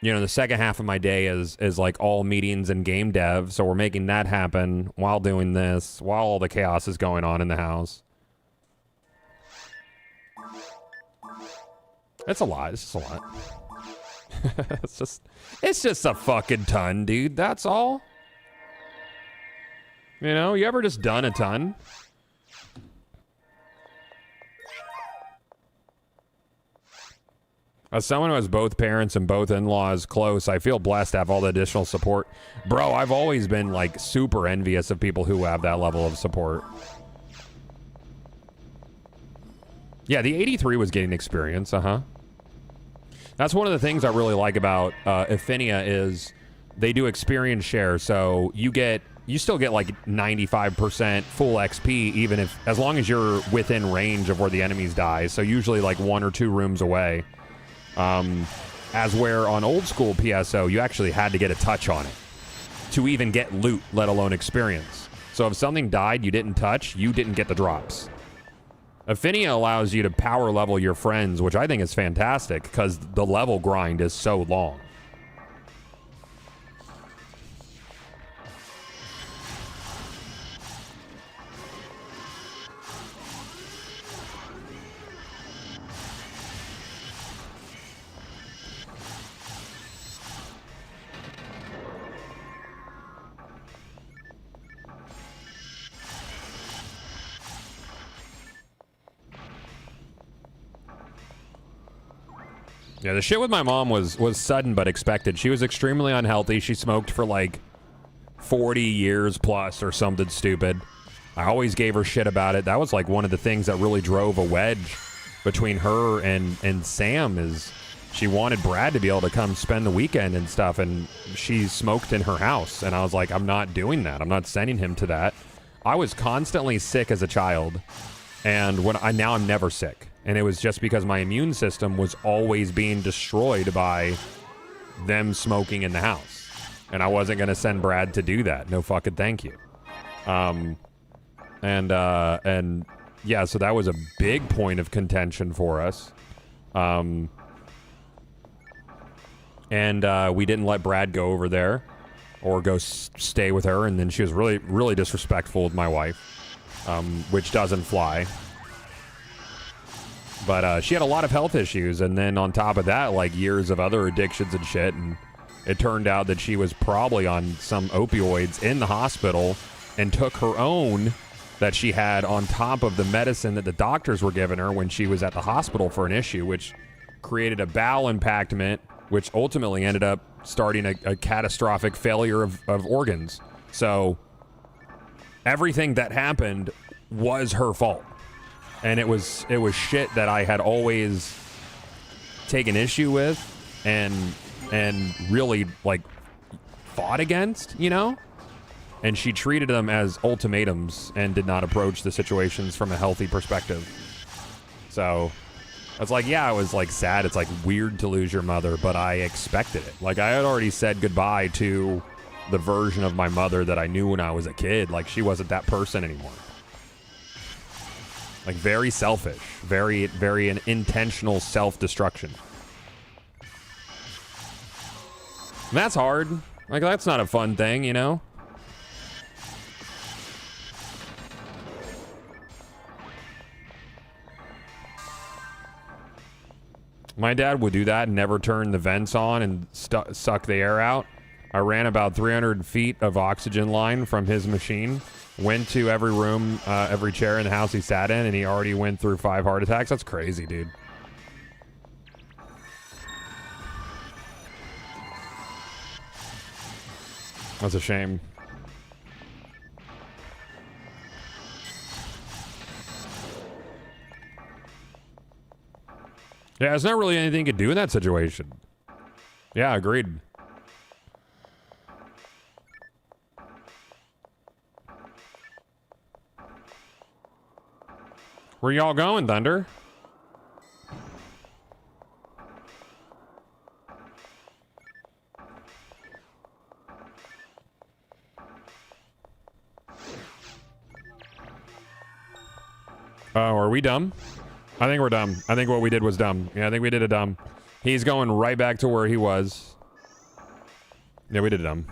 the second half of my day is like all meetings and game dev. So we're making that happen while doing this, while all the chaos is going on in the house. It's a lot. It's just a lot. it's just a fucking ton, dude. That's all. You ever just done a ton? As someone who has both parents and both in-laws close, I feel blessed to have all the additional support. Bro, I've always been like super envious of people who have that level of support. Yeah, the 83 was getting experience, That's one of the things I really like about Affinia is they do experience share, so you still get like 95% full XP, even as long as you're within range of where the enemies die. So usually like 1 or 2 rooms away. As where on old school PSO, you actually had to get a touch on it to even get loot, let alone experience. So if something died you didn't touch, you didn't get the drops. Affinia allows you to power level your friends, which I think is fantastic because the level grind is so long. Yeah, the shit with my mom was sudden but expected. She was extremely unhealthy. She smoked for like 40 years plus or something stupid. I always gave her shit about it. That was like one of the things that really drove a wedge between her and Sam is she wanted Brad to be able to come spend the weekend and stuff, and she smoked in her house. And I was like, I'm not doing that. I'm not sending him to that. I was constantly sick as a child, and now I'm never sick. And it was just because my immune system was always being destroyed by them smoking in the house. And I wasn't going to send Brad to do that. No fucking thank you. And yeah, so that was a big point of contention for us. And we didn't let Brad go over there or go stay with her. And then she was really, really disrespectful with my wife, which doesn't fly. But she had a lot of health issues. And then on top of that, like years of other addictions and shit. And it turned out that she was probably on some opioids in the hospital and took her own that she had on top of the medicine that the doctors were giving her when she was at the hospital for an issue, which created a bowel impactment, which ultimately ended up starting a catastrophic failure of organs. So everything that happened was her fault. And it was shit that I had always taken issue with and really like fought against, you know? And she treated them as ultimatums and did not approach the situations from a healthy perspective. So I was like, yeah, I was like sad. It's like weird to lose your mother, but I expected it. Like I had already said goodbye to the version of my mother that I knew when I was a kid. Like she wasn't that person anymore. Like very selfish, very, very an intentional self-destruction. And that's hard. Like that's not a fun thing, you know? My dad would do that and never turn the vents on and suck the air out. I ran about 300 feet of oxygen line from his machine, went to every room, every chair in the house he sat in, and he already went through 5 heart attacks. That's crazy, dude. That's a shame. Yeah, there's not really anything you could do in that situation. Yeah, agreed. Where y'all going, Thunder? Oh, are we dumb? I think we're dumb. I think what we did was dumb. Yeah, I think we did a dumb. He's going right back to where he was. Yeah, we did a dumb.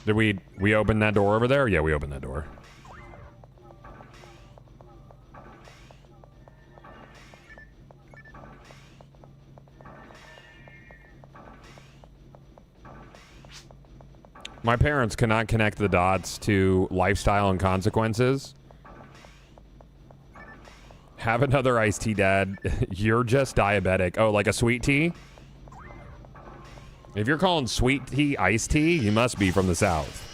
Did we open that door over there? Yeah, we opened that door. My parents cannot connect the dots to lifestyle and consequences. Have another iced tea, Dad. You're just diabetic. Oh, like a sweet tea? If you're calling sweet tea iced tea, you must be from the South.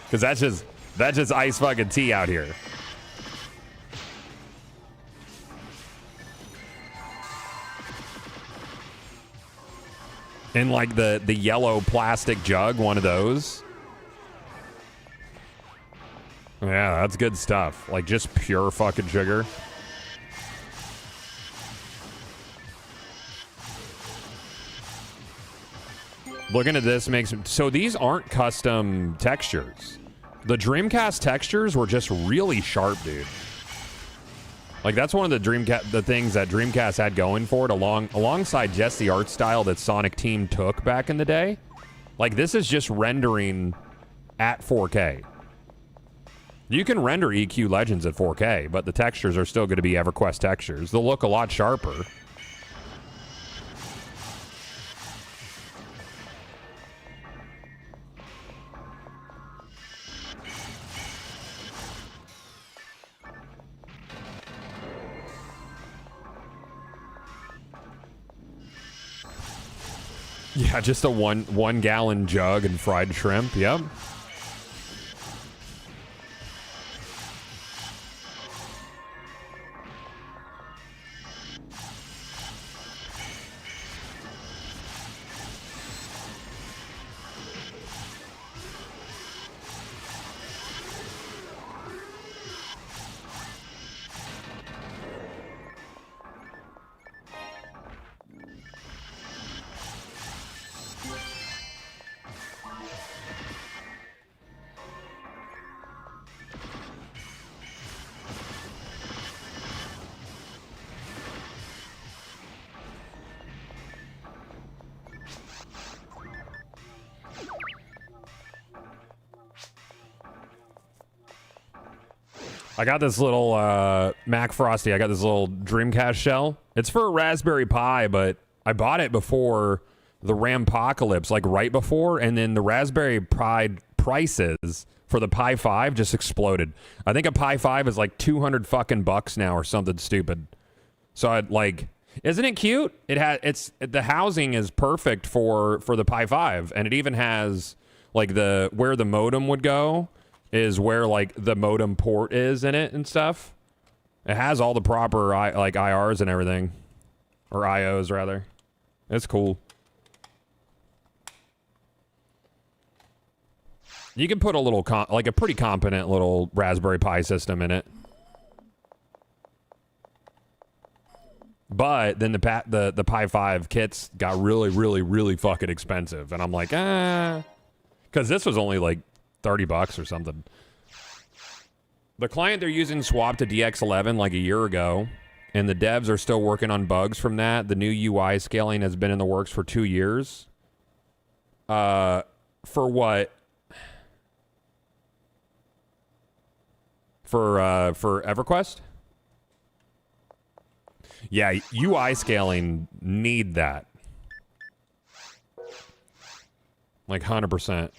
Because that's just ice fucking tea out here. In like the yellow plastic jug, one of those. Yeah, that's good stuff. Like just pure fucking sugar. Looking at this makes... So these aren't custom textures. The Dreamcast textures were just really sharp, dude. Like, that's one of the things that Dreamcast had going for it, alongside just the art style that Sonic Team took back in the day. Like, this is just rendering at 4K. You can render EQ Legends at 4K, but the textures are still going to be EverQuest textures. They'll look a lot sharper. Yeah, just a one gallon jug and fried shrimp. Yep. I got this little Mac Frosty. I got this little Dreamcast shell. It's for a Raspberry Pi, but I bought it before the Rampocalypse, like right before, and then the Raspberry Pi prices for the Pi 5 just exploded. I think a Pi 5 is like 200 fucking bucks now or something stupid. So I'd like, isn't it cute? The housing is perfect for the Pi 5, and it even has like where the modem would go is where like the modem port is in it and stuff. It has all the proper like IRs and everything, or IOs rather. It's cool. You can put a little like a pretty competent little Raspberry Pi system in it. But then the Pi 5 kits got really, really, really fucking expensive, and I'm like, because this was only like $30 or something. The client they're using swapped to DX11 like a year ago, and the devs are still working on bugs from that. The new UI scaling has been in the works for 2 years. For what? For EverQuest? Yeah, UI scaling need that. Like 100%.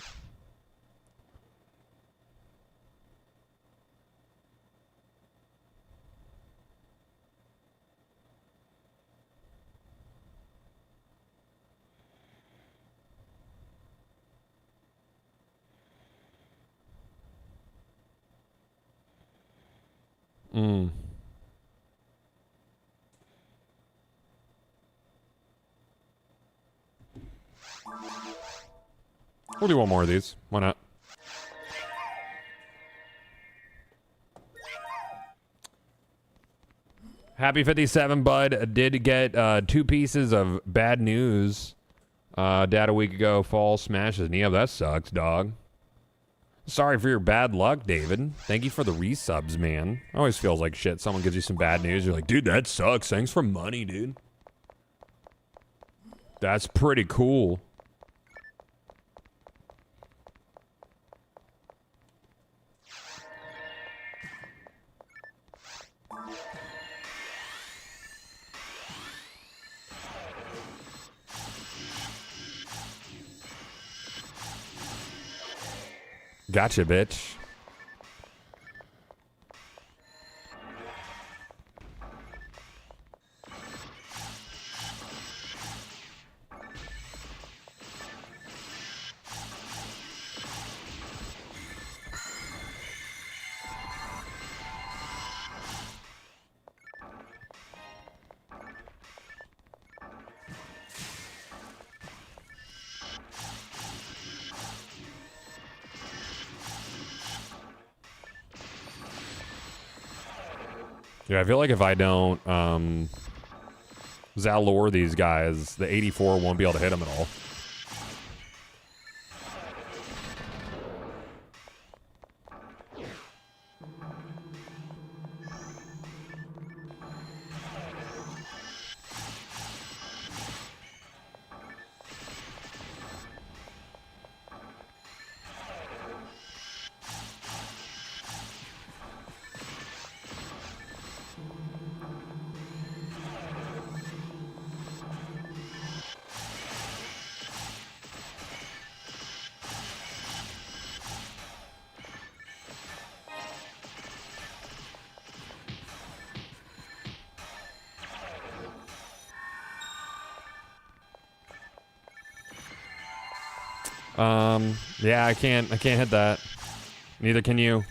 Mm. We'll do one more of these. Why not? Happy 57, bud. Did get 2 pieces of bad news. Dad a week ago. Fall smashes. Neo, that sucks, dog. Sorry for your bad luck, David. Thank you for the resubs, man. Always feels like shit. Someone gives you some bad news. You're like, dude, that sucks. Thanks for money, dude. That's pretty cool. Gotcha, bitch. Yeah, I feel like if I don't Zalor these guys, the 84 won't be able to hit them at all. Yeah, I can't hit that. Neither can you.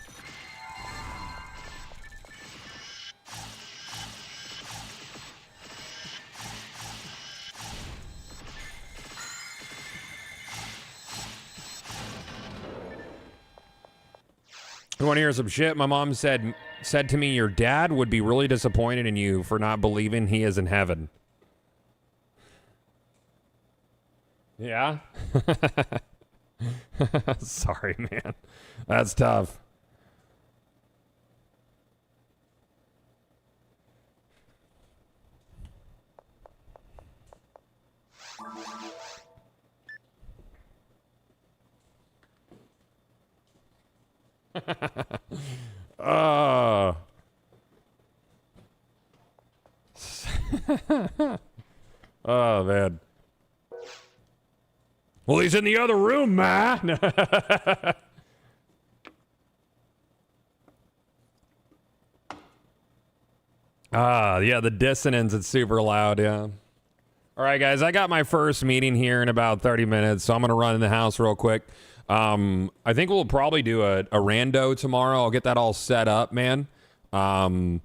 You want to hear some shit? My mom said to me, your dad would be really disappointed in you for not believing he is in heaven. Yeah? Sorry, man. That's tough. Oh. Oh, man. Well, he's in the other room, ma. Yeah, the dissonance, it's super loud, yeah. All right, guys, I got my first meeting here in about 30 minutes, so I'm going to run in the house real quick. I think we'll probably do a rando tomorrow. I'll get that all set up, man. So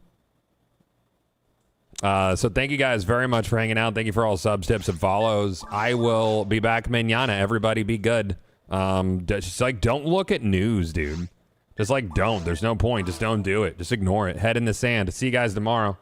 thank you guys very much for hanging out. Thank you for all subs, tips, and follows. I will be back mañana. Everybody be good. Just like, don't look at news, dude. Just like, don't. There's no point. Just don't do it. Just ignore it. Head in the sand. See you guys tomorrow.